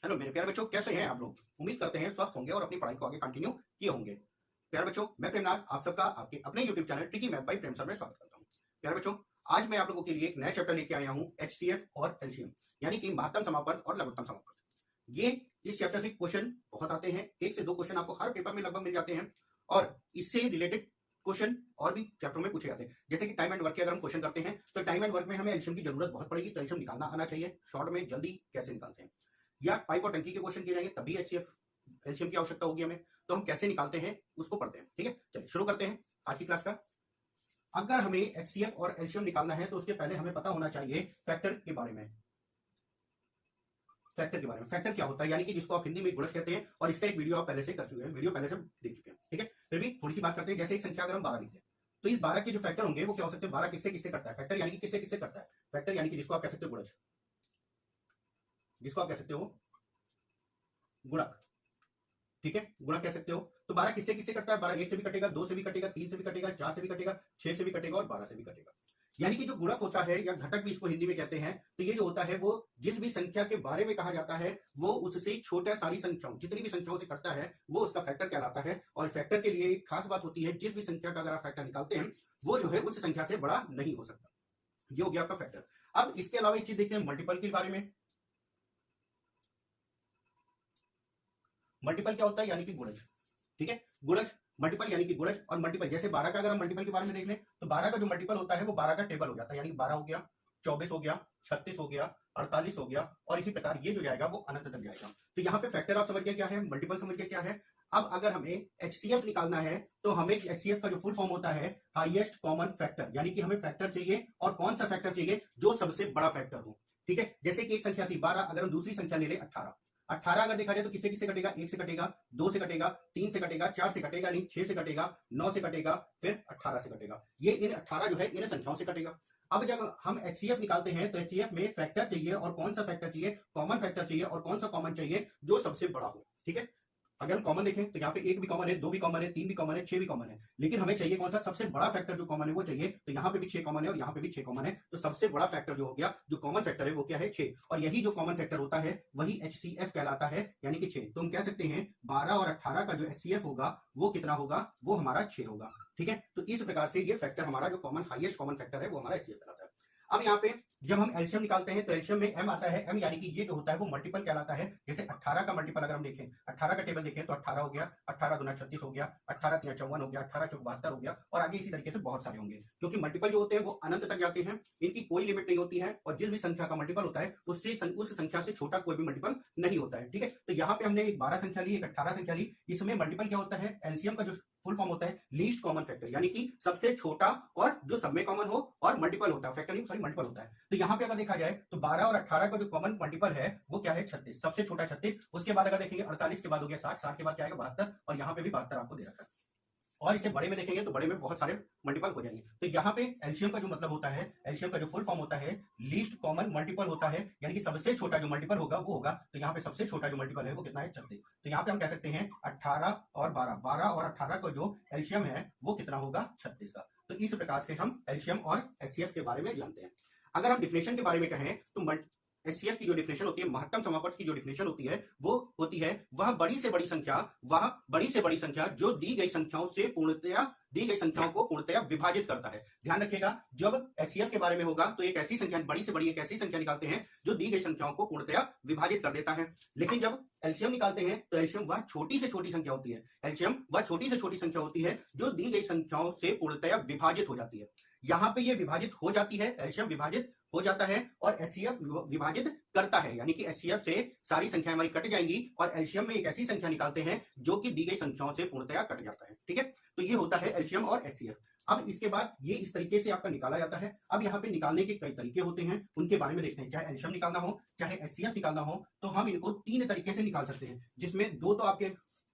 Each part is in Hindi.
हेलो मेरे प्यारे बच्चों, कैसे हैं आप लोग। उम्मीद करते हैं स्वस्थ होंगे और अपनी पढ़ाई को आगे कंटिन्यू किए होंगे। प्यारे बच्चों, मैं प्रेमनाथ आप सबका आपके अपने YouTube channel tricky math bye प्रेम सर में स्वागत करता हूं। प्यारे बच्चों, आज मैं आप लोगों के लिए एक नया चैप्टर लेके आया हूं, HCF और LCM, यानी कि महत्तम समापवर्त और लघुत्तम समापवर्त। ये इस चैप्टर से क्वेश्चन बहुत आते हैं, 1 से 2 क्वेश्चन आपको हर पेपर में लगभग मिल जाते हैं और इससे रिलेटेड क्वेश्चन और भी चैप्टर में पूछे जाते हैं। जैसे कि टाइम एंड वर्क के अगर हम क्वेश्चन करते हैं तो टाइम एंड वर्क में हमें एल्शियम की जरूरत बहुत पड़ेगी, तो एल्शियम निकालना आना चाहिए। शॉर्ट में जल्दी कैसे निकालते हैं, या पाइप और टंकी के क्वेश्चन किए जाएंगे तभी एचसीएफ एल्शियम की आवश्यकता होगी हमें, तो हम कैसे निकालते हैं उसको पढ़ते हैं। ठीक है, चलिए शुरू करते हैं आज की क्लास का। अगर हमें एचसीएफ और एल्शियम निकालना है तो उसके पहले हमें पता होना चाहिए फैक्टर के बारे में। फैक्टर क्या होता है, यानी कि जिसको आप हिंदी में गुणज कहते हैं, और इसका एक वीडियो आप पहले से कर चुके हैं, वीडियो पहले से देख चुके हैं। ठीक है, फिर भी थोड़ी सी बात करते हैं। जैसे एक संख्या अगर हम 12 लिखते हैं तो इस 12 के जो फैक्टर होंगे वो क्या हो सकते हैं, 12 किससे किससे करता है फैक्टर, यानी कि किससे किससे करता है फैक्टर, यानी कि जिसको आप कह सकते हो गुणज, जिसको आप कह सकते हो गुणक। ठीक है, गुणा कह सकते हो। तो 12 किससे किससे कटता है, 12 1 से भी कटेगा, 2 से भी कटेगा, 3 से भी कटेगा, 4 से भी कटेगा, 6 से भी कटेगा और 12 से भी कटेगा। यानी कि जो गुणक होता है या घटक भी इसको हिंदी में कहते हैं, तो ये जो होता है वो जिस भी संख्या के बारे में कहा जाता है वो उससे छोटा, सारी संख्याओं जितनी भी संख्याओं से कटता है वो उसका फैक्टर कहलाता है। और फैक्टर के लिए एक खास बात होती है, जिस भी संख्या का अगर आप फैक्टर निकालते हैं वो जो है उस संख्या से बड़ा नहीं हो सकता। ये हो गया आपका फैक्टर। अब इसके अलावा एक चीज देखते हैं मल्टीपल के बारे में। मल्टीपल क्या होता है, यानी कि गुणज। ठीक है, गुणज मल्टीपल यानी कि गुणज। और मल्टीपल जैसे 12 का अगर हम मल्टीपल के बारे में देख लें तो 12 का जो मल्टीपल होता है वो 12 का टेबल हो जाता है, यानी 12 हो गया, 24 हो गया, 36 हो गया, 48 हो गया, और इसी प्रकार ये जो जाएगा वो अनंत तक जाएगा। तो यहाँ पे फैक्टर आप समझ गए क्या है, मल्टीपल समझ गए क्या है। अब अगर हमें एचसीएफ निकालना है तो हमें एचसीएफ का जो फुल फॉर्म होता है हाईएस्ट कॉमन फैक्टर, यानी कि हमें फैक्टर चाहिए और कौन सा फैक्टर चाहिए, जो सबसे बड़ा फैक्टर हो। ठीक है, जैसे कि एक संख्या थी 12, अगर हम दूसरी संख्या ले लें 18, 18 अगर देखा जाए तो किससे किससे कटेगा, 1 से कटेगा, 2 से कटेगा, 3 से कटेगा, 4 से कटेगा नहीं, 6 से कटेगा, 9 से कटेगा, फिर 18 से कटेगा। ये इन 18 जो है इन संख्याओं से कटेगा। अब जब हम एचसीएफ निकालते हैं तो एचसीएफ में फैक्टर चाहिए, और कौन सा फैक्टर चाहिए, कॉमन फैक्टर चाहिए, और कौन सा कॉमन चाहिए, जो सबसे बड़ा हो। ठीक है, अगर हम कॉमन देखें तो यहाँ पे 1 भी कॉमन है, 2 भी कॉमन है, 3 भी कॉमन है, 6 भी कॉमन है, लेकिन हमें चाहिए कौन सा, सबसे बड़ा फैक्टर जो कॉमन है वो चाहिए। तो यहाँ पे भी 6 कॉमन है और यहाँ पे भी 6 कॉमन है, तो सबसे बड़ा फैक्टर जो हो गया, जो कॉमन फैक्टर है वो क्या है, 6। और यही जो कॉमन फैक्टर होता है वही एचसीएफ कहलाता है, यानी कि 6। तो हम कह सकते हैं 12 और 18 का जो एचसीएफ होगा वो कितना होगा, वो हमारा 6 होगा। ठीक है, तो इस प्रकार से ये फैक्टर हमारा जो कॉमन हाईएस्ट कॉमन फैक्टर है वो हमारा एचसीएफ कहलाता है। अब यहाँ पे जब हम एल्शियम निकालते हैं तो एल्शियम में m आता है, m यानी कि ये जो होता है वो मल्टीपल कहलाता है। जैसे 18 का मल्टीपल अगर हम देखें, 18 का टेबल देखें तो 18 हो गया, 18 दूना 36 हो गया, 18 तिया 54 हो गया, 18 चौक 72 हो गया, और आगे इसी तरीके से बहुत सारे होंगे। क्योंकि मल्टीपल जो होते हैं वो अनंत तक जाते हैं, इनकी कोई लिमिट नहीं होती है, और जिस भी संख्या का मल्टीपल होता है उससे उस संख्या से छोटा कोई भी मल्टीपल नहीं होता है। ठीक है, तो यहाँ पे हमने एक 12 संख्या ली, एक 18 संख्या ली। इसमें मल्टीपल क्या होता है, एल्शियम का जो फुल फॉर्म होता है लीस्ट कॉमन फैक्टर, यानी कि सबसे छोटा और जो सब में कॉमन हो, और मल्टीपल होता है, फैक्टर नहीं सॉरी मल्टीपल होता है। तो यहाँ पे अगर देखा जाए तो 12 और 18 का जो कॉमन मल्टीपल है वो क्या है, 36, सबसे छोटा 36। उसके बाद अगर देखेंगे 48 के बाद हो गया 60, 60 के बाद क्या आएगा 72, और यहाँ पे भी 72 आपको दे रखा है। और इसे बड़े में देखेंगे तो बड़े में बहुत सारे मल्टीपल हो जाएंगे। तो यहाँ पे एल्शियम का जो मतलब होता है, एल्शियम का जो फुल फॉर्म होता है लीस्ट कॉमन मल्टीपल होता है, यानी कि सबसे छोटा जो मल्टीपल होगा वो होगा। तो यहाँ पे सबसे छोटा जो मल्टीपल है वो कितना है, 36। तो यहाँ पे हम कह सकते हैं 18 और 12, 12 और 18 का जो एल्शियम है वो कितना होगा, 36 का। तो इस प्रकार से हम एल्शियम और एचसीएफ के बारे में जानते हैं। अगर हम डिफिनेशन के बारे में कहें तो एचसीएफ की जो डिफिनेशन होती है, महत्तम समापवर्त की जो डिफिनेशन होती है वो होती है वह बड़ी से बड़ी संख्या जो दी गई संख्याओं से पूर्णतया, दी गई संख्याओं को पूर्णतया विभाजित करता है। ध्यान रखिएगा, जब एचसीएफ के बारे में होगा तो एक ऐसी संख्या, बड़ी से बड़ी एक ऐसी संख्या निकालते हैं जो दी गई संख्याओं को पूर्णतया विभाजित कर देता है। लेकिन जब एलसीएम निकालते हैं तो एलसीएम वह छोटी से छोटी संख्या होती है, एलसीएम वह छोटी से छोटी संख्या होती है जो दी गई संख्याओं से पूर्णतया विभाजित हो जाती है। यहाँ पे ये विभाजित हो जाती है, एलसीएम विभाजित हो जाता है और एचसीएफ विभाजित करता है, यानी कि एचसीएफ से सारी संख्याएं हमारी कट जाएंगी और एलसीएम में एक ऐसी संख्या निकालते हैं जो कि दी गई संख्याओं से पूर्णतया कट जाता है। ठीक है, तो ये होता है एलसीएम और एचसीएफ। अब इसके बाद ये इस तरीके से आपका निकाला जाता है। अब यहाँ पे निकालने के कई तरीके होते हैं, उनके बारे में देखते हैं। चाहे एलसीएम निकालना हो, चाहे एचसीएफ निकालना हो, तो हम इनको 3 तरीके से निकाल सकते हैं, जिसमें 2 तो आपके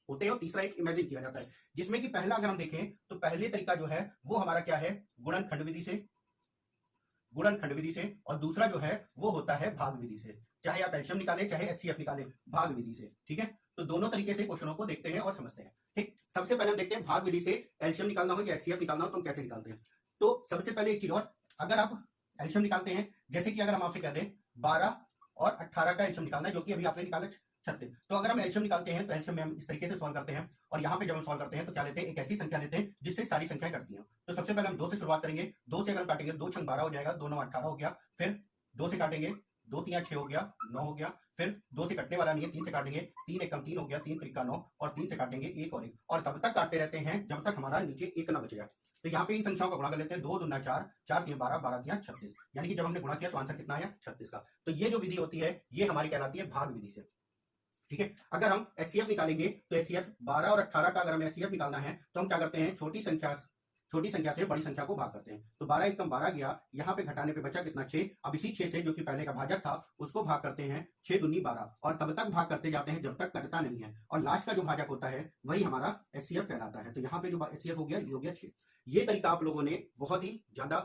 होते हैं और तीसरा एक इमेजिन किया जाता है। जिसमें कि पहला अगर हम देखें तो पहले तरीका जो है वो हमारा क्या है, गुणनखंड विधि से, और दूसरा जो है वो होता है भाग विधि से। चाहे आप एल्शियम निकालें चाहे एचसीएफ निकालें, भाग विधि से। ठीक है, तो दोनों तरीके से क्वेश्चनों को देखते हैं और समझते हैं। ठीक, सबसे पहले हम देखते हैं भाग विधि से एल्शियम निकालना हो या एचसीएफ निकालना हो तो हम कैसे निकालते हैं। तो सबसे पहले एक चीज और, अगर आप एल्शियम निकालते हैं, जैसे कि अगर हम आपसे कह दें 12 और 18 का एल्शियम निकालना है, जो कि अभी आपने निकाला 36। तो अगर हम एलसीएम निकालते हैं तो एलसीएम में हम इस तरीके से सॉल्व करते हैं, और यहाँ पे जब हम सॉल्व करते हैं तो क्या लेते हैं, एक ऐसी संख्या लेते हैं जिससे सारी संख्याएं कटती हैं। तो सबसे पहले हम 2 से शुरुआत करेंगे, 2 से अगर काटेंगे 2 छंग 12 हो जाएगा, 2 9 18 हो गया। फिर 2 से काटेंगे, 2 3 6 हो गया, 9 हो गया। फिर 2 से कटने वाला नहीं है, 3 से काटेंगे, 3 1 3 हो गया, 3 3 9, और 3 से काटेंगे 1 और 1, और तब तक काटते रहते हैं जब तक हमारा नीचे 1 ना बच जाए। तो यहाँ पे इन संख्याओं का गुणा कर लेते हैं, 2 दूना 4, 4 3 12, 12 3 36, यानी कि जब हमने गुणा किया तो आंसर कितना आया, 36 का। तो ये जो विधि होती है ये हमारी कहलाती है भाग विधि से। ठीक है, अगर हम एचसीएफ निकालेंगे तो एचसीएफ 12 और 18 का अगर हमें एचसीएफ निकालना है तो हम क्या करते हैं, छोटी संख्या से बड़ी संख्या को भाग करते हैं। तो 12 एकम 12 गया, यहाँ पे घटाने पे बचा कितना, 6। अब इसी 6 से जो कि पहले का भाजक था उसको भाग करते हैं, 6 दूनी 12, और तब तक भाग करते जाते हैं जब तक कटता नहीं है, और लास्ट का जो भाजक होता है वही हमारा एचसीएफ कहलाता है। तो यहाँ पे जो एचसीएफ हो गया ये हो गया 6। ये तरीका आप लोगों ने बहुत ही ज्यादा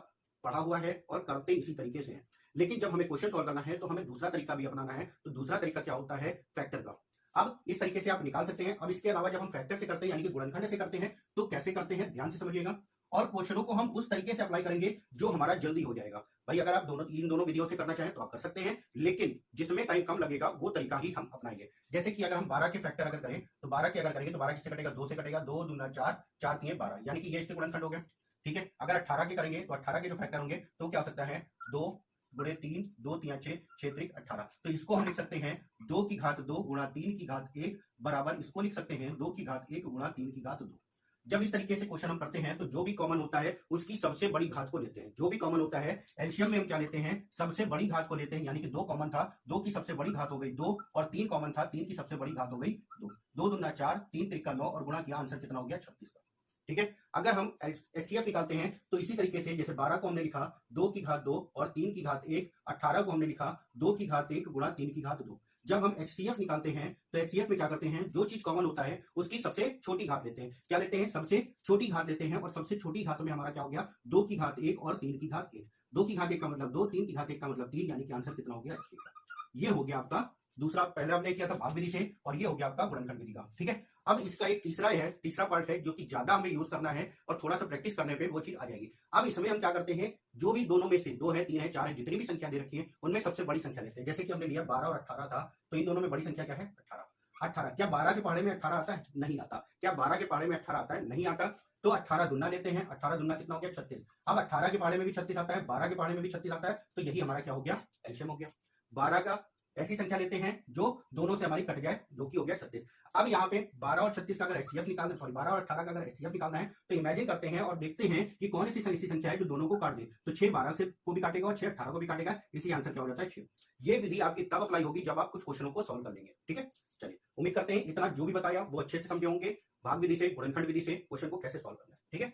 पढ़ा हुआ है और करते इसी तरीके से है, लेकिन जब हमें क्वेश्चन सॉल्व करना है तो हमें दूसरा तरीका भी अपनाना है। तो दूसरा तरीका क्या होता है, फैक्टर का। अब इस तरीके से आप निकाल सकते हैं। अब इसके अलावा जब हम फैक्टर से करते हैं यानी कि गुणनखंड से करते हैं तो कैसे करते हैं ध्यान से समझिएगा, और क्वेश्चनों को हम उस तरीके से अप्लाई करेंगे जो हमारा जल्दी हो जाएगा। भाई अगर आप इन दोनों विधियों से करना चाहें तो आप कर सकते हैं, लेकिन जिसमें टाइम कम लगेगा वो तरीका ही हम अपनाएंगे। जैसे कि अगर हम 12 के फैक्टर अगर करें तो 12 के अगर करेंगे तो 12 किससे कटेगा, 2 से कटेगा, 2 दूना 4, 4 3 12, यानी कि ये इसके गुणनखंड हो गए। ठीक है, अगर 18 के करेंगे तो 18 के जो फैक्टर होंगे तो क्या हो सकता है, 2 गुणे 3, 2 3 6, 6 3 18। तो इसको हम लिख सकते हैं 2 की घात 2 गुणा 3 की घात 1 बराबर, इसको लिख सकते हैं 2 की घात 1 गुणा 3 की घात 2। जब इस तरीके से क्वेश्चन हम करते हैं तो जो भी कॉमन होता है उसकी सबसे बड़ी घात को लेते हैं। जो भी कॉमन होता है एलसीएम में हम क्या लेते हैं, सबसे बड़ी घात को लेते हैं, यानी कि 2 कॉमन था, 2 की सबसे बड़ी घात हो गई 2, और 3 कॉमन था, 3 की सबसे बड़ी घात हो गई 2। 2 दूना 4, 3 3 9, और गुणा किया, आंसर कितना हो गया, 36 का। ठीक है, अगर हम एचसीएफ निकालते हैं तो इसी तरीके से, जैसे 12 को हमने लिखा 2 की घात 2 और 3 की घात 1, 18 को हमने लिखा 2 की घात 1 गुणा 3 की घात 2। जब हम एचसीएफ निकालते हैं तो एचसीएफ में क्या करते हैं, जो चीज कॉमन होता है उसकी सबसे छोटी घात लेते हैं। क्या लेते हैं, सबसे छोटी घात लेते हैं, और सबसे छोटी घात में हमारा क्या हो गया, 2 की घात 1 और 3 की घात 1। 2 की घात 1 का मतलब 2, 3 की घात 1 का मतलब 3, यानी कि आंसर कितना हो गया, 6 का। ये हो गया आपका दूसरा, पहले हमने किया था भाग विधि से, और ये हो गया आपका गुणनखंड विधि का। ठीक है, अब इसका एक तीसरा पार्ट है जो कि ज्यादा हमें यूज करना है, और थोड़ा सा प्रैक्टिस करने पे वो चीज आ जाएगी। अब इसमें हम क्या करते हैं, जो भी दोनों में से 2 है 3 है 4 है, जितनी भी संख्या दे रखी है उनमें सबसे बड़ी संख्या लेते हैं। जैसे कि हमने लिया 12 और 18 था, तो इन दोनों में बड़ी संख्या क्या है, 18। 18 क्या 12 के पहाड़े में 18 आता है, नहीं आता। क्या 12 के पहाड़े में 18 आता है, नहीं आता। तो 18 दुना लेते हैं, 18 दुना कितना हो गया, 36। अब 18 के पहाड़े में भी 36 आता है, 12 के पहाड़े में भी 36 आता है, तो यही हमारा क्या हो गया, एलसीएम हो गया। 12 का ऐसी संख्या लेते हैं जो दोनों से हमारी कट जाए, जो कि हो गया 36। अब यहाँ पे 12 और 36 का अगर एचसीएफ निकालना, सॉरी 12 और 18 का अगर एचसीएफ निकालना है तो इमेजिन करते हैं और देखते हैं कि कौन सी ऐसी संख्या है जो दोनों को काट दे। तो 6 12 से को भी काटेगा और 6 18 को भी काटेगा, इसलिए आंसर क्या हो जाता है, 6। ये विधि आपकी तब अप्लाई होगी जब आप कुछ क्वेश्चनों को सॉल्व कर लेंगे। ठीक है, चलिए उम्मीद करते हैं इतना जो भी बताया वो अच्छे से समझे होंगे, भाग विधि से, गुणनखंड विधि से क्वेश्चन को कैसे सॉल्व करना है। ठीक है,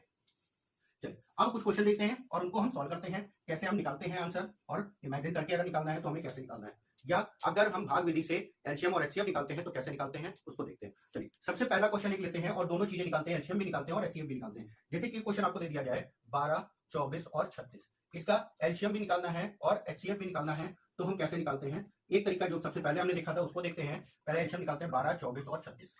चलिए अब कुछ क्वेश्चन देखते हैं और उनको हम सॉल्व करते हैं, कैसे हम निकालते हैं आंसर, और इमेजिन करके अगर निकालना है तो हमें कैसे निकालना है, या अगर हम भाग विधि से एलसीएम और एचसीएफ निकालते हैं तो कैसे निकालते हैं उसको देखते हैं। चलिए सबसे पहला क्वेश्चन लिख लेते हैं, और दोनों चीजें निकालते हैं, एलसीएम भी निकालते हैं और एचसीएफ भी निकालते हैं। जैसे कि क्वेश्चन आपको दे दिया जाए 12 24 और 36, इसका एलसीएम भी निकालना है और एचसीएफ भी निकालना है, तो हम कैसे निकालते हैं। एक तरीका जो सबसे पहले हमने देखा था उसको देखते हैं। पहले एलसीएम निकालते हैं 12 24 और 36।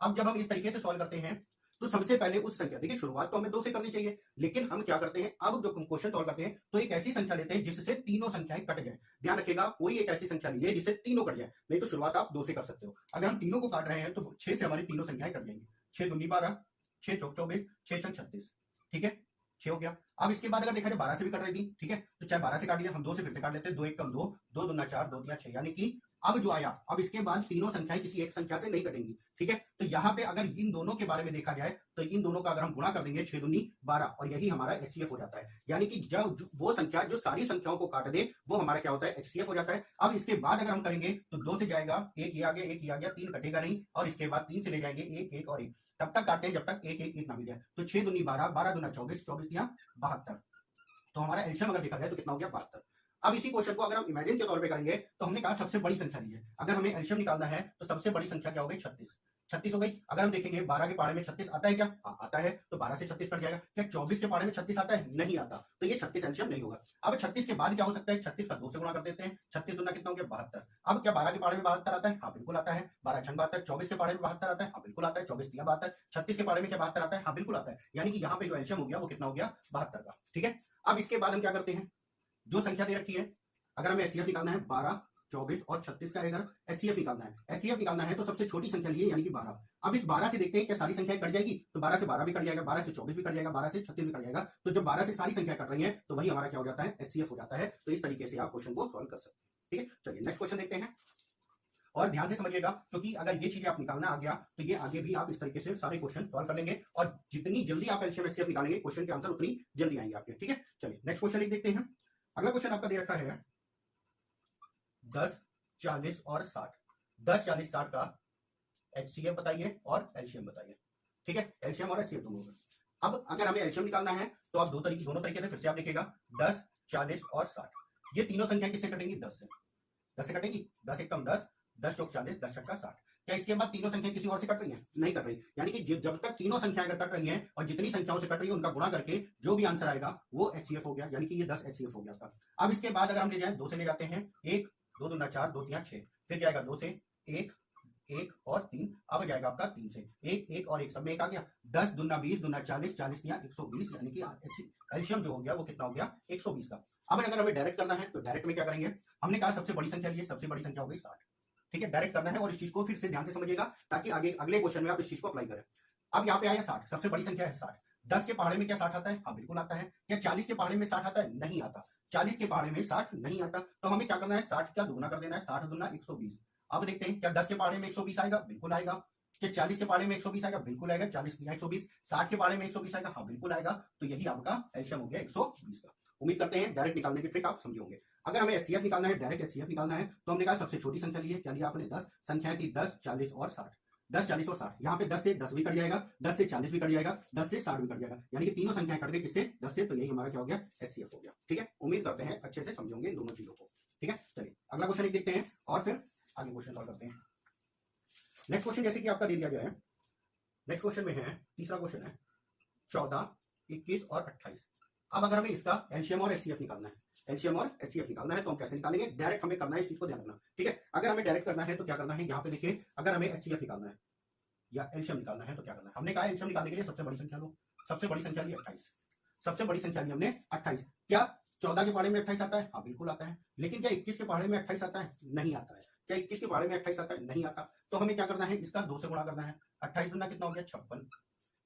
अब जब हम इस तरीके से सॉल्व करते हैं तो सबसे पहले उस संख्या, देखिए शुरुआत तो हमें 2 से करनी चाहिए, लेकिन हम क्या करते हैं, अब जो क्वेश्चन सॉल्व करते हैं तो एक ऐसी संख्या लेते हैं जिससे तीनों संख्याएं कट जाए। ध्यान रखिएगा, कोई एक ऐसी संख्या लीजिए जिससे तीनों कट जाए, नहीं तो शुरुआत आप 2 से कर सकते हो। अगर हम तीनों को काट रहे हैं तो 6 से हमारी तीनों संख्याएं कट जाएंगी। 6 दूनी 12, 6 चौक 24, 6 छंग 36। ठीक है, 6 हो गया। अब इसके बाद अगर देखा जाए 12 से भी कट रही थी, ठीक है, तो चाहे 12 से काट लिया, हम 2 से फिर से काट लेते हैं, 2 1 कम 2, 2 दूना 4, 2 3 6, यानी कि अब जो आया, अब इसके बाद तीनों संख्याएं किसी एक संख्या से नहीं कटेंगी। ठीक है, तो यहाँ पे अगर इन दोनों के बारे में देखा जाए तो इन दोनों का अगर हम गुणा कर देंगे 6 दूनी 12, और यही हमारा एचसीएफ हो जाता है। यानी कि जब वो संख्या जो सारी संख्याओं को काट दे वो हमारा क्या होता है, एचसीएफ हो जाता है। अब इसके बाद अगर हम करेंगे तो 2 से जाएगा, 1 ये आ गया, 1 ये आ गया, 3 कटेगा नहीं, और इसके बाद 3 से ले जाएंगे 1 1 और 1, तब तक काटते हैं जब तक 1 1 1 ना मिल जाए। तो 6 दूनी 12, 12 दूना 24, 24 या 72, तो हमारा एलसीएम अगर देखा जाए तो कितना हो गया, 72। अब इसी क्वेश्चन को अगर हम इमेजिन के तौर पे करेंगे तो हमने कहा सबसे बड़ी संख्या लीजिए। अगर हमें एलसीएम निकालना है तो सबसे बड़ी संख्या क्या हो गई, 36। 36 हो गई। अगर हम देखेंगे 12 के पहाड़े में 36 आता है क्या, हाँ आता है, तो 12 से 36 कट जाएगा। क्या 24 के पहाड़े में 36 आता है, नहीं आता, तो ये 36 एलसीएम नहीं होगा। अब 36 के बाद क्या हो सकता है, 36 का 2 से गुणा कर देते हैं, 36 दूना कितना हो गया, 72। अब क्या 12 के पहाड़े में 72 आता है, हाँ बिल्कुल आता है। 12 छंग 72, 24 के पहाड़े में 72 आता है, हाँ बिल्कुल आता है। 24 3 72, 36 के पहाड़े में क्या 72 आता है, हाँ बिल्कुल आता है। यानी कि यहाँ पे जो एलसीएम हो गया वो कितना हो गया, 72 का। ठीक है, अब इसके बाद हम क्या करते हैं, जो संख्या दे रखी है, अगर हमें एचसीएफ निकालना है 12 24 और 36 का अगर एचसीएफ निकालना है, एचसीएफ निकालना है तो सबसे छोटी संख्या लिए यानी कि 12। अब इस 12 से देखते हैं क्या सारी संख्याएं कट जाएगी, तो 12 से 12 भी कट जाएगा, 12 से 24 भी कट जाएगा, 12 से 36 भी कट जाएगा। तो जब 12 से सारी संख्या कट रही है तो वही हमारा क्या हो जाता है, एचसीएफ हो जाता है। तो इस तरीके से आप क्वेश्चन को सॉल्व कर सकते हैं। ठीक है, चलिए नेक्स्ट क्वेश्चन देखते हैं और ध्यान से समझिएगा, क्योंकि अगर ये चीजें आप निकालना आ गया तो ये आगे भी आप इस तरीके से सारे क्वेश्चन सॉल्व कर लेंगे और जितनी जल्दी आप एलसीएम एचसीएफ निकालेंगे क्वेश्चन के आंसर उतनी जल्दी आएंगे आपके। ठीक है, चलिए नेक्स्ट क्वेश्चन लिख देखते हैं। अगला क्वेश्चन आपका दे रखा है 10, 40 और 60। 10, 40, 60 का एचसीएफ बताइए और एलसीएम बताइए। ठीक है, एलसीएम और एचसीएफ दोनों होगा। अब अगर हमें एलसीएम निकालना है तो आप दोनों तरीके से फिर से आप देखिएगा 10, 40 और 60। ये तीनों संख्या किससे कटेंगी, 10 से। 10 से कटेंगी, 10 एकम 10, 10 चौक 40, 10 छक्का 60। क्या इसके बाद तीनों संख्या किसी और से कट रही है, नहीं कट रही। यानी कि जब तक तीनों संख्या अगर कट रही हैं और जितनी संख्याओं से कट रही है उनका गुणा करके जो भी आंसर आएगा वो एचसीएफ हो गया, यानी कि ये 10 एचसीएफ हो गया था। अब इसके बाद अगर हम ले जाए 2 से ले जाते हैं, 1, 2 दूना 4, 2 तिया 6, फिर जाएगा 2 से 1, 1 और 3, अब जाएगा आपका 3 से 1, 1 और 1 सब में 1 आ गया। 10 दूना 20, दूना 40, 40 तिया 120, यानी कि एलसीएम जो हो गया वो कितना हो गया, 120 का। अब अगर हमें डायरेक्ट करना है तो डायरेक्ट में क्या करेंगे, हमने कहा सबसे बड़ी संख्या लिए, सबसे बड़ी संख्या हो गई 60। ठीक है, डायरेक्ट करना है और इस चीज को फिर से ध्यान से समझिएगा ताकि आगे अगले क्वेश्चन में आप इस चीज को अप्लाई करें। अब यहाँ पे आया 60, सबसे बड़ी संख्या है 60। 10 के पहाड़े में क्या 60 आता है, हाँ बिल्कुल आता है। क्या 40 के पहाड़े में 60 आता है, नहीं आता। 40 के पहाड़े में 60 नहीं आता, तो हमें क्या करना है, 60 का दुगुना कर देना है, 60 दूना 120। अब देखते हैं क्या 10 के पहाड़े में 120 आएगा, बिल्कुल आएगा। क्या 40 के पहाड़े में 120 आएगा, बिल्कुल आएगा। 40 120, 60 के पहाड़े में 120 आएगा, हाँ बिल्कुल आएगा। तो यही आपका एलसीएम हो गया 120 का। उम्मीद करते हैं डायरेक्ट निकालने की ट्रिक आप समझे होंगे। अगर हमें एचसीएफ निकालना है, डायरेक्ट एचसीएफ निकालना है, तो हमने कहा सबसे छोटी संख्या ली है, क्या लिया आपने, 10। संख्याएं थी 10, 40 और 60। 10, 40 और 60, यहाँ पे 10 से 10 भी कट जाएगा, 10 से 40 भी कट जाएगा, 10 से 60 भी कट जाएगा, यानी कि तीनों संख्याएं कट गई किससे, 10 से। तो यही हमारा क्या हो गया, एचसीएफ हो गया। ठीक है, उम्मीद करते हैं अच्छे से समझे होंगे इन दोनों चीजों को। ठीक है, चलिए अगला क्वेश्चन देखते हैं और फिर आगे क्वेश्चन सॉल्व करते हैं। नेक्स्ट क्वेश्चन जैसे कि आपका दे दिया गया है, नेक्स्ट क्वेश्चन में है, तीसरा क्वेश्चन है 14, 21 और 28। अब अगर हमें इसका एलसीएम और एचसीएफ निकालना है, एलसीएम और एचसीएफ निकालना है तो हम कैसे निकालेंगे, डायरेक्ट हमें करना है, इस चीज को ध्यान रखना। ठीक है, अगर हमें डायरेक्ट करना है तो क्या करना है, यहाँ पे देखिए अगर हमें एचसीएफ निकालना है या एलसीएम निकालना है तो क्या करना है, हमने कहा एलसीएम निकालने के लिए सबसे बड़ी संख्या लो। सबसे बड़ी संख्या ली 28, सबसे बड़ी संख्या ली हमने 28। क्या 14 के पहाड़े में 28 आता है, हाँ बिल्कुल आता है। लेकिन क्या 21 के पहाड़े में 28 आता है, नहीं आता है। क्या 21 के पहाड़े में 28 आता है, नहीं आता। तो हमें क्या करना है, इसका 2 से गुणा करना है। 28 गुना कितना हो गया, 56।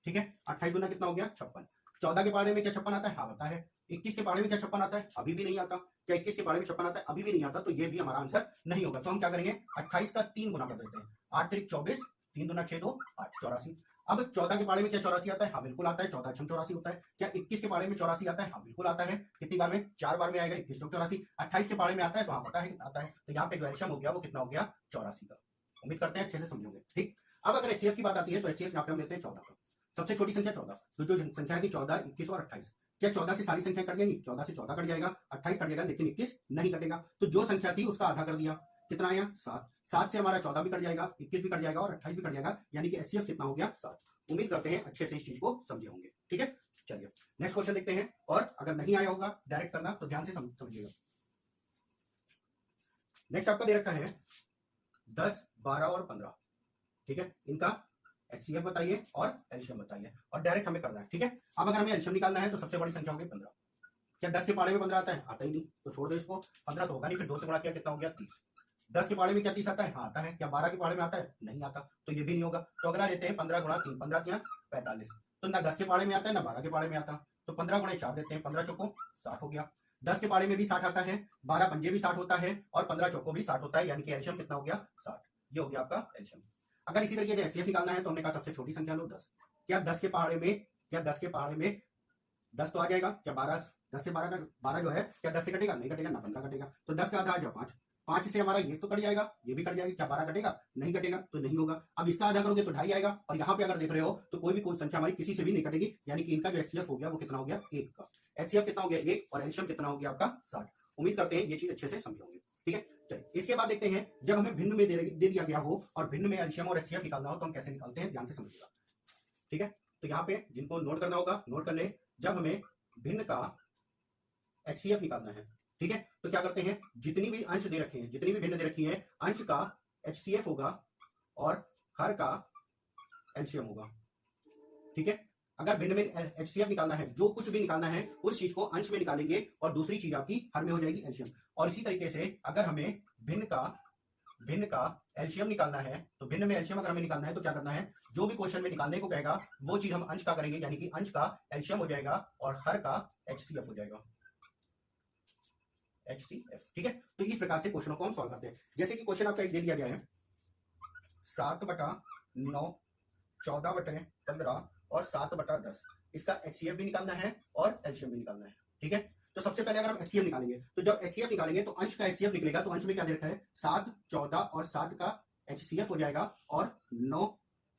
ठीक है, 28 गुना कितना हो गया, 56। 14 के पहाड़े में क्या 56 आता है, हाँ आता है। 21 के पहाड़े में क्या 56 आता है, अभी भी नहीं आता। क्या 21 के पहाड़े में 56 आता है, अभी भी नहीं आता। तो ये भी हमारा आंसर नहीं होगा। तो हम क्या करेंगे, 28 का 3 गुना कर देते हैं। 8 3 24, 3 दूना 6 2 8, 84। अब 14 के पहाड़े में क्या 84 आता है, हाँ बिल्कुल आता है। 14 छम 84 होता है। क्या 21 के पहाड़े में 84 आता है, हाँ बिल्कुल आता है। कितनी बार में, 4 बार में आएगा। 21 84, 28 के पहाड़े में आता है तो हाँ पता है आता है। तो यहाँ पे जो एलसीएम हो गया वो कितना हो गया, 84 का। उम्मीद करते हैं अच्छे से समझोगे। ठीक, अब अगर एचसीएफ की बात आती है तो एचसीएफ यहाँ पे हम लेते हैं 14 का। सबसे छोटी संख्या 14, तो जो संख्या थी 14, 21 और 28। क्या 14 से सारी संख्या कट जाएगी, 14 से 14 कट जाएगा, 28 कट जाएगा, लेकिन 21 नहीं कटेगा। तो जो संख्या थी उसका आधा कर दिया, कितना आया, 7। 7 से हमारा 14 भी कट जाएगा, 21 भी कट जाएगा और 28 भी कट जाएगा, यानी कि एचसीएफ कितना हो गया, 7। उम्मीद करते हैं अच्छे से इस चीज को समझे होंगे। ठीक है, चलिए नेक्स्ट क्वेश्चन देखते हैं और अगर नहीं आया होगा डायरेक्ट करना तो ध्यान से समझिएगा। नेक्स्ट आपका दे रखा है 10, 12 और 15। ठीक है, इनका एचसीएफ बताइए और एलसीएम बताइए और डायरेक्ट हमें करना है। ठीक है, अब अगर हमें एलसीएम निकालना है तो सबसे बड़ी संख्या होगी 15। क्या 10 के पहाड़े में 15 आता है, आता ही नहीं, तो छोड़ दो इसको। 15 तो होगा नहीं, फिर 2 से गुणा किया कितना हो गया, 30। 10 के पहाड़े में क्या 30 आता है, हाँ आता है। क्या 12 के पहाड़े में आता है, नहीं आता, तो ये भी नहीं होगा। तो अगला लेते हैं 15 गुणा 3, 15 3 45। तो ना 10 के पहाड़े में आता है ना 12 के पहाड़े में आता। तो 15 गुणा 4 देते हैं, 15 चौको 60 हो गया। 10 के पहाड़े में भी 60 आता है, 12 पंजे भी 60 होता है और 15 चौको भी 60 होता है, यानी कि एलसीएम कितना हो गया, 60। ये हो गया आपका एलसीएम। अगर इसी तरीके से एचसीएफ निकालना है तो हमने कहा सबसे छोटी संख्या लो 10। क्या 10 के पहाड़े में, क्या 10 के पहाड़े में 10 तो आ जाएगा। क्या 12, 10 से 12 का 12 जो है, क्या 10 से कटेगा, नहीं कटेगा ना 15 कटेगा। तो 10 का आधा आ जाओ 5, 5 से हमारा ये तो कट जाएगा, ये भी कट जाएगा। क्या 12 कटेगा, नहीं कटेगा, तो नहीं होगा। अब इसका आधा करोगे तो 2.5 आएगा और यहाँ पे अगर देख रहे हो तो कोई भी कोई संख्या हमारी किसी से भी नहीं कटेगी, यानी कि इनका जो एचसीएफ हो गया वो कितना हो गया, 1 का। एचसीएफ कितना हो गया, 1 और एलसीएम कितना हो गया आपका, 60। उम्मीद करते हैं ये चीज अच्छे से समझे होंगे। ठीक है, चलिए इसके बाद देखते हैं जब हमें भिन्न में दे दिया गया हो और भिन्न में एलसीएम और एचसीएफ निकालना हो तो हम कैसे निकालते हैं, ध्यान से समझिएगा। ठीक है, तो यहाँ पे जिनको नोट करना होगा नोट कर ले। जब हमें भिन्न का एचसीएफ निकालना है, ठीक है, तो क्या करते हैं, जितनी भी अंश दे रखे हैं, जितनी भी भिन्न दे रखी है, अंश का एचसीएफ होगा और हर का एलसीएम होगा। ठीक है, अगर भिन्न में एचसीएफ निकालना है, जो कुछ भी निकालना है उस चीज को अंश में निकालेंगे और दूसरी चीज आपकी हर में हो जाएगी एलसीएम। और इसी तरीके से अगर हमें भिन्न का एलसीएम निकालना है, तो भिन्न में एलसीएम अगर हमें निकालना है तो क्या करना है, जो भी क्वेश्चन में निकालने को कहेगा वो चीज हम अंश का करेंगे, यानी कि अंश का एलसीएम हो जाएगा और हर का एचसीएफ हो जाएगा, एचसीएफ। ठीक है, तो इस प्रकार से क्वेश्चनों को हम सॉल्व करते हैं। जैसे कि क्वेश्चन आपका एक दे दिया गया है 7/9, 14/15 और 7/10, इसका एचसीएफ भी निकालना है और एलसीएम भी निकालना है। ठीक है, तो सबसे पहले अगर हम एचसीएफ निकालेंगे, तो जब एचसीएफ निकालेंगे तो अंश का एचसीएफ निकलेगा, तो अंश में क्या दे रखा है 7, 14 और 7 का एचसीएफ हो जाएगा और 9,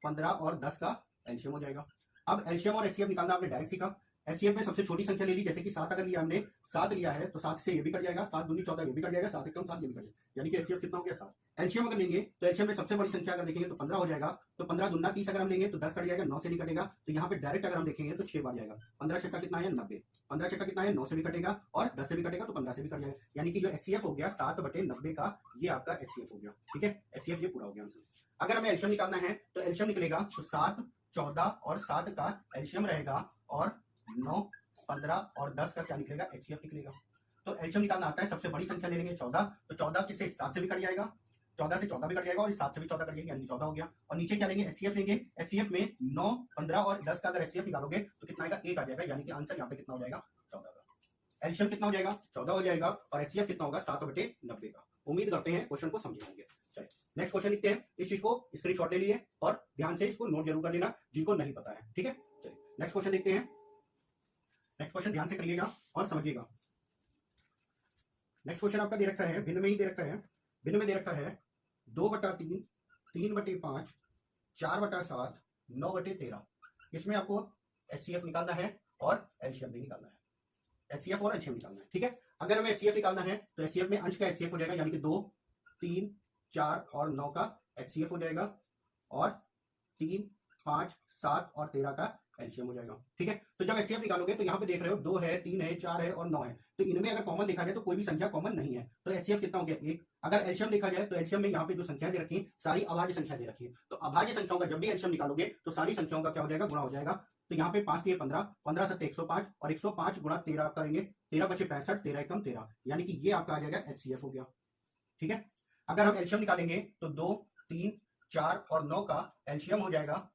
15 और 10 का एलसीएम हो जाएगा। अब एलसीएम और एचसीएफ निकालना आपने डायरेक्ट सीखा। एचसीएफ में सबसे छोटी संख्या ले ली, जैसे कि 7 अगर लिया हमने, 7 लिया है तो 7 से ये भी कट जाएगा, 7 दूनी 14 ये भी कट जाएगा, 7 एकम 7 ये भी कट जाएगा, यानी कि एचसीएफ कितना हो गया 7। एलसीएम अगर लेंगे तो एलसीएम में सबसे बड़ी संख्या अगर देखेंगे तो 15 हो जाएगा, तो 15 दूना 30 अगर हम लेंगे तो 10 कट जाएगा, 9 से नहीं कटेगा, तो यहाँ पे डायरेक्ट अगर हम देखेंगे तो 6 बार जाएगा। 15 छक्का कितना है 90, 15 छक्का कितना है 9 से भी कटेगा और 10 से भी कटेगा तो 15 से भी कट जाएगा, यानी कि जो एचसीएफ हो गया 7/90 का, ये आपका एचसीएफ हो गया। ठीक है, एचसीएफ ये पूरा हो गया आंसर। अगर हमें एलसीएम निकालना है तो एलसीएम निकलेगा तो 7, 14 और 7 का एलसीएम रहेगा और 9, 15 और 10 का क्या निकलेगा एचसीएफ निकलेगा। तो एलसीएम निकालना आता है, सबसे बड़ी संख्या ले लेंगे 14, तो 14 किससे 7 से भी कट जाएगा, 14 से 14 भी कट जाएगा और 7 से भी 14 कट जाएगा, यानी 14 हो गया। और नीचे क्या लेंगे एचसीएफ लेंगे, एचसीएफ में 9, 15 और 10 का अगर एचसीएफ निकालोगे तो कितना आएगा 1 आ जाएगा, यानी कि आंसर यहाँ पे कितना हो जाएगा 14 का। एलसीएम कितना हो जाएगा 14 हो जाएगा और एचसीएफ कितना होगा 7/90 का। उम्मीद करते हैं क्वेश्चन को समझे होंगे। चलिए नेक्स्ट क्वेश्चन लिखते हैं, इस चीज को स्क्रीनशॉट ले लिए और ध्यान से इसको नोट जरूर कर लेना जिनको नहीं पता है। ठीक है, चलिए नेक्स्ट क्वेश्चन देखते हैं। नेक्स्ट क्वेश्चन ध्यान से करिएगा और समझिएगा। नेक्स्ट क्वेश्चन आपका दे रखा है, भिन्न में ही दे रखा है, भिन्न में दे रखा है 2/3, 3/5, 4/7, 9/13। इसमें आपको एचसीएफ निकालना है और एलसीएम भी निकालना है, एचसीएफ और एलसीएम निकालना है। ठीक है, अगर हमें एचसीएफ निकालना है तो एचसीएफ में अंश का एचसीएफ हो जाएगा, यानी कि 2, 3, 4 और 9 का एचसीएफ हो जाएगा और 3, 5, 7 और 13 का एलसीएम हो जाएगा। ठीक है, तो जब एचसीएफ निकालोगे तो यहाँ पे देख रहे हो 2 है, 3 है, 4 है और 9 है, तो इनमें अगर कॉमन देखा जाए तो कोई भी संख्या कॉमन नहीं है, तो एचसीएफ कितना हो गया 1। अगर एलसीएम देखा जाए तो एलसीएम में यहाँ पे जो संख्या दे रखी है सारी अभाज्य संख्या दे रखी है, तो अभाज्य संख्याओं का जब भी एलसीएम निकालोगे तो सारी संख्याओं का क्या हो जाएगा गुणा हो जाएगा। तो यहाँ पे 5 3 15, 15 7 105 और 105 गुणा 13 आप करेंगे, 13 बचे 65, 13 एकम 13, यानी कि ये आपका आ जाएगा एचसीएफ हो गया। ठीक है, अगर हम एलसीएम निकालेंगे तो 2, 3, 4 और 9 का एलसीएम हो जाएगा,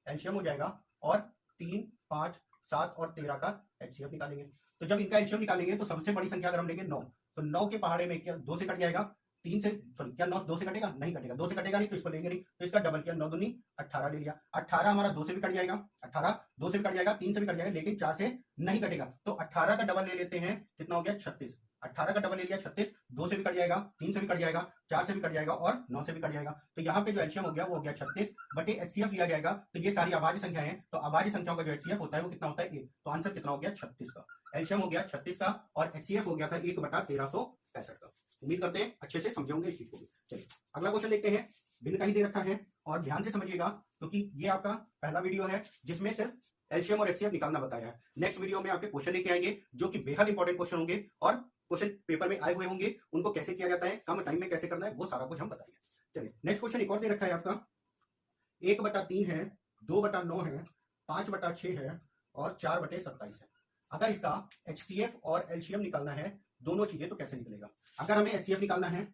एलसीएम हो जाएगा और 3, 5, 7 और 13 का एचसीएफ निकालेंगे। तो जब इनका एलसीएम निकालेंगे तो सबसे बड़ी संख्या अगर हम लेंगे 9, तो 9 के पहाड़े में क्या 2 से कट जाएगा, 3 से सॉरी क्या 9 2 से कटेगा, नहीं कटेगा, 2 से कटेगा नहीं तो इसको लेंगे नहीं, तो इसका डबल किया 9 दूनी 18 ले लिया, 18 हमारा 2 से भी कट जाएगा, 18 2 से भी कट जाएगा, 3 से भी कट जाएगा, लेकिन 4 से नहीं कटेगा, तो 18 का डबल ले लेते हैं, कितना हो गया 36, 18 का डबल ले लिया 36, 2 से भी कट जाएगा, 3 से भी कट जाएगा, 4 से भी कट जाएगा और 9 से भी कट जाएगा, तो यहाँ पे जो एलसीएम हो गया वो हो गया 36 बटे एचसीएफ लिया जाएगा, तो ये सारी अभाज्य संख्या है, तो अभाज्य संख्याओं का जो एचसीएफ होता है वो कितना होता है 1, तो आंसर कितना हो गया 36 का। एलसीएम हो गया 36 का और एचसीएफ हो गया था 1/1365 का। उम्मीद करते हैं अच्छे से समझे होंगे इस चीज को भी। चलिए अगला क्वेश्चन देखते हैं, भिन्न का ही दे रखा है और ध्यान से समझिएगा क्योंकि ये आपका पहला वीडियो है जिसमें सिर्फ एलसीएम और एचसीएफ निकालना बताया है। नेक्स्ट वीडियो में आपके क्वेश्चन लेके आएंगे जो कि बेहद इंपॉर्टेंट क्वेश्चन होंगे और क्वेश्चन पेपर में आए हुए होंगे, उनको कैसे किया जाता है, कम टाइम में कैसे करना है, वो सारा कुछ हम बताएंगे। चलिए नेक्स्ट क्वेश्चन एक और दे रखा है आपका, 1/3 है, 2/9 है, 5/6 है और 4/27 है। अगर इसका एचसीएफ और एलसीएम निकालना है दोनों चीजें तो कैसे निकलेगा। अगर हमें एचसीएफ निकालना है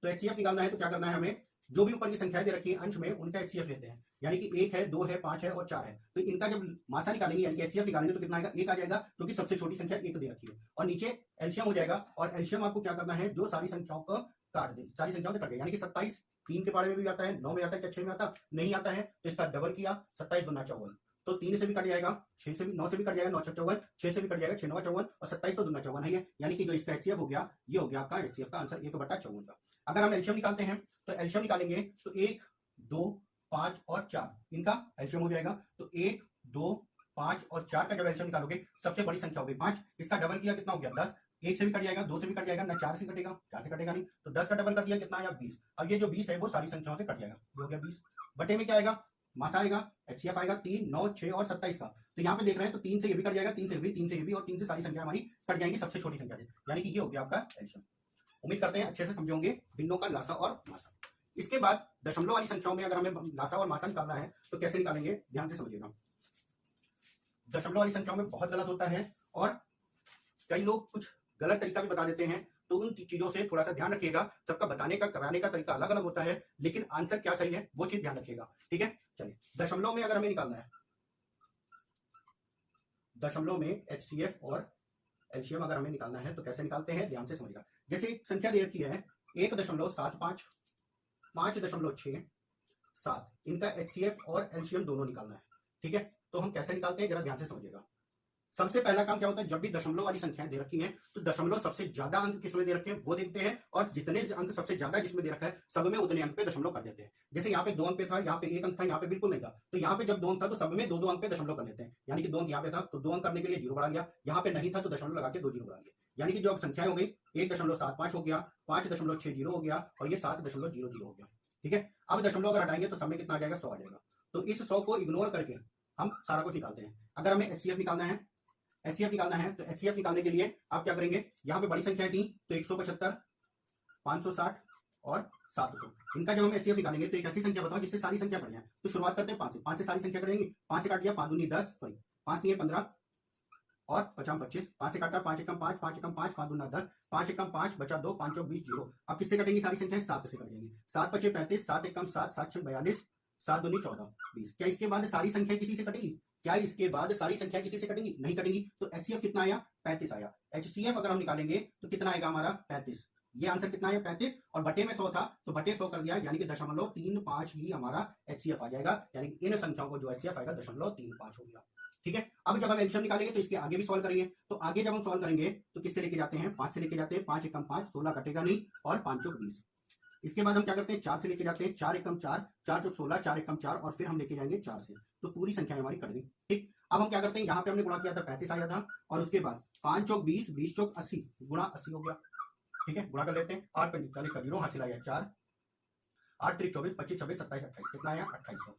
तो एचसीएफ निकालना है तो क्या करना है, हमें जो भी ऊपर की संख्याएं दे रखी है अंश में उनका एचसीएफ लेते हैं, यानी कि 1 है, 2 है, 5 है और 4 है, तो इनका जब मासा निकालेंगे यानी कि एचसीएफ निकालेंगे तो कितना आएगा 1 आ जाएगा, क्योंकि सबसे छोटी संख्या 1 दे रखी है, और नीचे एलसीएम हो जाएगा और एलसीएम आपको क्या करना है जो सारी संख्याओं को काट दे, सारी संख्याओं से कट गया, यानी कि 27 3 के बारे में भी आता है, 9 में आता है, क्या 6 में आता नहीं आता है, तो इसका डबल किया 27 दूना 54, तो 3 से भी कट जाएगा, 6 से भी 9 से भी कट जाएगा, 9 54, 6 से भी कट जाएगा, 6 9 54 और 27 तो दूना 54 है, यानी कि जो इसका एचसीएफ हो गया ये हो गया आपका एचसीएफ का आंसर 1/54 का। अगर हम एलसीएम निकालते हैं तो एलसीएम निकालेंगे तो 1 2 5 और 4 इनका एलसीएम हो जाएगा, तो 1 2 5 और 4 का जब एलसीएम निकालोगे सबसे बड़ी संख्या हो गई 5, इसका डबल किया कितना हो गया 10, 1 से भी कट जाएगा, 2 से भी कट जाएगा, ना 4 से कटेगा, 4 से कटेगा नहीं, तो 10 का डबल कर दिया कितना आया 20। अब ये जो 20 है वो सारी संख्याओं से कट जाएगा, ये हो गया 20, बटे में क्या आएगा मासा आएगा, एचसीएफ आएगा 3 9 6 और 27 का, तो यहाँ पे देख रहे हैं तो 3 से ये भी कट जाएगा, 3 से भी, 3 से ये भी और 3 से सारी संख्या हमारी कट जाएंगी सबसे छोटी संख्या से, यानी कि ये हो गया आपका एलसीएम। उम्मीद करते हैं अच्छे से समझे होंगे भिन्नों का लासा और मासा। इसके बाद दशमलव वाली संख्याओं में अगर हमें लासा और मासा निकालना है तो कैसे निकालेंगे, ध्यान से समझिएगा। दशमलव वाली संख्याओं में बहुत गलत होता है और कई लोग कुछ गलत तरीका भी बता देते हैं, तो उन चीजों से थोड़ा सा ध्यान रखिएगा। सबका बताने का कराने का तरीका अलग अलग होता है, लेकिन आंसर क्या सही है वो चीज ध्यान रखिएगा। ठीक है, चलिए दशमलव में अगर हमें निकालना है, दशमलव में एचसीएफ और एलसीएम अगर हमें निकालना है तो कैसे निकालते हैं, ध्यान से समझिएगा। जैसे एक संख्या दे रखी है 1.75, 5.67, इनका एचसीएफ और एलसीएम दोनों निकालना है। ठीक है, तो हम कैसे निकालते हैं जरा ध्यान से समझिएगा। सबसे पहला काम क्या होता है, जब भी दशमलव वाली संख्याएं दे रखी हैं तो दशमलव सबसे ज्यादा अंक किसमें दे रखे हैं वो देखते हैं, और जितने अंक सबसे ज्यादा जिसमें दे रखा है सब में उतने अंक पे दशमलव कर देते हैं। जैसे यहाँ पे 2 अंक पे था, यहाँ पे 1 अंक था, यहाँ पे बिल्कुल नहीं था, तो यहाँ पे जब 2 अंक था तो सब में 2-2 अंक पे दशमलव कर लेते हैं। यानी कि 2 अंक यहाँ पे था तो 2 अंक करने के लिए 0 बढ़ा लिया, यहाँ पे नहीं था तो दशमलव लगा के 2 0 बढ़ा लिया। यानी कि जो अब संख्याएं हो गई 1.75 हो गया, 5.60 हो गया और ये 7.00 हो गया। ठीक है, अब दशमलव अगर हटाएंगे तो सब में कितना आ जाएगा, 100 आ जाएगा। तो इस 100 को इग्नोर करके हम सारा कुछ निकालते हैं। अगर हमें एचसीएफ निकालना है, एचसीएफ निकालना है तो एचसीएफ निकालने के लिए आप क्या करेंगे, यहाँ पे बड़ी संख्याएं थी तो 175, 560 और 700, इनका जब हम एचसीएफ निकालेंगे तो एक ऐसी संख्या बताओ जिससे सारी संख्या बढ़ जाए। तो शुरुआत करते हैं 5 से, 5 से सारी संख्या करेंगे, 5 से काट दिया 5 दूनी 10, सॉरी 5 नहीं 15 और 5 25, 5 से काटा 5 एकम 5, 5 एकम 5, 5 दूना 10, 5 एकम 5 बचा 2, 5 चौक 20, 0। अब किससे कटेंगी सारी संख्याएं, 7 से कट जाएंगी। 7 पचे 35, 7 एकम 7, 7 छक 42, 7 दूनी 14, 20। क्या इसके बाद सारी संख्या किसी से कटेगी, क्या इसके बाद सारी संख्या किसी से कटेंगी, नहीं कटेंगी। तो एचसीएफ कितना आया, 35 आया। एचसीएफ अगर हम निकालेंगे तो कितना आएगा हमारा, 35। ये आंसर कितना आया, 35, और बटे में 100 था तो बटे 100 कर दिया, यानी कि 0.35 ही हमारा एचसीएफ आ जाएगा। यानी कि इन संख्याओं को जो एचसीएफ आएगा 0.35 हो गया। ठीक है, अब जब हम एलसीएम निकालेंगे तो इसके आगे भी सॉल्व करेंगे। तो आगे जब हम सॉल्व करेंगे तो किससे लेके जाते हैं, 5 से लेके जाते हैं, 5 एकम 5, 16 कटेगा नहीं, और 5 चौक 20। इसके बाद हम क्या करते हैं, 4 से लेके जाते हैं, 4 एकम 4, 4 चौक 16, 4 एकम 4, और फिर हम लेके जाएंगे 4 से, तो पूरी संख्या हमारी कट गई। ठीक, अब हम क्या करते हैं, यहाँ पे हमने गुणा किया था 35 आया था, और उसके बाद 5 चौक 20, 20 चौक 80, गुणा 80 हो गया। ठीक है, गुणा कर लेते हैं, 8 पंजे 40 का 0 हासिल आया 4, 8 3 24, 25 26 27 28, कितना आया 2800।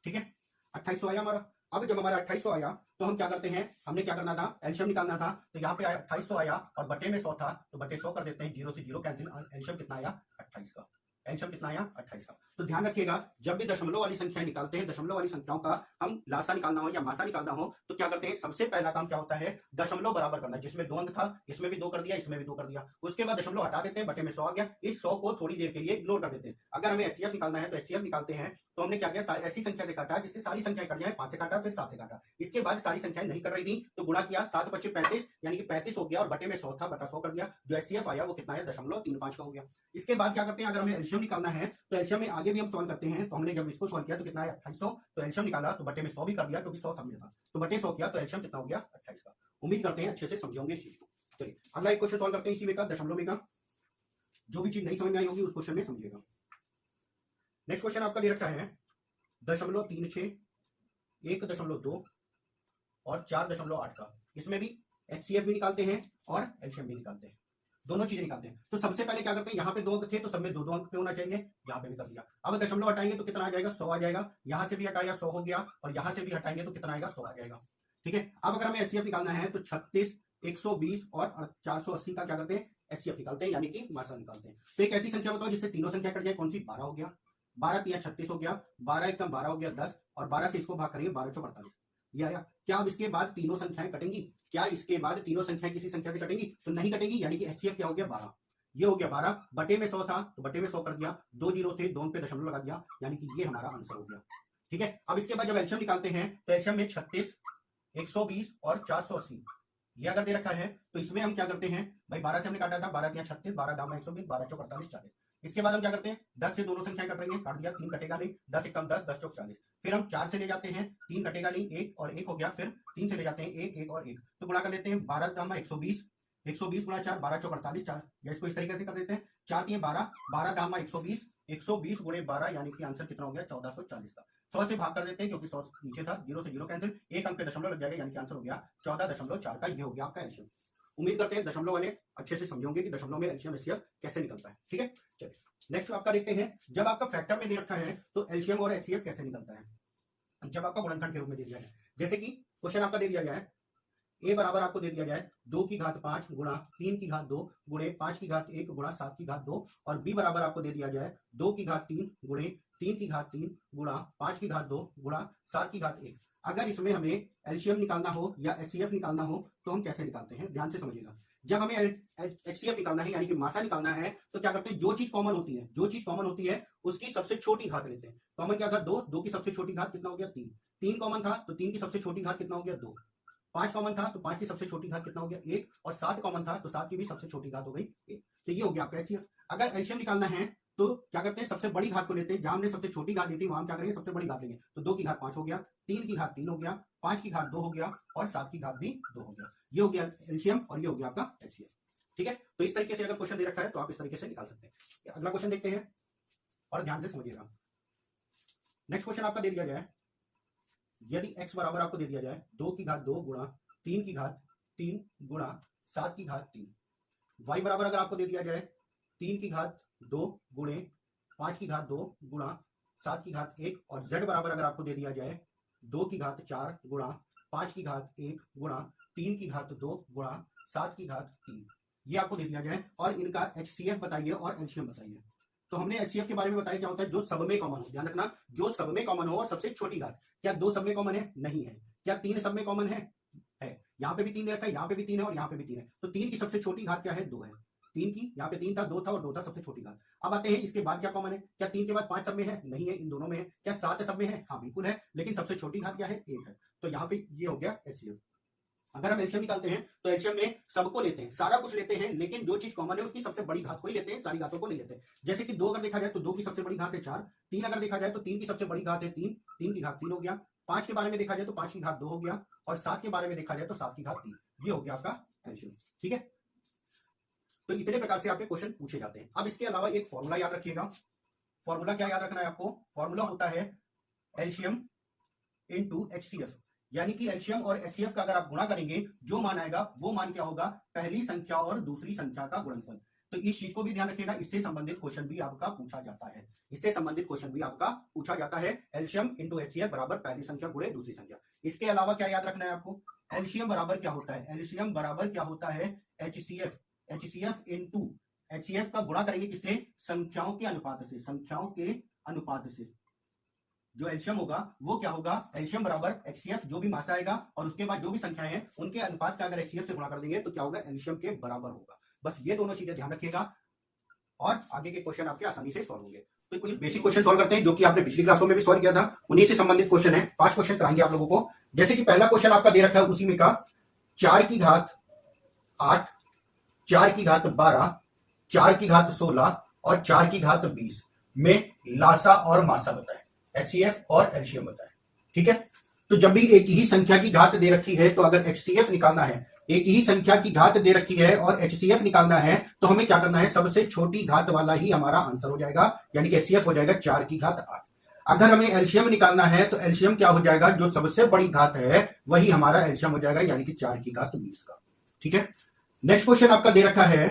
ठीक है, 2800 आया हमारा। अब जब हमारा 2800 आया तो हम क्या करते हैं, हमने क्या करना था, एलसीएम निकालना था, तो यहाँ पे आया 2800 आया और बटे में 100 था तो बटे 100 कर देते हैं, 0 से 0 कैंसिल, एलसीएम कितना आया 28 का। एलसीएम कितना आया 28 का। तो ध्यान रखिएगा जब भी दशमलव वाली संख्याएं निकालते हैं, दशमलव वाली संख्याओं का हम लासा निकालना हो या मासा निकालना हो तो क्या करते हैं, सबसे पहला काम क्या होता है, दशमलव बराबर करना। जिसमें 2 अंक था इसमें भी 2 कर दिया, इसमें भी 2 कर दिया, उसके बाद दशमलव हटा देते हैं, बटे में 100 आ गया। इस 100 को थोड़ी देर के लिए इग्नोर कर देते हैं। अगर हमें एचसीएफ निकालना है तो एचसीएफ निकालते हैं तो हमने क्या किया, ऐसी संख्या से काटा जिससे सारी संख्याएं कट जाए, 5 से काटा फिर 7 से काटा, इसके बाद सारी संख्याएं नहीं कट रही थी तो गुणा किया, 7 25 35, यानी कि 35 हो गया, और बटे में 100 था, बटा 100 कर दिया, जो एचसीएफ आया वो कितना है 0.35 का हो गया। इसके बाद क्या करते हैं, अगर हमें एलसीएम निकालना है तो एलसीएम में आगे भी हम सॉल्व करते हैं। तो हमने जब इसको सॉल्व किया तो कितना है 2800, तो एलसीएम निकाला तो बटे में 100 भी कर दिया क्योंकि 100 समझ था, तो बटे 100 किया तो एलसीएम कितना हो गया 28 का। उम्मीद करते हैं अच्छे से समझे होंगे इस चीज को। चलिए अगला एक क्वेश्चन सॉल्व करते हैं इसी में का, दशमलव में का। जो भी चीज नहीं समझ में आई होगी उस क्वेश्चन में समझिएगा। नेक्स्ट क्वेश्चन आपका दे रखा है 0.36, 1.2 और 4.8 का। इसमें भी एचसीएफ भी निकालते हैं और एलसीएम भी निकालते हैं, दोनों चीजें निकालते हैं। तो सबसे पहले क्या करते हैं, यहाँ पे 2 अंक थे तो सब में 2-2 अंक पे होना चाहिए, यहाँ पे भी कर दिया। अब दशमलव हटाएंगे तो कितना आ जाएगा 100 आ जाएगा, यहाँ से भी हटाया 100 हो गया, और यहाँ से भी हटाएंगे तो कितना आएगा 100 आ जाएगा। ठीक है, अब अगर हमें एचसीएफ निकालना है तो 36, 120 और 480 का क्या करते हैं, एचसीएफ निकालते हैं, यानी कि मासा निकालते हैं। तो एक ऐसी संख्या बताओ जिससे तीनों संख्या कट जाए, कौन सी, 12 हो गया, 12 3 36 हो गया, 12 एकम 12 हो गया 10, और 12 से इसको भाग करेंगे 12 चौक 48, ये आया। क्या अब इसके बाद तीनों संख्याएं कटेंगी, क्या इसके बाद तीनों संख्याएं किसी संख्या से कटेंगी, तो नहीं कटेंगी, यानी कि एचसीएफ क्या हो गया 12, ये हो गया 12, बटे में 100 था तो बटे में 100 कर दिया, 2 0 थे 2 पे दशमलव लगा दिया, यानी कि ये हमारा आंसर हो गया। ठीक है, अब इसके बाद जब एलसीएम निकालते हैं तो एलसीएम में 36, 120 और 480 ये अगर दे रखा है तो इसमें हम क्या करते हैं भाई, 12 से हमने काटा था, 12 3 36, 12 दाम 120, 12 चौक 48 40। इसके बाद हम क्या करते हैं, 10 से दोनों संख्याएं कट रही हैं, काट दिया, 3 कटेगा नहीं, 10 एकम 10, 10 चौक 40। फिर हम 4 से ले जाते हैं, 3 कटेगा नहीं, 1 और 1 हो गया, फिर 3 से ले जाते हैं 1 1 और 1, तो गुणा कर लेते हैं, 12 दाम 120, 120 गुणा 4, 12 चौक 48, 4, या इसको इस तरीके से कर देते हैं, 4 3 12, 12 दामा 120, 120 गुणे 12, यानी कि आंसर कितना हो गया 1440 का। 100 से भाग कर देते हैं क्योंकि 100 नीचे था, 0 से 0 कैंसिल, एक अंक पे दशमलव लग जाएगा, यानी कि आंसर हो गया 14.4 का। ये हो गया आपका एलसीएम। उम्मीद करते हैं दशमलव वाले अच्छे से समझोगे कि दशमलव में एलसीएम एचसीएफ कैसे निकलता है। ठीक है, चलिए नेक्स्ट आपका देखते हैं, जब आपका फैक्टर में दे रखा है तो एलसीएम और एचसीएफ कैसे निकलता है। जब आपका गुणनखंड के रूप में दे दिया है, जैसे कि क्वेश्चन आपका दे दिया गया है, ए बराबर आपको दे दिया जाए 2 की घात 5 गुणा 3 की घात 2 गुणे 5 की घात 1 गुणा 7 की घात 2, और बी बराबर आपको दे दिया जाए 2 की घात 3 गुणे 3 की घात 3 गुणा 5 की घात 2 गुणा 7 की घात 1। अगर इसमें हमें एलसीएम निकालना हो या एचसीएफ निकालना हो तो हम कैसे निकालते हैं, ध्यान से समझिएगा। जब हमें एचसीएफ निकालना है यानी कि मासा निकालना है तो क्या करते हैं, जो चीज कॉमन होती है उसकी सबसे छोटी घात लेते हैं। कॉमन क्या था, दो की सबसे छोटी घात कितना हो गया, तीन कॉमन था तो तीन की सबसे छोटी घात कितना हो गया, 2। 5 कॉमन था तो 5 की सबसे छोटी घात कितना हो गया, 1। और 7 कॉमन था तो 7 की भी सबसे छोटी घात हो गई 1। तो ये हो गया आपका एचसीएफ। अगर एलसीएम निकालना है तो क्या करते हैं, सबसे बड़ी घात को लेते हैं, जहां हमने सबसे छोटी घात ली थी वहां क्या करेंगे, सबसे बड़ी घात लेंगे। तो 2 की घात 5 हो गया, 3 की घात 3 हो गया, 5 की घात 2 हो गया और 7 की घात भी 2 हो गया। ये हो गया एलसीएम और ये हो गया आपका एचसीएफ। ठीक है, तो इस तरीके से अगर क्वेश्चन दे रखा है तो आप इस तरीके से निकाल सकते हैं। अगला क्वेश्चन देखते हैं और ध्यान से समझिएगा। नेक्स्ट क्वेश्चन आपका दे दिया जाए, यदि x बराबर आपको दे दिया जाए 2 की घात 2 गुणा 3 की घात 3 गुणा 7 की घात 3, y बराबर अगर आपको दे दिया जाए 3 की घात 2 गुणे 5 की घात 2 गुणा 7 की घात 1, और z बराबर अगर आपको दे दिया जाए 2 की घात 4 गुणा 5 की घात 1 गुणा 3 की घात 2 गुणा 7 की घात 3, ये आपको दे दिया जाए और इनका एचसीएफ बताइए और एलसीएम बताइए। तो हमने एचसीएफ के बारे में बताया क्या होता है, जो सब में कॉमन हो। ध्यान रखना, जो सब में कॉमन हो और सबसे छोटी घात। क्या 2 सब में कॉमन है, नहीं है। क्या 3 सब में कॉमन है, यहाँ पे भी 3 दे रखा है, यहाँ पे भी 3 है और यहाँ पे भी 3 है। तो 3 की सबसे छोटी घात क्या है, 2 है। 3 की यहाँ पे 3 था, 2 था और 2 था, सबसे छोटी घात। अब आते हैं इसके बाद क्या कॉमन है, क्या 3 के बाद 5 सब में है, नहीं है, इन दोनों में है। क्या 7 सब में है, हाँ बिल्कुल है, लेकिन सबसे छोटी घात क्या है, 1 है। तो यहाँ पे ये हो गया एचसीएफ। अगर हम एलसीएम निकालते हैं तो एलसीएम में सबको लेते हैं, सारा कुछ लेते हैं, लेकिन जो चीज कॉमन है उसकी सबसे बड़ी घात को ही लेते हैं, सारी घातों को नहीं लेते। जैसे कि 2 अगर देखा जाए तो 2 की सबसे बड़ी घात है 4, 3 अगर देखा जाए तो 3 की सबसे बड़ी घात है 3, 3 की घात 3 हो गया, 5 के बारे में देखा जाए तो 5 की घात 2 हो गया, और 7 के बारे में देखा जाए तो 7 की घात 3। ये हो गया आपका एलसीएम। ठीक है, तो इतने प्रकार से आपके क्वेश्चन पूछे जाते हैं। अब इसके अलावा एक फॉर्मूला याद रखिएगा। फॉर्मूला क्या याद रखना है आपको, फॉर्मूला होता है एलसीएम इनटू एचसीएफ, यानी कि एलसीएम और एचसीएफ का अगर आप गुणा करेंगे जो मान आएगा वो मान क्या होगा, पहली संख्या और दूसरी संख्या का गुणनफल। तो इस चीज को भी ध्यान रखिएगा, इससे संबंधित क्वेश्चन भी आपका पूछा जाता है, इससे संबंधित क्वेश्चन भी आपका पूछा जाता है। एलसीएम इनटू एचसीएफ बराबर पहली संख्या गुणे दूसरी संख्या। इसके अलावा क्या याद रखना है आपको, एलसीएम बराबर क्या होता है, एलसीएम बराबर क्या होता है एचसीएफ, एचसीएफ इनटू एचसीएफ का गुणा करेंगे किससे, संख्याओं के अनुपात से, संख्याओं के अनुपात से। जो एलसीएम होगा वो क्या होगा, एलसीएम बराबर एचसीएफ, जो भी मासा आएगा और उसके बाद जो भी संख्याएं हैं उनके अनुपात का अगर एचसीएफ से गुणा कर देंगे तो क्या होगा, एलसीएम के बराबर होगा। बस ये दोनों चीजें ध्यान रखिएगा और आगे के क्वेश्चन आपके आसानी से सॉल्व होंगे। तो कुछ बेसिक क्वेश्चन सॉल्व करते हैं जो कि आपने पिछली क्लासों में भी सॉल्व किया था, उन्हीं से संबंधित क्वेश्चन है। 5 क्वेश्चन कराएंगे आप लोगों को। जैसे कि पहला क्वेश्चन आपका दे रखा है उसी में का 4 की घात 8, 4 की घात 12, 4 की घात 16 और 4 की घात 20 में लासा और मासा बताए, एचसीएफ और एलसीएम बताए। ठीक है, तो जब भी एक ही संख्या की घात दे रखी है तो अगर एचसीएफ निकालना है, एक ही संख्या की घात दे रखी है और एचसीएफ निकालना है तो हमें क्या करना है, सबसे छोटी घात वाला ही हमारा आंसर हो जाएगा, यानी कि एचसीएफ हो जाएगा 4 की घात 8। अगर हमें एलसीएम निकालना है तो एलसीएम क्या हो जाएगा, जो सबसे बड़ी घात है वही हमारा एलसीएम हो जाएगा, यानी कि 4 की घात 20 का। ठीक है, नेक्स्ट क्वेश्चन आपका दे रखा है,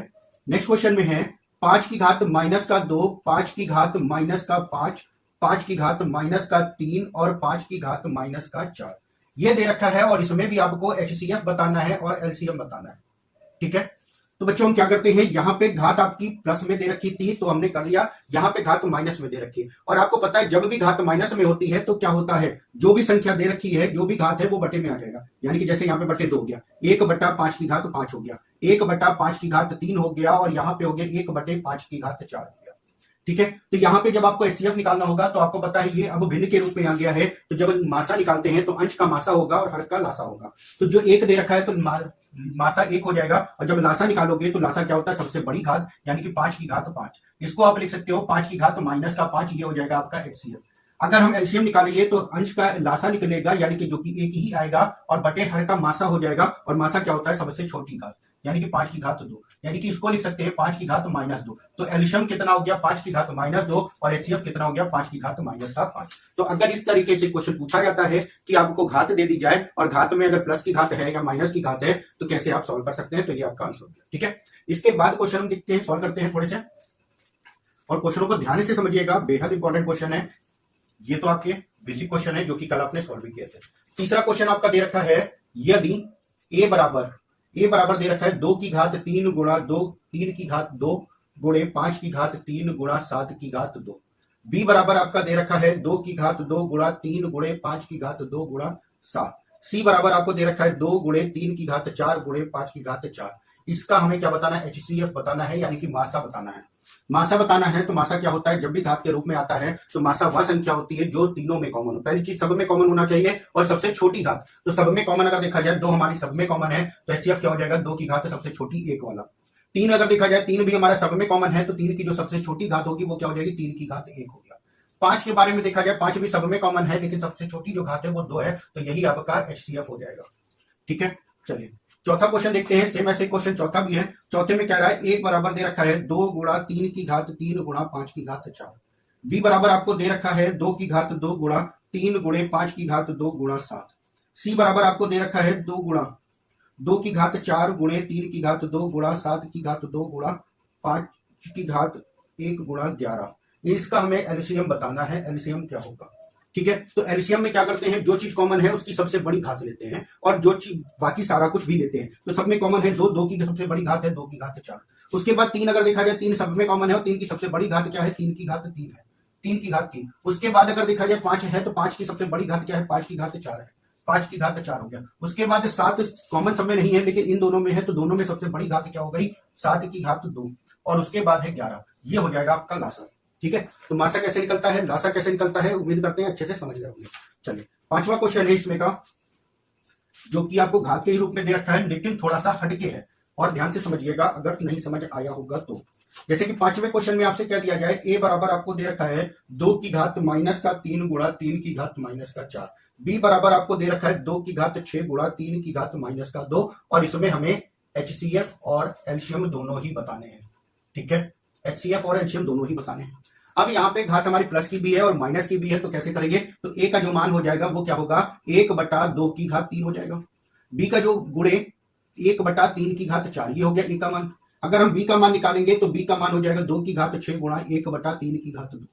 नेक्स्ट क्वेश्चन में है 5 की घात माइनस का 2, 5 की घात माइनस का 5, 5 की घात माइनस का 3 और 5 की घात माइनस का 4, ये दे रखा है और इसमें भी आपको एचसीएफ बताना है और एलसीएम बताना है। ठीक है, तो बच्चों हम क्या करते हैं, यहां पे घात आपकी प्लस में दे रखी थी तो हमने कर लिया, यहां पे घात माइनस में दे रखी है। और आपको पता है जब भी घात माइनस में होती है तो क्या होता है, जो भी संख्या दे रखी है, जो भी घात है वो बटे में आ जाएगा। यानी कि जैसे यहाँ पे बटे 2 हो गया, 1/5 की घात 5 हो गया, 1/5 की घात 3 हो गया और यहाँ पे हो गया 1/5 की घात 4 हो गया। ठीक है, तो यहाँ पे जब आपको एचसीएफ निकालना होगा तो आपको पता है ये अब भिन्न के रूप में आ गया है। तो जब मासा निकालते हैं तो अंश का मासा होगा और हर का लासा होगा। तो जो 1 दे रखा है तो मासा 1 हो जाएगा, और जब लासा निकालोगे तो लासा क्या होता है, सबसे बड़ी घात, यानी कि 5 की घात 5। इसको आप लिख सकते हो 5 की घात माइनस का 5, ये हो जाएगा आपका एचसीएफ। अगर हम एलसीएम निकालेंगे तो अंश का लासा निकलेगा, यानी कि जो कि 1 ही आएगा, और बटे हर का मासा हो जाएगा, और मासा क्या होता है, सबसे छोटी घात, यानी कि 5 की घात 2, यानी कि इसको लिख सकते हैं 5 की घात -2। तो एलसीएम कितना हो गया, 5 की घात -2, और एचसीएफ कितना हो गया, 5 की घात -5। तो अगर इस तरीके से क्वेश्चन पूछा जाता है कि आपको घात दे दी जाए और घात में अगर प्लस की घात है या माइनस की घात है तो कैसे आप सॉल्व कर सकते हैं, तो ये आपका आंसर हो गया। ठीक है, इसके बाद क्वेश्चन हम देखते हैं, सॉल्व करते हैं थोड़े से, और क्वेश्चनों को ध्यान से समझिएगा, बेहद इंपॉर्टेंट क्वेश्चन है। ये तो आपके बेसिक क्वेश्चन है जो कि कल आपने सॉल्व भी किए थे। तीसरा क्वेश्चन आपका दे रखा है, यदि ए बराबर दे रखा है 2 की घात 3 गुणा 2, 3 की घात 2 गुणे 5 की घात 3 गुणा 7 की घात 2। बी बराबर आपका दे रखा है 2 की घात 2 गुणा 3 गुणे 5 की घात 2 गुणा 7। सी बराबर आपको दे रखा है 2 गुणे 3 की घात 4 गुणे 5 की घात 4। इसका हमें क्या बताना है, HCF बताना है, यानी कि मासा बताना है। मासा बताना है तो मासा क्या होता है, जब भी घात के रूप में आता है तो मासा वह संख्या होती है जो तीनों में कॉमन हो। पहली चीज सब में कॉमन होना चाहिए, और सबसे छोटी घात, तो सब में कॉमन अगर देखा जाए 2 हमारी सब में कॉमन है तो HCF क्या हो जाएगा, 2 की घात सबसे छोटी 1 वाला। 3 अगर देखा जाए 3 भी हमारा सब में कॉमन है तो 3 की जो सबसे छोटी घात होगी वो क्या हो जाएगी, 3 की घात 1 हो गया। 5 के बारे में देखा जाए 5 भी सब में कॉमन है लेकिन सबसे छोटी जो घात है वो 2 है, तो यही आपका HCF हो जाएगा। ठीक है, चलिए चौथा क्वेश्चन देखते हैं। सेम ऐसे क्वेश्चन चौथा भी है। चौथे में क्या रहा है, एक बराबर दे रखा है 2 गुणा 3 की घात 3 गुणा 5 की घात 4। बी बराबर आपको दे रखा है 2 की घात 2 गुणा 3 गुणे 5 की घात 2 गुणा 7। सी बराबर आपको दे रखा है 2 गुणा 2 की घात 4 गुणे 3 की घात 2 गुणा 7 की घात 2 गुणा 5 की घात 1 गुणा 11। इसका हमें एलसीएम बताना है, एलसीएम क्या होगा। ठीक है, तो एलसीएम में क्या करते हैं, जो चीज कॉमन है उसकी सबसे बड़ी घात लेते हैं, और जो चीज बाकी सारा कुछ भी लेते हैं। तो सब में कॉमन है 2, 2 की सबसे बड़ी घात है 2 की घात 4। उसके बाद 3 अगर देखा जाए 3 सब में कॉमन है और 3 की सबसे बड़ी घात क्या है, 3 की घात 3 है, 3 की घात 3। उसके बाद अगर देखा जाए 5 है तो 5 की सबसे बड़ी घात क्या है, 5 की घात 4 है, 5 की घात 4 हो गया। उसके बाद 7 कॉमन सब में नहीं है लेकिन इन दोनों में है, तो दोनों में सबसे बड़ी घात क्या हो गई, 7 की घात 2, और उसके बाद है 11। ये हो जाएगा आपका लासा। ठीक है, तो मासा कैसे निकलता है, लासा कैसे निकलता है, उम्मीद करते हैं अच्छे से समझ गए होंगे। चलिए पांचवा क्वेश्चन है इसमें का, जो कि आपको घात के ही रूप में दे रखा है लेकिन थोड़ा सा हटके है, और ध्यान से समझिएगा अगर नहीं समझ आया होगा तो। जैसे कि पांचवें क्वेश्चन में आपसे क्या दिया जाए, ए बराबर आपको दे रखा है 2 की घात माइनस का 3 गुणा 3 की घात माइनस का 4। बी बराबर आपको दे रखा है 2 की घात 6 गुणा 3 की घात माइनस का 2, और इसमें हमें HCF और एलसीएम दोनों ही बताने हैं। ठीक है, HCF और एलसीएम दोनों ही बताने हैं। अब यहाँ पे घात हमारी प्लस की भी है और माइनस की भी है, तो कैसे करेंगे, तो ए का जो मान हो जाएगा वो क्या होगा, 1/2 की घात 3 हो जाएगा। बी का जो गुणे 1/3 की घात 4, ये हो गया ए का मान। अगर हम बी का मान निकालेंगे तो बी का मान हो जाएगा 2 की घात 6 गुणा 1/3 की घात 2।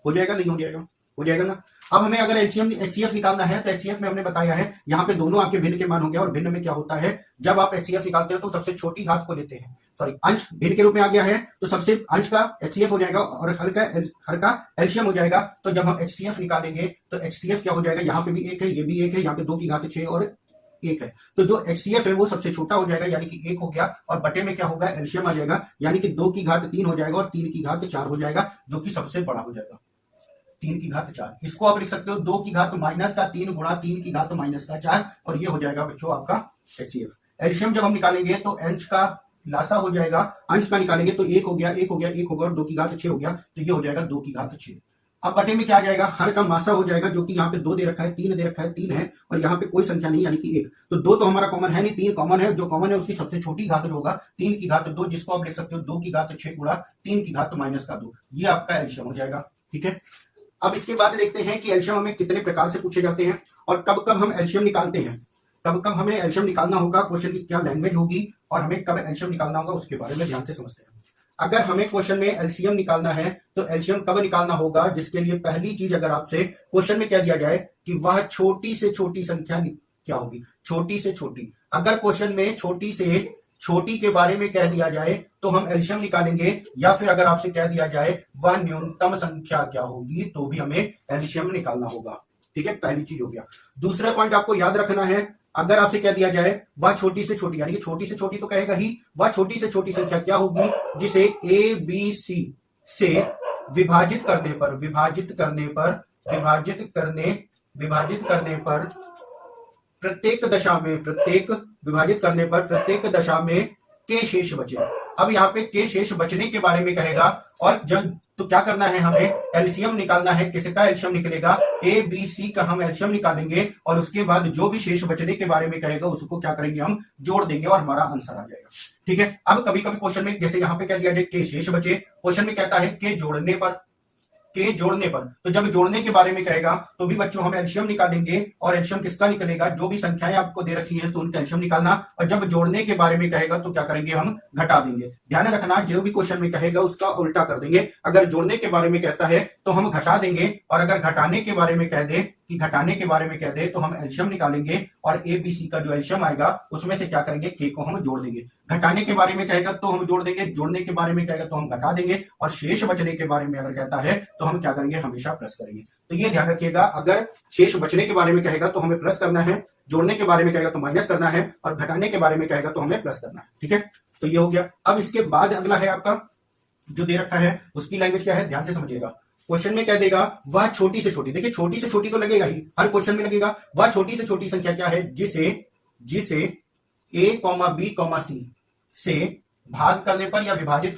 हो जाएगा, नहीं हो जाएगा, हो जाएगा ना। अब हमें अगर एलसीएम HCF निकालना है तो HCF में हमने बताया है यहाँ पे दोनों आपके भिन्न के मान हो गया, और भिन्न में क्या होता है, जब आप HCF निकालते हो तो सबसे छोटी घात को लेते हैं, सॉरी अंश भिन्न के रूप में आ गया है तो सबसे अंश का HCF हो जाएगा और हर का एलसीएम हो जाएगा। तो जब हम HCF निकालेंगे तो HCF क्या हो जाएगा, यहाँ पे भी 1 है, ये भी 1 है, यहाँ पे 2 की घात 6 और 1 है, तो जो HCF है वो सबसे छोटा हो जाएगा यानी कि 1 हो गया, और बटे में क्या होगा, एलसीएम आ जाएगा, यानी कि 2 की घात 3 हो जाएगा और 3 की घात 4 हो जाएगा, जो कि सबसे बड़ा हो जाएगा, 3 की घात 4। इसको आप लिख सकते हो 2 की घात माइनस का 3 गुणा 3 की घात माइनस का 4, और ये हो जाएगा बच्चों आपका HCF। एलसीएम जब हम निकालेंगे तो अंश का लासा हो जाएगा, अंश का निकालेंगे तो 1 हो गया, 1 हो गया, 1 होगा, और 2 की घात 6 हो गया, तो ये हो जाएगा 2 की घात 6। अब बटे में क्या आ जाएगा, हर का मासा हो जाएगा, जो कि यहाँ पे 2 दे रखा है, 3 दे रखा है, 3 है, और यहाँ पे कोई संख्या नहीं यानी कि 1, तो 2 तो हमारा कॉमन है नहीं, 3 कॉमन है, जो कॉमन है उसकी सबसे छोटी घात जो होगा 3 की घात 2, जिसको आप लिख सकते हो 2 की घात 6 गुणा 3 की घात माइनस का 2, ये आपका एलसीएम हो जाएगा। ठीक है, अब इसके बाद देखते हैं कि एलसीएम हमें कितने प्रकार से पूछे जाते हैं और कब कब हम एलसीएम निकालते हैं, कब कब हमें एलसीएम निकालना होगा, क्वेश्चन की क्या लैंग्वेज होगी, और हमें कब एलसीएम निकालना होगा उसके बारे में ध्यान से समझते हैं। अगर हमें क्वेश्चन में एलसीएम निकालना है तो एलसीएम कब निकालना होगा, जिसके लिए पहली चीज अगर आपसे क्वेश्चन में कह दिया जाए कि वह छोटी से छोटी संख्या क्या होगी, छोटी से छोटी। अगर क्वेश्चन में छोटी से छोटी के बारे में कह दिया जाए तो हम एलसीएम निकालेंगे, या फिर अगर आपसे कह दिया जाए वह न्यूनतम संख्या क्या होगी तो भी हमें एलसीएम निकालना होगा। ठीक है, पहली चीज हो गया। दूसरा पॉइंट आपको याद रखना है, अगर आपसे कह दिया जाए वह छोटी से छोटी, यानी कि छोटी से छोटी तो कहेगा ही, वह छोटी से छोटी संख्या क्या होगी जिसे ABC से विभाजित करने पर प्रत्येक दशा में के शेष बचे। अब यहाँ पे के शेष बचने के बारे में कहेगा, और जब तो क्या करना है, हमें एलसीएम निकालना है। किसका एलसीएम निकलेगा, ABC का हम एलसीएम निकालेंगे, और उसके बाद जो भी शेष बचने के बारे में कहेगा उसको क्या करेंगे, हम जोड़ देंगे और हमारा आंसर आ जाएगा। ठीक है, अब कभी कभी क्वेश्चन में जैसे यहाँ पे कह दिया जाए के शेष बचे, क्वेश्चन में कहता है के जोड़ने पर, तो जब जोड़ने के बारे में कहेगा तो भी बच्चों हम एलसीएम निकालेंगे, और एलसीएम किसका निकलेगा, जो भी संख्याएं आपको दे रखी हैं तो उनका एलसीएम निकालना, और जब जोड़ने के बारे में कहेगा तो क्या करेंगे, हम घटा देंगे। ध्यान रखना, जो भी क्वेश्चन में कहेगा उसका उल्टा कर देंगे, अगर जोड़ने के बारे में कहता है तो हम घटा देंगे, और अगर घटाने के बारे में कह दे कि घटाने के बारे में कह दे तो हम एल्शियम निकालेंगे और ए बी सी का जो एल्शियम आएगा उसमें से क्या करेंगे, के को हम जोड़ देंगे। घटाने के बारे में कहेगा तो हम जोड़ देंगे, जोड़ने के बारे में कहेगा तो हम घटा देंगे, और शेष बचने के बारे में अगर कहता है तो हम क्या करेंगे, हमेशा प्लस करेंगे। तो ये ध्यान रखिएगा, अगर शेष बचने के बारे में कहेगा तो हमें प्लस करना है, जोड़ने के बारे में कहेगा तो माइनस करना है, और घटाने के बारे में कहेगा तो हमें प्लस करना है। ठीक है, तो ये हो गया। अब इसके बाद अगला है आपका जो दे रखा है उसकी लैंग्वेज क्या है, ध्यान से समझिएगा। क्वेश्चन में क्या देगा, वह छोटी से छोटी, देखिए छोटी से छोटी तो लगेगा ही, हर क्वेश्चन में लगेगा। वह छोटी से छोटी संख्या क्या है जिसे a, b, c से भाग करने पर या विभाजित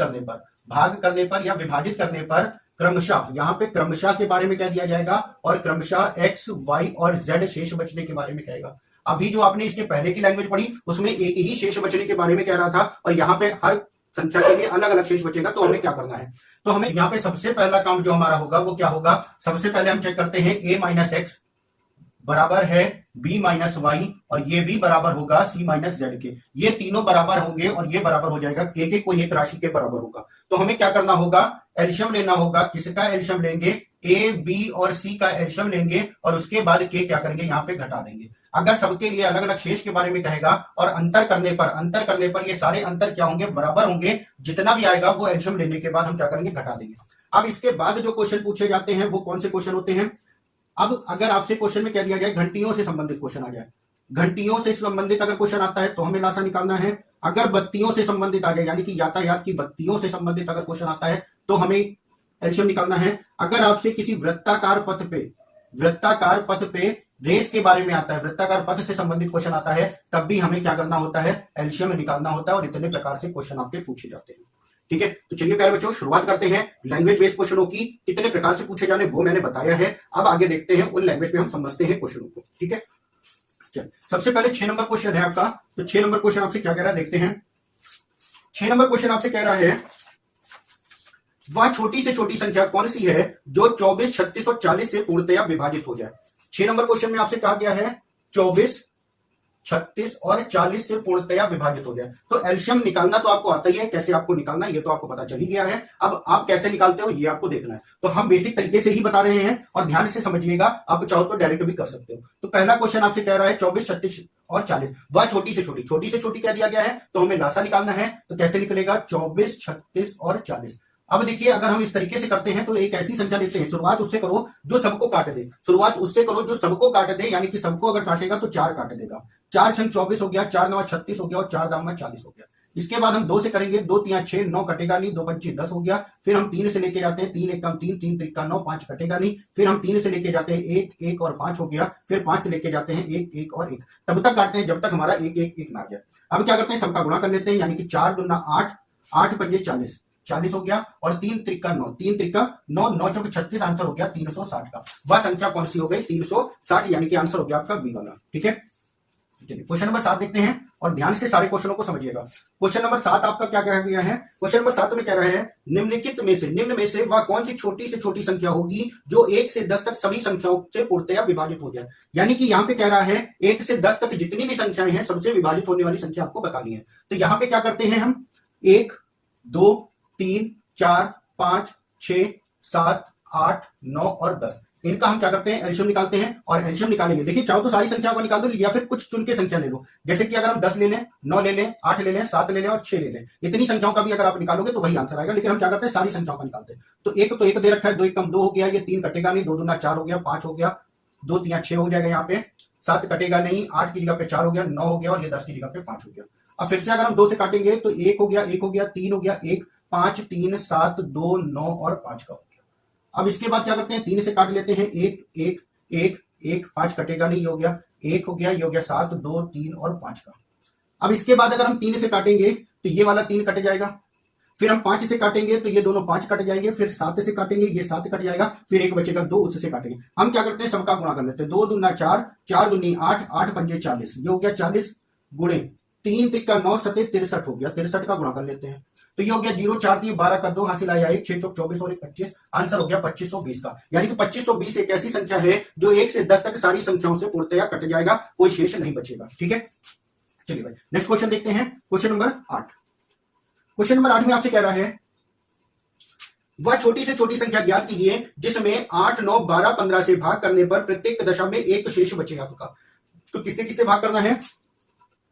करने पर क्रमशः, यहां पे क्रमशः के बारे में क्या दिया जाएगा, और क्रमशः x, y और z शेष बचने के बारे में कहेगा। अभी जो आपने इसके पहले की लैंग्वेज पढ़ी उसमें एक ही शेष बचने के बारे में कह रहा था, और यहाँ पे हर संख्या के लिए अलग अलग शेष बचेगा। तो हमें क्या करना है, तो हमें यहाँ पे सबसे पहला काम जो हमारा होगा वो क्या होगा, सबसे पहले हम चेक करते हैं a माइनस एक्स बराबर है b माइनस वाई, और ये भी बराबर होगा c माइनस जेड के। ये तीनों बराबर होंगे और ये बराबर हो जाएगा के कोई एक राशि के बराबर होगा। तो हमें क्या करना होगा, एल्शियम लेना होगा। किसका एल्शियम लेंगे, a, b और c का एल्शियम लेंगे, और उसके बाद के क्या करेंगे, यहाँ पे घटा देंगे। अगर सबके लिए अलग अलग शेष के बारे में कहेगा और अंतर करने पर ये सारे अंतर क्या होंगे, बराबर होंगे। जितना भी आएगा वो एल्शियम लेने के बाद हम क्या करेंगे, घटा देंगे। अब इसके बाद जो क्वेश्चन पूछे जाते हैं वो कौन से क्वेश्चन होते हैं। अब अगर आपसे क्वेश्चन में कह दिया जाए घंटियों से संबंधित क्वेश्चन आ जाए, घंटियों से संबंधित अगर क्वेश्चन आता है तो हमें लासा निकालना है। अगर बत्तियों से संबंधित आ जाए, यानी कि यातायात की बत्तियों से संबंधित अगर क्वेश्चन आता है तो हमें एल्शियम निकालना है। अगर आपसे किसी वृत्ताकार पथ पे रेस के बारे में आता है, वृत्ताकार पथ से संबंधित क्वेश्चन आता है, तब भी हमें क्या करना होता है, एल्शियम निकालना होता है। और इतने प्रकार से क्वेश्चन आपके पूछे जाते हैं। ठीक है, तो चलिए प्यारे बच्चों शुरुआत करते हैं लैंग्वेज बेस्ड क्वेश्चनों की। कितने प्रकार से पूछे जाने वो मैंने बताया है, अब आगे देखते हैं उन लैंग्वेज पे हम समझते हैं क्वेश्चनों को। ठीक है, चलिए सबसे पहले 6 नंबर क्वेश्चन है आपका। तो 6 नंबर क्वेश्चन आपसे क्या कह रहा है, देखते हैं। 6 नंबर क्वेश्चन आपसे कह रहा है, वह छोटी से छोटी संख्या कौन सी है जो 24, 36 और 40 से पूर्णतया विभाजित हो जाए। 6 नंबर क्वेश्चन में आपसे कहा गया है 24, 36 और 40 से पूर्णतया विभाजित हो जाए। तो एल्शियम निकालना तो आपको आता ही है, कैसे आपको निकालना है ये तो आपको पता चल ही गया है। अब आप कैसे निकालते हो ये आपको देखना है। तो हम बेसिक तरीके से ही बता रहे हैं और ध्यान से समझिएगा, आप चाहो तो डायरेक्ट भी कर सकते हो। तो पहला क्वेश्चन आपसे कह रहा है 24, 36 और 40, वह छोटी से छोटी क्या दिया गया है, तो हमें लासा निकालना है। तो कैसे निकलेगा, 24, 36 और 40। अब देखिए, अगर हम इस तरीके से करते हैं तो एक ऐसी संख्या लेते हैं, शुरुआत उससे करो जो सबको काट दे, यानी कि सबको अगर काटेगा तो 4 काट देगा। 4 संग 24 हो गया, 4 9 36 हो गया, और 4 दाम 40 हो गया। इसके बाद हम 2 से करेंगे, 2 3 6, 9 कटेगा नहीं, 2 5 10 हो गया। फिर हम 3 से लेके जाते हैं, 3 1 कम 3, 3 3 9, 5 कटेगा नहीं। फिर हम 3 से लेके जाते हैं 1 1 और 5 हो गया। फिर 5 से लेके जाते हैं 1 1 और 1, तब तक काटते हैं जब तक हमारा 1 1 1 ना आ जाए। अब क्या करते हैं, सबका गुणा कर लेते हैं, यानी कि 4 दूना 8, 8 पंजे 40, 40 हो गया, और 3 त्रिका 9, 3 त्रिका 9, 9 चौके 36, आंसर हो गया 360 का। वह संख्या कौन सी हो गई, 360, यानी कि आंसर हो गया आपका बी वाला। ठीक है, चलिए क्वेश्चन नंबर 7 देखते हैं और ध्यान से सारे क्वेश्चनों को समझिएगा। क्वेश्चन नंबर 7 आपका क्या कहा गया है, क्वेश्चन नंबर 7 में कह रहा है, निम्न में से वह कौन सी छोटी संख्या होगी जो 1 से 10 तक सभी संख्याओं से पूर्णतया विभाजित हो जाए। यानी कि यहाँ पे कह रहा है 1 से 10 तक जितनी भी संख्याएं हैं सबसे विभाजित होने वाली संख्या आपको बतानी है। तो यहाँ पे क्या करते हैं हम, 1 2 3 4 5 6 7 8 9 और 10, इनका हम क्या करते हैं, एल्शियम निकालते हैं। और एल्शियम निकालेंगे, देखिए चाहो तो सारी संख्याओं का निकाल दो, या फिर कुछ चुन के संख्या ले लो। जैसे कि अगर हम 10 ले लें, 9 ले लें, 8 ले लें, 7 ले लें और 6 ले लें, इतनी संख्याओं का भी अगर आप निकालोगे तो वही आंसर आएगा। लेकिन हम क्या करते हैं, सारी संख्याओं का निकालते हैं। तो एक दे रखा है, 2 1 कम 2 हो गया, ये 3 कटेगा नहीं, 2 दूना 4 हो गया, 5 हो गया, 2 3 6 हो जाएगा, यहाँ पे 7 कटेगा नहीं, 8 की जगह पे 4 हो गया, 9 हो गया, और ये 10 की जगह पे 5 हो गया। अब फिर से अगर हम 2 से काटेंगे तो 1 हो गया, 3 हो गया, 1 5 3 7 2 9 और 5 का हो गया। अब इसके बाद क्या करते हैं, 3 से काट लेते हैं, 1 1 1 1, 5 कटेगा नहीं, ये हो गया 1 हो गया, ये हो गया 7 2 3 और 5 का। अब इसके बाद अगर हम 3 से काटेंगे तो ये वाला 3 कट जाएगा। फिर हम 5 से काटेंगे तो ये दोनों 5 कट जाएंगे। फिर 7 से काटेंगे, ये 7 कट जाएगा। फिर एक बचेगा 2, उससे काटेंगे। हम क्या करते हैं, सबका गुणा कर लेते हैं, 2 दूना 4, 4 दूनी 8, 8 पंजे 40, ये हो गया 40 गुणे 3 त्रिका 9 सते 63 हो गया, 63 का गुणा कर लेते हैं। तो ये हो गया 0 4 3 12 का 2 हासिल आया 1, 6 चौक 24 और 1 25, आंसर हो गया 2520 का। यानी कि 2520 एक ऐसी संख्या है जो 1 से 10 तक सारी संख्याओं से पूर्णतया कट जाएगा, कोई शेष नहीं बचेगा। ठीक है, चलिए भाई नेक्स्ट क्वेश्चन देखते हैं, क्वेश्चन नंबर 8। क्वेश्चन नंबर 8 में आपसे कह रहा है, वह छोटी से छोटी संख्या ज्ञात कीजिए जिसमें 8, 9, 12, 15 से भाग करने पर प्रत्येक दशा में एक शेष बचे आपका। तो किससे किससे भाग करना है?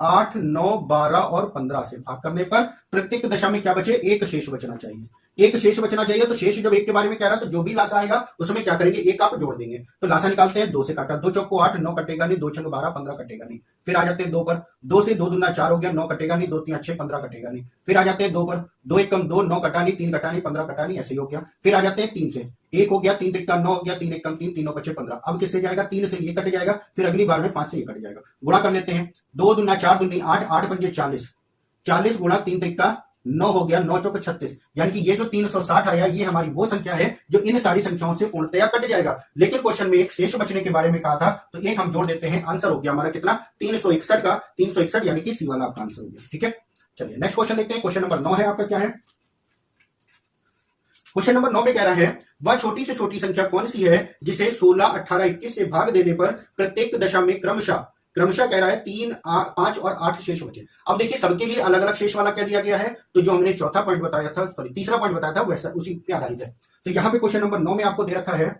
8, 9, 12 और 15 से भाग करने पर प्रत्येक दशा में क्या बचे? एक शेष बचना चाहिए। एक शेष बचना चाहिए। तो शेष जब एक के बारे में कह रहा है तो जो भी लासा आएगा उसमें क्या करेंगे? एक आप जोड़ देंगे। तो लासा निकालते हैं। 2 से काटा, 2 चौको 8, 9 कटेगा नहीं, 2 छंग 12, 15 कटेगा नहीं। फिर आ जाते हैं 2 पर, 2 से 2 दूना 4 हो गया, 9 कटेगा नहीं, 2 3 6 15 कटेगा नहीं। फिर आ जाते हैं 2 पर, 2 1 कम 2, 9 कटा नहीं, 3 कटा नहीं, 15 कटा नहीं, ऐसे ही हो गया। फिर आ जाते हैं 3 से, 1 हो गया, 3 3 का 9 हो गया, 3 1 कम 3, तीनों बचे 15। अब किससे जाएगा? 3 से ये कट जाएगा, फिर अगली बार में 5 से ये कट जाएगा। गुणा कर लेते हैं। 2 दूना 4 दूनी 8, 8 पंजे 40, 40 गुणा 3 3 का 9 हो गया, 9 चौक 36। यानी कि ये जो 360 आया ये हमारी वो संख्या है जो इन सारी संख्याओं से पूर्णतया कट जाएगा। लेकिन क्वेश्चन में एक शेष बचने के बारे में कहा था, तो एक हम जोड़ देते हैं। आंसर हो गया हमारा कितना? 361 का 361, यानी कि सी वाला आपका आंसर हो गया। ठीक है, चलिए नेक्स्ट क्वेश्चन देखते हैं। क्वेश्चन नंबर 9 है आपका। क्या है क्वेश्चन नंबर 9 में? कह रहा है वह छोटी से छोटी संख्या कौन सी है जिसे 16, 18, 21 से भाग देने पर प्रत्येक दशा में क्रमशः कह रहा है 3, 5 और 8 शेष बचे। अब देखिए सबके लिए अलग अलग शेष वाला क्या दिया गया है, तो जो हमने चौथा पॉइंट बताया था, सॉरी तीसरा पॉइंट बताया था, वैसा उसी पे आधारित है। तो यहाँ पे क्वेश्चन नंबर 9 में आपको दे रखा है।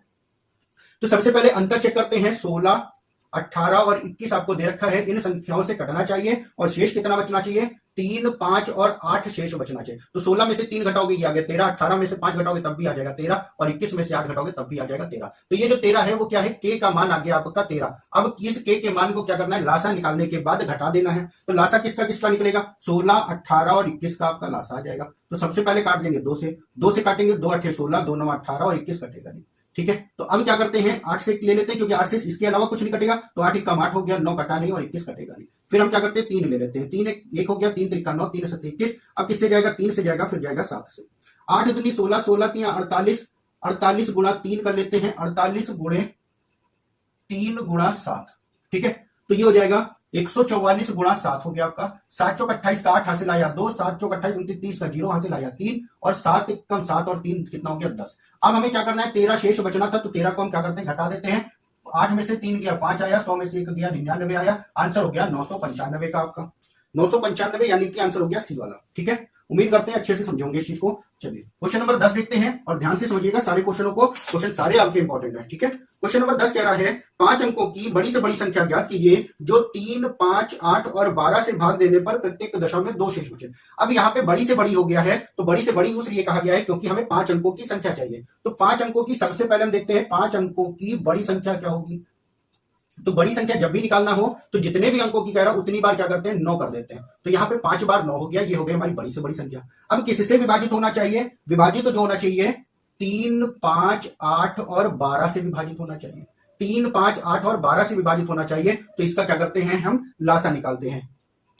तो सबसे पहले अंतर चेक करते हैं। 16, 18 और 21 आपको दे रखा है। इन संख्याओं से कटना चाहिए और शेष कितना बचना चाहिए? 3, 5 और 8 शेष बचना चाहिए। तो 16 में से 3 घटाओगे ये आ गया 13, 18 में से 5 घटाओगे तब भी आ जाएगा 13, और 21 में से 8 घटाओगे तब भी आ जाएगा 13। तो ये जो 13 है वो क्या है? के का मान आ गया आपका 13। अब इस के मान को क्या करना है? लासा निकालने के बाद घटा देना है। तो लासा किसका किसका निकलेगा? 16, 18 और 21 का आपका लासा आ जाएगा। तो सबसे पहले काट देंगे 2 से काटेंगे, 2 8 16, 2 9 18 और 21 कटेगा नहीं। ठीक है, तो अब क्या करते हैं? 8 से ले लेते हैं क्योंकि 8 से इसके अलावा कुछ नहीं कटेगा। तो 8 कम 8 हो गया, 9 कटा नहीं और 21 कटेगा नहीं। फिर हम क्या करते हैं? 3 ले लेते हैं। 3 1 हो गया, 3 3 का 9, 3 7 21। अब किससे जाएगा? 3 से जाएगा, फिर जाएगा 7 से। 8 दूनी 16, 16 3 48, 48 गुणा 3 कर लेते हैं, 48 गुणे 3 गुणा 7। ठीक है, तो ये हो जाएगा 144 गुणा 7 हो गया आपका। 7 चौक 28 का 8 हासिल आया 2, 7 चौक 28 29 का 0 हासिल आया 3, और 7 कम 7 और 3 कितना हो गया? 10। अब हमें क्या करना है? 13 शेष बचना था, तो 13 को हम क्या करते हैं? घटा देते हैं। 8 में से 3 गया 5 आया, 100 में से 1 गया 99 आया। आंसर हो गया 995 का आपका। 995 यानी कि आंसर हो गया सी वाला। ठीक है, उम्मीद करते हैं अच्छे से समझोगे इस चीज को। चलिए क्वेश्चन नंबर 10 देखते हैं और ध्यान से समझिएगा सारे क्वेश्चनों को। क्वेश्चन सारे आपके इंपॉर्टेंट है। ठीक है, क्वेश्चन नंबर 10 कह रहा है 5 अंकों की बड़ी से बड़ी संख्या ज्ञात कीजिए जो 3, 5, 8 और 12 से भाग देने पर प्रत्येक दशा में 2 शेष बचे। अब यहाँ पे बड़ी से बड़ी हो गया है, तो बड़ी से बड़ी इसलिए कहा गया है क्योंकि हमें 5 अंकों की संख्या चाहिए। तो 5 अंकों की सबसे पहले हम देखते हैं 5 अंकों की बड़ी संख्या क्या होगी। तो बड़ी संख्या जब भी निकालना हो तो जितने भी अंकों की कह रहा हूं उतनी बार क्या करते हैं? 9 कर देते हैं। तो यहाँ पे 5 बार 9 हो गया, ये हो गया हमारी बड़ी से बड़ी संख्या। अब किससे विभाजित होना चाहिए? विभाजित तो जो होना चाहिए 3, 5, 8 और 12 से विभाजित होना चाहिए। 3, 5, 8 और 12 से विभाजित होना चाहिए। तो इसका क्या करते हैं? हम लासा निकालते हैं।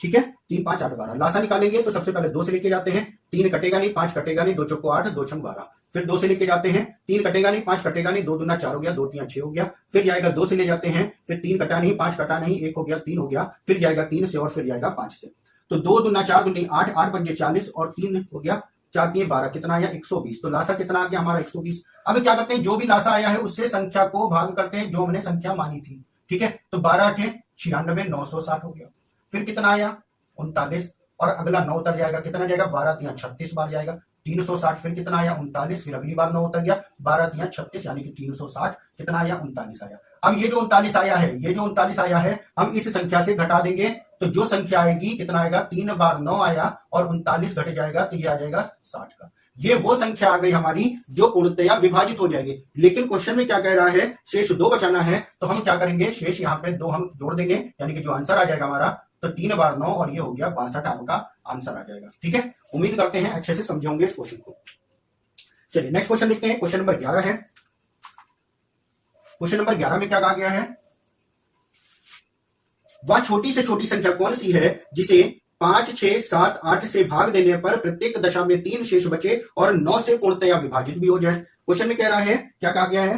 ठीक है, 3, 5, 8, 12 लासा निकालेंगे तो सबसे पहले 2 से लेके जाते हैं। 3 कटेगा नहीं, 5 कटेगा नहीं, 2 चौको 8, 2 छंग 12। फिर 2 से लेके जाते हैं। 3 कटेगा नहीं, 5 कटेगा नहीं, 2 दूना 4 हो गया, 2 3 6 हो गया। फिर जाएगा 2 से ले जाते हैं। फिर 3 कटा नहीं, 5 कटा नहीं, 1 हो गया, 3 हो गया। फिर जाएगा 3 से और फिर जाएगा 5 से। तो 2 दूना 4 दूनी 8, 8 पंजे 40 और 3 हो गया, 4 3 12, कितना आया? 120। तो लासा कितना आ गया हमारा? 120। अब क्या करते हैं? जो भी लासा आया है उससे संख्या को भाग करते हैं जो हमने संख्या मानी थी। ठीक है, तो 12 8 96, 960 हो गया। फिर कितना आया? 39, और अगला 9 उतर जाएगा, कितना जाएगा? 12 3 36 बार जाएगा, 360। फिर कितना आया? 39। फिर अगली बार 9 उतर गया, 12 3 36, यानी कि 360। कितना आया? 39 आया। अब ये जो 39 आया है, ये जो 39 आया है, हम इस संख्या से घटा देंगे तो जो संख्या आएगी कितना आएगा? 3 बार 9 आया और 39 घट जाएगा, तो ये आ जाएगा 60 का। ये वो संख्या आ गई हमारी जो पूर्णतया विभाजित हो जाएगी। लेकिन क्वेश्चन में क्या कह रहा है? शेष 2 बचाना है, तो हम क्या करेंगे? शेष यहाँ पे 2 हम जोड़ देंगे, यानी कि जो आंसर आ जाएगा हमारा, तो 3 बार 9 और ये हो गया 62 आपका आंसर आ जाएगा। ठीक है, उम्मीद करते हैं अच्छे से समझे होंगे इस क्वेश्चन को। चलिए नेक्स्ट क्वेश्चन देखते हैं। क्वेश्चन नंबर 11 है। क्वेश्चन नंबर 11 में क्या कहा गया है? वह छोटी से छोटी संख्या कौन सी है जिसे 5, 6, 7, 8 से भाग देने पर प्रत्येक दशा में 3 शेष बचे और 9 से पूर्णतया विभाजित भी हो जाए। क्वेश्चन में कह रहा है, क्या कहा गया है?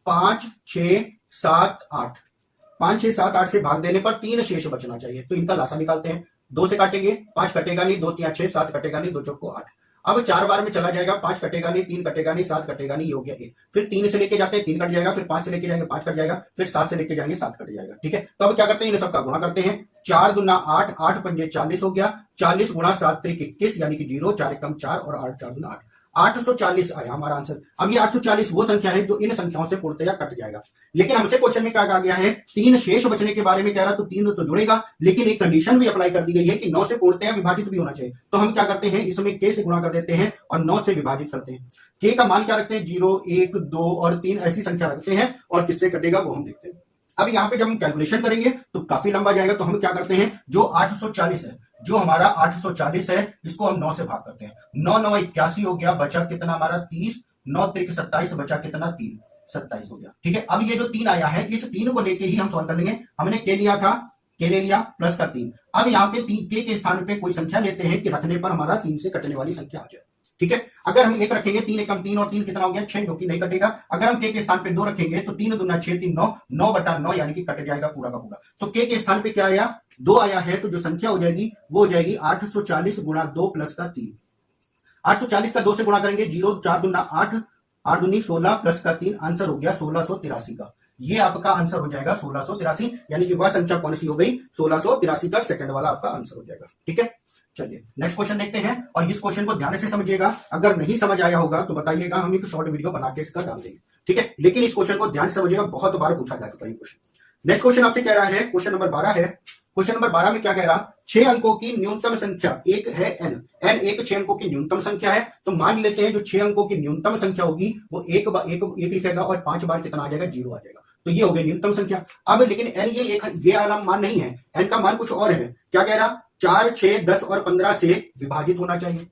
5, 6, 7, 8। 5, 6, 7, 8 से भाग देने पर 3 शेष बचना चाहिए। तो इनका लासा निकालते हैं। 2 से काटेंगे, 5 कटेगा नहीं, 2 3 6, 7 कटेगा नहीं, 2 चौको 8। अब 4 बार में चला जाएगा, 5 कटेगा नहीं, 3 कटेगा नहीं, 7 कटेगा नहीं, ये हो गया 1। फिर 3 से लेके जाते हैं, 3 कट जाएगा। फिर 5 से लेके जाएंगे, 5 कट जाएगा। फिर 7 से लेके जाएंगे, 7 कट जाएगा। ठीक है, तो अब क्या करते हैं? इन सबका गुणा करते हैं। 4 दूना 8, 8 पंजे 40 हो गया, 40 गुणा 7 3 21, यानी कि 0, 4 1 4 और 8 4 दूना 8। 840 आया हमारा आंसर। अब ये 840 वो संख्या है जो इन संख्याओं से पूर्णतया कट जाएगा। लेकिन हमसे क्वेश्चन में क्या कहा गया है, 3 शेष बचने के बारे में कह रहा, तो 3 तो जुड़ेगा, लेकिन एक कंडीशन भी अप्लाई कर दी गई है कि 9 से पूर्णतया विभाजित भी होना चाहिए। तो हम क्या करते हैं, इसमें k से गुणा कर देते हैं और 9 से विभाजित करते हैं। k का मान क्या रखते हैं, 0, 1, 2 और 3 ऐसी संख्या रखते हैं, और किससे कटेगा वो हम देखते हैं। अब यहाँ पे जब हम कैलकुलेशन करेंगे तो काफी लंबा जाएगा, तो हम क्या करते हैं, जो 840 है, जो हमारा 840 है, इसको हम 9 से भाग करते हैं। 9 9 81 हो गया, बचा कितना हमारा 30, 9 त्रिक 27, बचा कितना 3, 27 हो गया। ठीक है, अब ये जो 3 आया है, इस 3 को लेके ही हम सॉल्व कर लेंगे। हमने के लिया था, के ले लिया प्लस का 3। अब यहाँ पे के स्थान पे कोई संख्या लेते हैं कि रखने पर हमारा 3 से कटने वाली संख्या आ जाए। ठीक है, अगर हम 1 रखेंगे, 3 एकम 3 और 3 कितना हो गया 6, जो कि नहीं कटेगा। अगर हम के स्थान पे 2 रखेंगे तो 3 दूना 6, 3 9, 9 बटा 9 यानी कि कट जाएगा पूरा का पूरा। तो के स्थान पे क्या आया, 2 आया है, तो जो संख्या हो जाएगी वो हो जाएगी 840 गुणा 2 प्लस का 3। 840 का 2 से गुणा करेंगे, 0 4 दूना 8, 8 दूनी 16 प्लस का 3, आंसर हो गया 1683 का। ये आपका आंसर हो जाएगा 1683, यानी कि वह संख्या कौन सी हो गई, 1683 का सेकंड वाला आपका आंसर हो जाएगा। ठीक है, चलिए नेक्स्ट क्वेश्चन देखते हैं, और इस क्वेश्चन को ध्यान से समझिएगा। अगर नहीं समझ आया होगा तो बताइएगा, हम एक शॉर्ट वीडियो बना के इसका डाल देंगे। ठीक है, लेकिन इस क्वेश्चन को ध्यान से समझिएगा, बहुत बार पूछा जा चुका है क्वेश्चन। नेक्स्ट क्वेश्चन आपसे कह रहा है, क्वेश्चन नंबर 12 है। क्वेश्चन नंबर 12 में क्या कह रहा, 6 अंकों की न्यूनतम संख्या एक है n एक 6 अंकों की न्यूनतम संख्या है। तो मान लेते हैं जो 6 अंकों की न्यूनतम संख्या होगी वो एक लिखेगा और 5 बार कितना आ जाएगा, 0 आ जाएगा। तो ये हो गया न्यूनतम संख्या। अब लेकिन n ये वाला मान नहीं है, n का मान कुछ और है। क्या कह रहा, 4, 6, 10 और 15 से विभाजित होना चाहिए।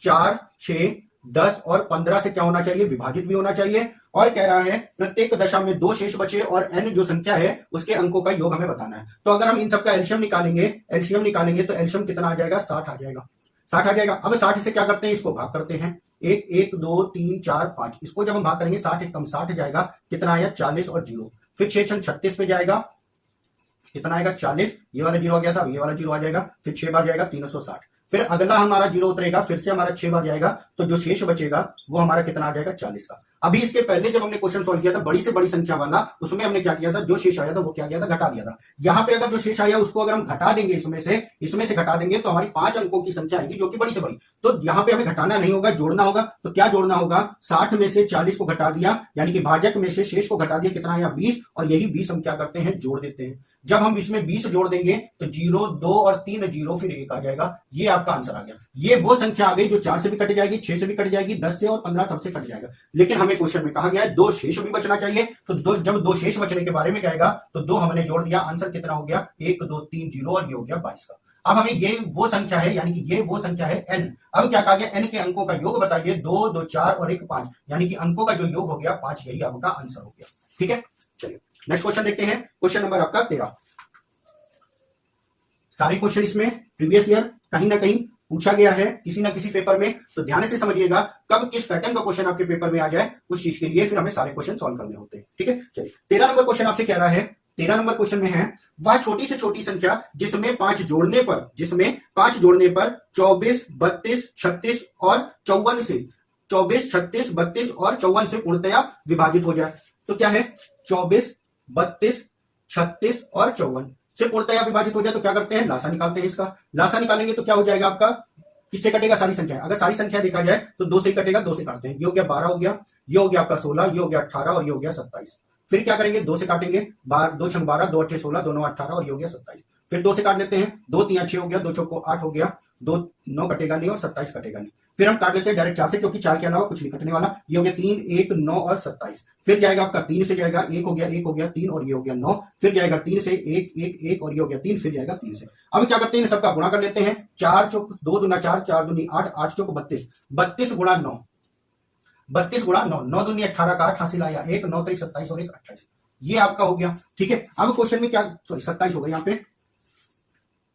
4, 6, 10 और 15 से क्या होना चाहिए, विभाजित भी होना चाहिए। और कह रहा है प्रत्येक दशा में 2 शेष बचे और n जो संख्या है उसके अंकों का योग हमें बताना है। तो अगर हम इन सबका एलसीएम निकालेंगे तो एलसीएम कितना आ जाएगा, 60 आ जाएगा। 60 आ जाएगा। अब 60 से क्या करते हैं, इसको भाग करते हैं। 1, 1, 2, 3, 4, 5, इसको जब हम भाग करेंगे 60 एक कम 60 जाएगा, कितना आया 40 और 0। फिर 6 36 पे जाएगा, कितना आएगा 40, ये वाला 0 आ गया था, ये वाला 0 आ जाएगा। फिर 6 बार जाएगा 360, फिर अगला हमारा 0 उतरेगा, फिर से हमारा 6 बार जाएगा, तो जो शेष बचेगा वो हमारा कितना आ जाएगा 40 का। अभी इसके पहले जब हमने क्वेश्चन सॉल्व किया था बड़ी से बड़ी संख्या वाला, उसमें हमने क्या किया था, जो शेष आया था वो क्या किया था, घटा दिया था। यहाँ पे अगर जो शेष आया उसको अगर हम घटा देंगे, इसमें से घटा देंगे तो हमारी 5 अंकों की संख्या आएगी जो कि बड़ी से बड़ी। तो यहाँ पे हमें घटाना नहीं होगा, जोड़ना होगा। तो क्या जोड़ना होगा, 60 में से 40 को घटा दिया, यानी कि भाजक में से शेष को घटा दिया, कितना आया 20, और यही 20 हम क्या करते हैं, जोड़ देते हैं। जब हम इसमें 20 जोड़ देंगे तो 0, 2 और 3 0, फिर 1 आ जाएगा। ये आपका आंसर आ गया। ये वो संख्या आ गई जो 4 से भी कट जाएगी, 6 से भी कट जाएगी, 10 से और 15 सबसे कट जाएगा। लेकिन हमें क्वेश्चन में कहा गया है 2 शेष भी बचना चाहिए। तो जब 2 शेष बचने के बारे में कहेगा तो 2 हमने जोड़ दिया, आंसर कितना हो गया, 1, 2, 3 0, और ये हो गया 22 का। अब हमें ये वो संख्या है, यानी कि ये वो संख्या है n। अब क्या कहा गया, n के अंकों का योग बताइए, 2, 2, 4 और 1 5, यानी कि अंकों का जो योग हो गया 5, यही आपका आंसर हो गया। ठीक है, चलिए नेक्स्ट क्वेश्चन देखते हैं। क्वेश्चन नंबर आपका 13। सारे क्वेश्चन इसमें प्रीवियस ईयर कहीं ना कहीं पूछा गया है किसी ना किसी पेपर में, तो ध्यान से समझिएगा कब किस पैटर्न का क्वेश्चन आपके पेपर में आ जाए, उस चीज के लिए फिर हमें सारे क्वेश्चन सॉल्व करने होते हैं। ठीक है, चलिए 13 नंबर क्वेश्चन आपसे कह रहा है। 13 नंबर क्वेश्चन में है, वह छोटी से छोटी संख्या जिसमें 5 जोड़ने पर 24, 32, 36 और 54 से 24, 36, 32 और 54 से पूर्णतया विभाजित हो जाए। तो क्या है, 24, 32, 36 और 54 से पूर्णतया विभाजित हो जाए। तो क्या करते हैं, लासा निकालते हैं। इसका लासा निकालेंगे तो क्या हो जाएगा आपका, किससे कटेगा, सारी संख्या। अगर सारी संख्या देखा जाए तो 2 से कटेगा, 2 से काटते हैं। ये हो गया 12 हो गया, ये हो गया आपका 16, ये हो गया 18 और ये हो गया 27। फिर क्या करेंगे, 2 से काटेंगे, 2 6 12, 2 8 16, 2 9 18 और ये हो गया 27। फिर 2 से काट लेते हैं, 2 3 6 हो गया, 2 चौको 8 हो गया, 2 9 कटेगा नहीं और 27 कटेगा नहीं। फिर हम काट लेते हैं डायरेक्ट 4 से, क्योंकि 4 के अलावा कुछ नहीं कटने वाला। ये हो गया 3, 1, 9 और 27। फिर जाएगा आपका 3 से जाएगा, 1 हो गया, 1 हो गया 3 और ये हो गया 9। फिर जाएगा 3 से 1, 1, 1 और ये हो गया 3। फिर जाएगा 3 से। अब क्या करते हैं, सबका गुणा कर लेते हैं। 4 चौक 2 दूना 4, 4 दूनी 8, 8 चौक 32, 32 गुणा 9, 32 गुणा 9, 9 दूनी 18 का 8 हासिल आया, 1 9 3 27 और 1 28। ये आपका हो गया। ठीक है, अब क्वेश्चन में क्या, सॉरी 27 हो गया यहाँ पे।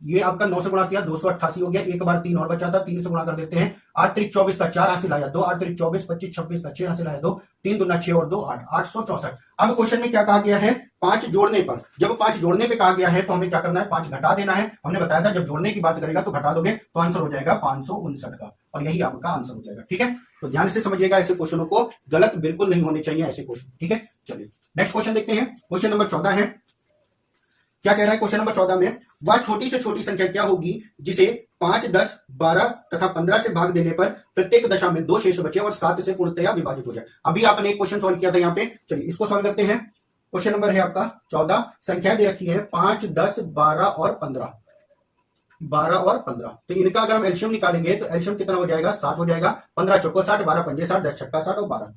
ये आपका 9 से गुणा किया, 288 हो गया। एक बार 3 और बचा था, 3 से गुणा कर देते हैं। 8 3 24 का 4 हासिल आया 2, 8 3 24, 25 26 का 6 हासिल आया 2, 3 दूना 6 और 2 8, 864। अब क्वेश्चन में क्या कहा गया है, 5 जोड़ने पर। जब 5 जोड़ने पे कहा गया है तो हमें क्या करना है, 5 घटा देना है। हमने बताया था जब जोड़ने की बात करेगा तो घटा दोगे तो आंसर हो जाएगा 559 का, और यही आपका आंसर हो जाएगा। ठीक है, तो ध्यान से समझिएगा, ऐसे क्वेश्चनों को गलत बिल्कुल नहीं होने चाहिए ऐसे क्वेश्चन। ठीक है, चलिए नेक्स्ट क्वेश्चन देखते हैं। क्वेश्चन नंबर 14 है, क्या कह रहा है क्वेश्चन नंबर 14 में, वह छोटी से छोटी संख्या क्या होगी जिसे 5, 10, 12 तथा 15 से भाग देने पर प्रत्येक दशा में 2 शेष बचे और 7 से पूर्णतया विभाजित हो जाए। अभी आपने एक क्वेश्चन सॉल्व किया था यहाँ पे, चलिए इसको सॉल्व करते हैं। क्वेश्चन नंबर है आपका 14, संख्या दे रखी है 5, 10, 12 और 15। 12 और 15, तो इनका अगर हम एलसीएम निकालेंगे तो एलसीएम कितना हो जाएगा, 60 हो जाएगा। 15 चौको 60, 12 पंजे 60, 10 छक्का 60 और 12,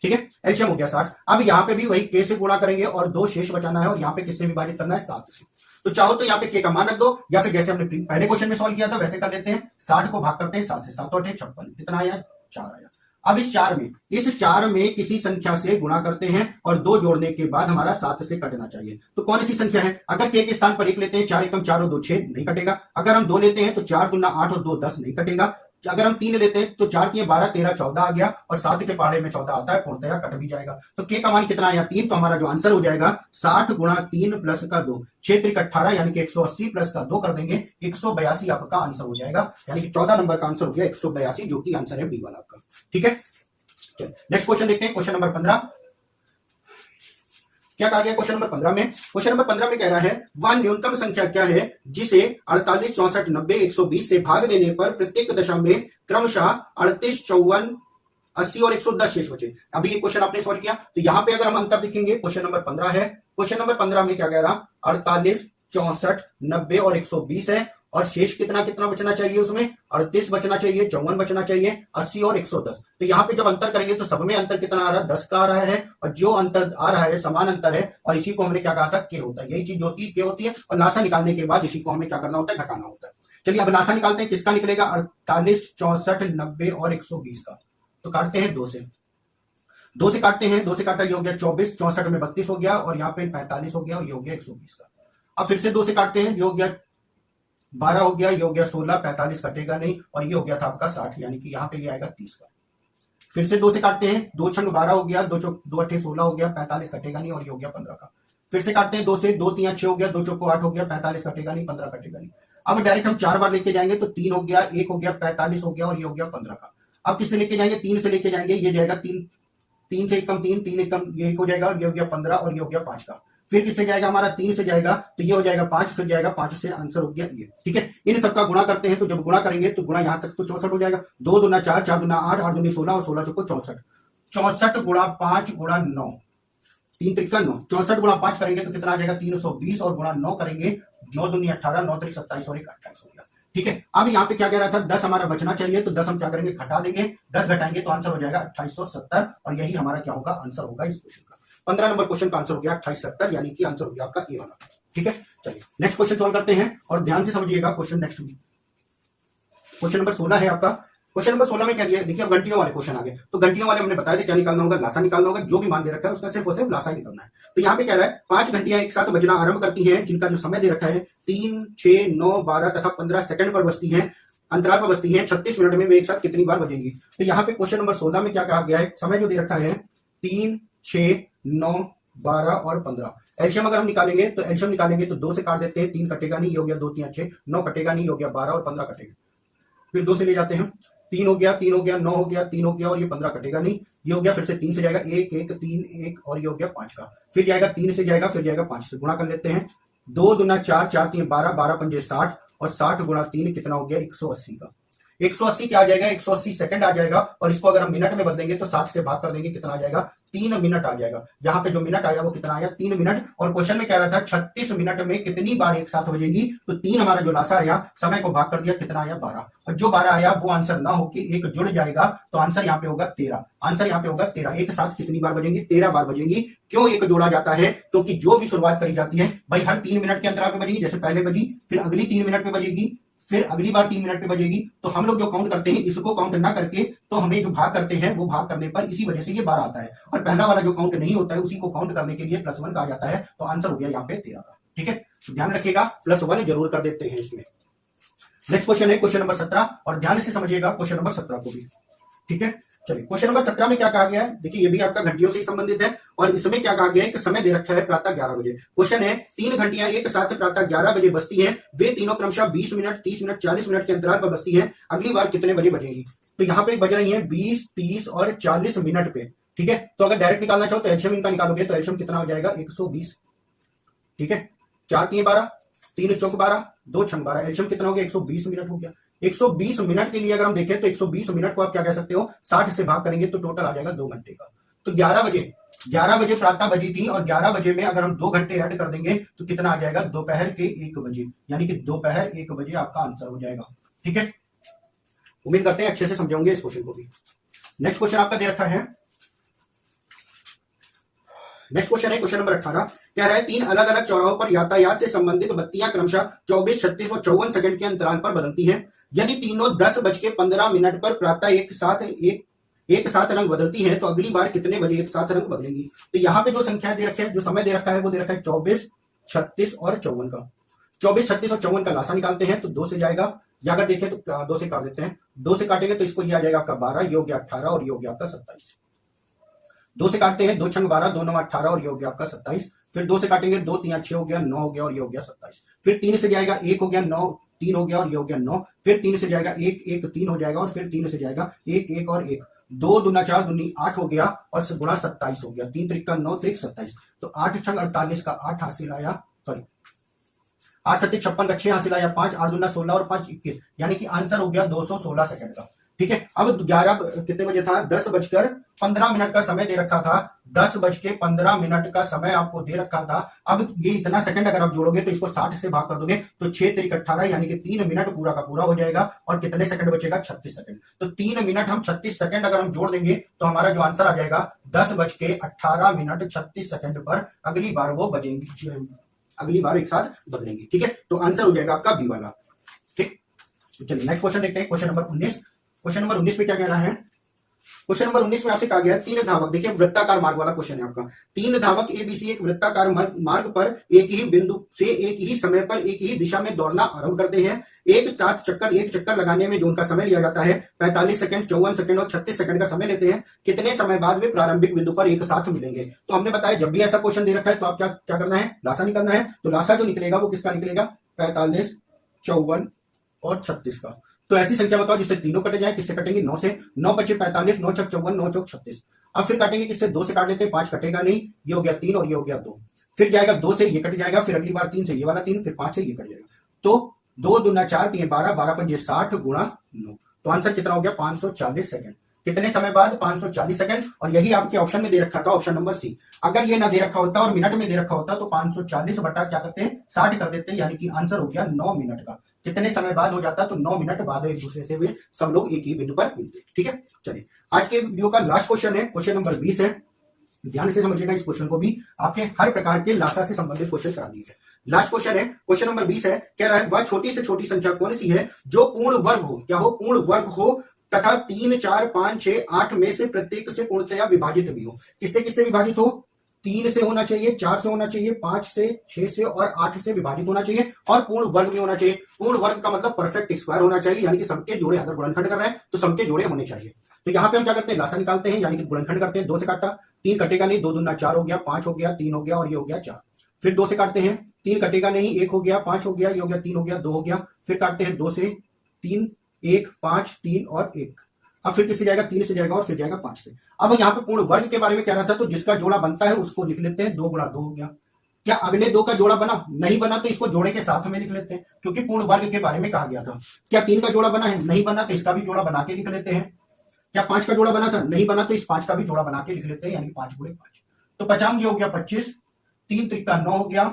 ठीक है, एलसीएम हो गया 60। अब यहाँ पे भी वही के से गुणा करेंगे और 2 शेष बचाना है और यहाँ पे किससे विभाजित करना है, 7 से। तो चाहो तो यहाँ पे के का मान रख दो या फिर जैसे हमने पहले क्वेश्चन में सॉल्व किया था वैसे कर लेते हैं। 60 को भाग करते हैं 7 से, 7 और 8 56, कितना आया, 4 आया। अब इस 4 में किसी संख्या से गुणा करते हैं और 2 जोड़ने के बाद हमारा 7 से कटना चाहिए। तो कौन सी संख्या है, अगर के स्थान पर 1 लेते हैं, 4 एकम 4 और 2 6 नहीं कटेगा। अगर हम 2 लेते हैं तो 4 दूना 8 और 2 10 नहीं कटेगा। अगर हम 3 लेते हैं तो 4 की 12 13 14 आ गया और 7 के पहाड़े में 14 आता है, पूर्णतया कट भी जाएगा। तो के का मान कितना आया, 3। तो हमारा जो आंसर हो जाएगा 60 गुणा 3 प्लस का 2, 6 त्रिक 18 यानी कि 180 प्लस का 2 कर देंगे, 182 आपका आंसर हो जाएगा। यानी कि 14 नंबर का आंसर हो गया 182, जो कि आंसर है बी वाला आपका, ठीक है। नेक्स्ट क्वेश्चन देखते हैं, क्वेश्चन नंबर 15। क्या कहा गया क्वेश्चन नंबर 15 में, क्वेश्चन नंबर 15 में कह रहा है वह न्यूनतम संख्या क्या है जिसे 48, 64, 90, 120 से भाग देने पर प्रत्येक दशा में क्रमशः 38, 54, 80 और 110 शेष बचे। अभी ये क्वेश्चन आपने सॉल्व किया, तो यहां पे अगर हम अंतर देखेंगे, क्वेश्चन नंबर 15 है, क्वेश्चन नंबर 15 में क्या कह रहा, 48, 64, 90 और 120 है और शेष कितना कितना बचना चाहिए, उसमें 38 बचना चाहिए, 54 बचना चाहिए, 80 और 110। तो यहाँ पे जब अंतर करेंगे तो सब में अंतर कितना आ रहा है, 10 का आ रहा है, और जो अंतर आ रहा है समान अंतर है, और इसी को हमने क्या कहा था, के होता है। यही चीज होती है, के होती है, और नासा निकालने के बाद इसी को हमें क्या करना होता है, घटाना होता है। चलिए अब नासा निकालते हैं, किसका निकलेगा, 48, 64, 90 और 120 का। तो काटते हैं 2 से, 2 से काटते हैं, 2 से काटा ये हो गया 24, 64 में 32 हो गया और यहाँ पे 45 हो गया और ये हो गया 120 का। अब फिर से 2 से काटते हैं, ये हो गया 12 हो गया, ये हो गया 16, 45 कटेगा नहीं, और ये हो गया था आपका 60, यानी कि यहाँ पे ये आएगा 30 का। फिर से 2 से काटते हैं, 2 छंग 12 हो गया, 2 अट्ठे 16 हो गया, 45 कटेगा नहीं, और ये हो गया 15 का। फिर से काटते हैं 2 से, 2 3 6 हो गया, 2 चौको 8 हो गया, 45 कटेगा नहीं, 15 कटेगा नहीं। अब डायरेक्ट हम 4 बार लेके जाएंगे तो 3 हो गया, 1 हो गया, 45 हो गया और ये हो गया 15 का। अब किससे लेके जाएंगे, 3 से लेके जाएंगे, ये जाएगा 3 से एकम 3, 3 एकम ये 1 हो जाएगा, ये हो गया 15 और ये हो गया 5 का। फिर किससे जाएगा, हमारा 3 से जाएगा तो ये हो जाएगा 5, फिर जाएगा 5 से, आंसर हो गया ये, ठीक है। इन सबका गुणा करते हैं, तो जब गुणा करेंगे तो गुणा यहां तक तो 64 हो जाएगा, 2 दूना 4, 4 दूना 8, 8 दूनी 16 और 16 चौको 64, 64 गुणा 5 गुणा 9, 3 त्रिका 9, 64 गुणा 5 करेंगे तो कितना आ जाएगा, 320 और गुणा 9 करेंगे, 9 दूनी 18, 9 त्रिक 27 और 1 28 हो गया, ठीक है। अब यहाँ पे क्या कह रहा था, 10 हमारा बचना चाहिए, तो 10 हम क्या करेंगे, घटा देंगे, 10 घटाएंगे तो आंसर हो जाएगा 2870, और यही हमारा क्या होगा, आंसर होगा इस क्वेश्चन का। 15 नंबर क्वेश्चन का आंसर हो गया 2870, यानी कि आंसर हो गया आपका ए वाला, ठीक है। चलिए नेक्स्ट क्वेश्चन सॉल्व करते हैं और ध्यान से समझिएगा क्वेश्चन। नेक्स्ट क्वेश्चन नंबर 16 है आपका। क्वेश्चन नंबर 16 में क्या दिया, देखिए अब घंटियों वाले क्वेश्चन आ गए, तो घंटियों वाले हमने बताया था क्या निकालना होगा, लासा निकालना होगा, जो भी मान दे रखा है उसका सिर्फ और सिर्फ लासा ही निकालना है। तो यहाँ पे कह रहा है 5 घंटियां एक साथ बजना आरंभ करती हैं, जिनका जो समय दे रखा है 3, 6, 9, 12 तथा 15 सेकंड पर बजती हैं, अंतराल पर बजती हैं, 36 मिनट में वे एक साथ कितनी बार बजेंगी। तो यहाँ पे क्वेश्चन नंबर 16 में क्या कहा गया है, समय जो दे रखा है 3, 6, 9, 12 और 15। एल्शियम अगर हम निकालेंगे तो एल्शियम निकालेंगे तो 2 से काट देते हैं, 3 कटेगा नहीं, ये हो गया 2 3 6, 9 कटेगा नहीं, हो गया 12 और 15 कटेगा। फिर 2 से ले जाते हैं, 3 हो गया, 3 हो गया, 9 हो गया, 3 हो गया और ये 15 कटेगा नहीं, ये हो गया, फिर से 3 से जाएगा 1 1 3 1 और ये हो गया 5 का। फिर जाएगा 3 से जाएगा, फिर जाएगा 5 से, गुणा कर लेते हैं, 2 दूना 4, 4 3 12, 12 पंजे 60 और 60 गुणा 3 कितना हो गया, 180 का। 180 क्या आ जाएगा, 180 सेकंड आ जाएगा, और इसको अगर हम मिनट में बदलेंगे तो 60 से भाग कर देंगे, कितना आ जाएगा, 3 मिनट आ जाएगा। यहाँ पे जो मिनट आया वो कितना आया, 3 मिनट। और क्वेश्चन में कह रहा था 36 मिनट में कितनी बार एक साथ बजेंगी, तो 3 हमारा जो लासा आया, समय को भाग कर दिया, कितना आया 12, और जो 12 आया वो आंसर ना होके एक जुड़ जाएगा, तो आंसर यहाँ पे होगा 13, आंसर यहाँ पे होगा 13। एक साथ कितनी बार बजेंगी, 13 बार बजेंगी। क्यों एक जोड़ा जाता है, क्योंकि जो भी शुरुआत करी जाती है भाई हर 3 मिनट के अंतराल पे बजेगी, जैसे पहले बजी, फिर अगली 3 मिनट पे बजेगी, फिर अगली बार 3 मिनट पे बजेगी। तो हम लोग जो काउंट करते हैं इसको काउंट ना करके, तो हमें जो भाग करते हैं वो भाग करने पर इसी वजह से ये 12 आता है, और पहला वाला जो काउंट नहीं होता है उसी को काउंट करने के लिए +1 कहा जाता है। तो आंसर हो गया यहाँ पे 13 का, ठीक है। तो ध्यान रखिएगा, +1 जरूर कर देते हैं इसमें। नेक्स्ट क्वेश्चन है क्वेश्चन नंबर 17, और ध्यान से समझिएगा क्वेश्चन नंबर 17 को भी, ठीक है। चलिए क्वेश्चन नंबर 17 में क्या कहा गया है, देखिए ये भी आपका घंटियों से संबंधित है, और इसमें क्या कहा गया है कि समय दे रखा है प्रातः 11 बजे। क्वेश्चन है 3 घंटियां एक साथ प्रातः 11 बजे बजती हैं, वे तीनों क्रमशः 20 मिनट, 30 मिनट, 40 मिनट के अंतराल पर बजती हैं, अगली बार कितने बजे बजेगी। तो यहाँ पे बज रही है 20, 30 और 40 मिनट पे, ठीक है। तो अगर डायरेक्ट निकालना चाहो तो एल्शियम इनका निकालोगे तो एल्शियम कितना हो जाएगा, 120, ठीक है। 4 3 12, 3 चौक 12, 2 छंग 12, एलसीएम कितना हो गया 120 मिनट हो गया। 120 मिनट के लिए अगर हम देखें तो 120 मिनट को आप क्या कह सकते हो 60 से भाग करेंगे तो टोटल आ जाएगा 2 घंटे का। तो 11 बजे प्रातः बजी थी और 11 बजे में अगर हम 2 घंटे ऐड कर देंगे तो कितना आ जाएगा दोपहर के 1 बजे, यानी कि दोपहर 1 बजे आपका आंसर हो जाएगा। ठीक है, उम्मीद करते हैं अच्छे से समझेंगे इस क्वेश्चन को भी। नेक्स्ट क्वेश्चन आपका दे रखा है, नेक्स्ट क्वेश्चन है क्वेश्चन नंबर 18, क्या रहा है 3 अलग अलग चौराहों पर यातायात से संबंधित बत्तियां क्रमशः 24, 36 और 54 सेकंड के अंतराल पर बदलती हैं। यदि तीनों 10:15 पर प्रातः एक साथ रंग बदलती हैं तो अगली बार कितने बजे एक साथ रंग बदलेंगी। तो यहाँ पे जो संख्या दे रखे हैं, जो समय दे रखा है वो दे रखा है 24, 36 और 54 का। 24, 36 और 54 का लासा निकालते हैं तो 2 से जाएगा, या अगर देखें तो 2 से काट देते हैं, 2 से काटेंगे तो इसको ये आ जाएगा आपका 12, ये हो गया 18 और ये हो गया आपका 27। 2 से काटते हैं, 2 छंग 12, 2 9 18 और ये हो गया आपका 27। फिर 2 से काटेंगे, 2 3 6 हो गया, 9 हो गया और ये हो गया 27। फिर 3 से जाएगा 1 हो गया, 9 3 हो गया और ये हो गया 9। फिर 3 से जाएगा 1 1 3 हो जाएगा और फिर 3 से जाएगा 1 1 और 1, 2 दूना 4 दूनी 8 हो गया और गुणा 27 हो गया, 3 त्रिका 9 त्रिक 27। तो 8 छंग 48 का 8 हासिल आया, सॉरी 8 सत्ती 56 का 6 हासिल आया, 5 8 दूना 16 और 5 21, यानी कि आंसर हो गया 216 सेकंड का। ठीक है, अब 11 कितने बजे था, 10:15 का समय दे रखा था, 10:15 का समय आपको दे रखा था। अब ये इतना सेकंड अगर आप जोड़ोगे तो इसको 60 से भाग कर दोगे तो 6 3 18, यानी कि 3 मिनट पूरा का पूरा हो जाएगा और कितने सेकंड बचेगा 36 सेकंड। तो 3 मिनट हम 36 सेकंड अगर हम जोड़ देंगे तो हमारा जो आंसर आ जाएगा 10:18 36 सेकंड पर अगली बार वो बजेंगी, अगली बार एक साथ बदलेंगी। ठीक है, तो आंसर हो जाएगा आपका बी वाला। ठीक, चलिए नेक्स्ट क्वेश्चन देखते हैं, क्वेश्चन नंबर 19। क्वेश्चन नंबर 19 में क्या कह रहा है, क्वेश्चन नंबर 19 में आपसे कहा गया है 3 धावक, देखिए वृत्ताकार मार्ग वाला क्वेश्चन है आपका। 3 धावक एबीसी एक वृत्ताकार मार्ग पर एक ही बिंदु से एक ही समय पर एक ही दिशा में दौड़ना आरंभ करते हैं। एक चक्कर लगाने में जो उनका समय लिया जाता है 45 सेकंड, 54 सेकंड और 36 सेकंड का समय लेते हैं। कितने समय बाद वे प्रारंभिक बिंदु पर एक साथ मिलेंगे। तो हमने बताया जब भी ऐसा क्वेश्चन दे रखा है तो आप क्या करना है, लासा निकालना है। तो लासा जो निकलेगा वो किसका निकलेगा, 45, 54 और 36 का। तो ऐसी संख्या बताओ जिससे तीनों कटे जाए, किससे कटेंगे 9 से, 9 25 45, 9 छक 54, 9 चौक 36। अब फिर काटेंगे किससे, 2 से काट लेते हैं, 5 कटेगा नहीं, ये हो गया 3 और ये हो गया 2। फिर जाएगा 2 से ये कट जाएगा, फिर अगली बार 3 से ये वाला 3, फिर 5 से ये कट जाएगा। तो 2 दूना 4 3 12, 12 पंजे 60 गुणा 9, तो आंसर कितना हो गया 540 सेकंड। कितने समय बाद 540 सेकंड, और यही आपके ऑप्शन में दे रखा था, ऑप्शन नंबर सी। अगर ये ना दे रखा होता और मिनट में दे रखा होता तो 540 बटा क्या करते हैं 60 कर देते हैं, यानी कि आंसर हो गया 9 मिनट का। कितने समय बाद हो जाता तो 9 मिनट बाद एक दूसरे से वे सब लोग एक ही बिंदु पर मिलते। ठीक है, चलिए आज के वीडियो का लास्ट क्वेश्चन है, क्वेश्चन नंबर 20 है। ध्यान से समझिएगा इस क्वेश्चन को भी, आपके हर प्रकार के लासा से संबंधित क्वेश्चन करा दिए हैं। लास्ट क्वेश्चन है, क्वेश्चन नंबर 20 है, कह रहा है वह छोटी से छोटी संख्या कौन सी है जो पूर्ण वर्ग हो, क्या हो, पूर्ण वर्ग हो तथा 3 4 5 6 8 में से प्रत्येक से पूर्णतया विभाजित भी हो। किससे किससे विभाजित हो, 3 से होना चाहिए, 4 से होना चाहिए, 5 से, 6 से और 8 से विभाजित होना चाहिए और पूर्ण वर्ग में होना चाहिए। पूर्ण वर्ग का मतलब परफेक्ट स्क्वायर होना चाहिए, यानी कि सबके जोड़े, अगर गुणनखंड कर रहे हैं तो सबके जोड़े होने चाहिए। तो यहाँ पे हम क्या करते हैं, लासा निकालते हैं, यानी कि गुणनखंड करते हैं। 2 से काटा, 3 कटेगा नहीं, 2 दूना 4 हो गया, 5 हो गया, 3 हो गया और ये हो गया 4। फिर 2 से काटते हैं, 3 कटेगा नहीं, 1 हो गया, 5 हो गया, ये हो गया 3 हो गया, 2 हो गया। फिर काटते हैं 2 से, 3 1 5 3 और 1। अब फिर किससे जाएगा, 3 से जाएगा और फिर जाएगा 5 से। अब यहाँ पे पूर्ण वर्ग के बारे में कह रहा था, तो जिसका जोड़ा बनता है उसको लिख लेते हैं, 2 गुणा 2 हो गया। क्या अगले 2 का जोड़ा बना, नहीं बना तो इसको जोड़े के साथ में लिख लेते हैं, क्योंकि पूर्ण वर्ग के बारे में कहा गया था। क्या 3 का जोड़ा बना है, नहीं बना तो इसका भी जोड़ा बना के लिख लेते हैं। क्या 5 का जोड़ा बना था, नहीं बना तो इस 5 का भी जोड़ा बना के लिख लेते हैं, यानी 5 गुणे 5। तो 50 ये हो गया 25, 3 त्रिका 9 हो गया,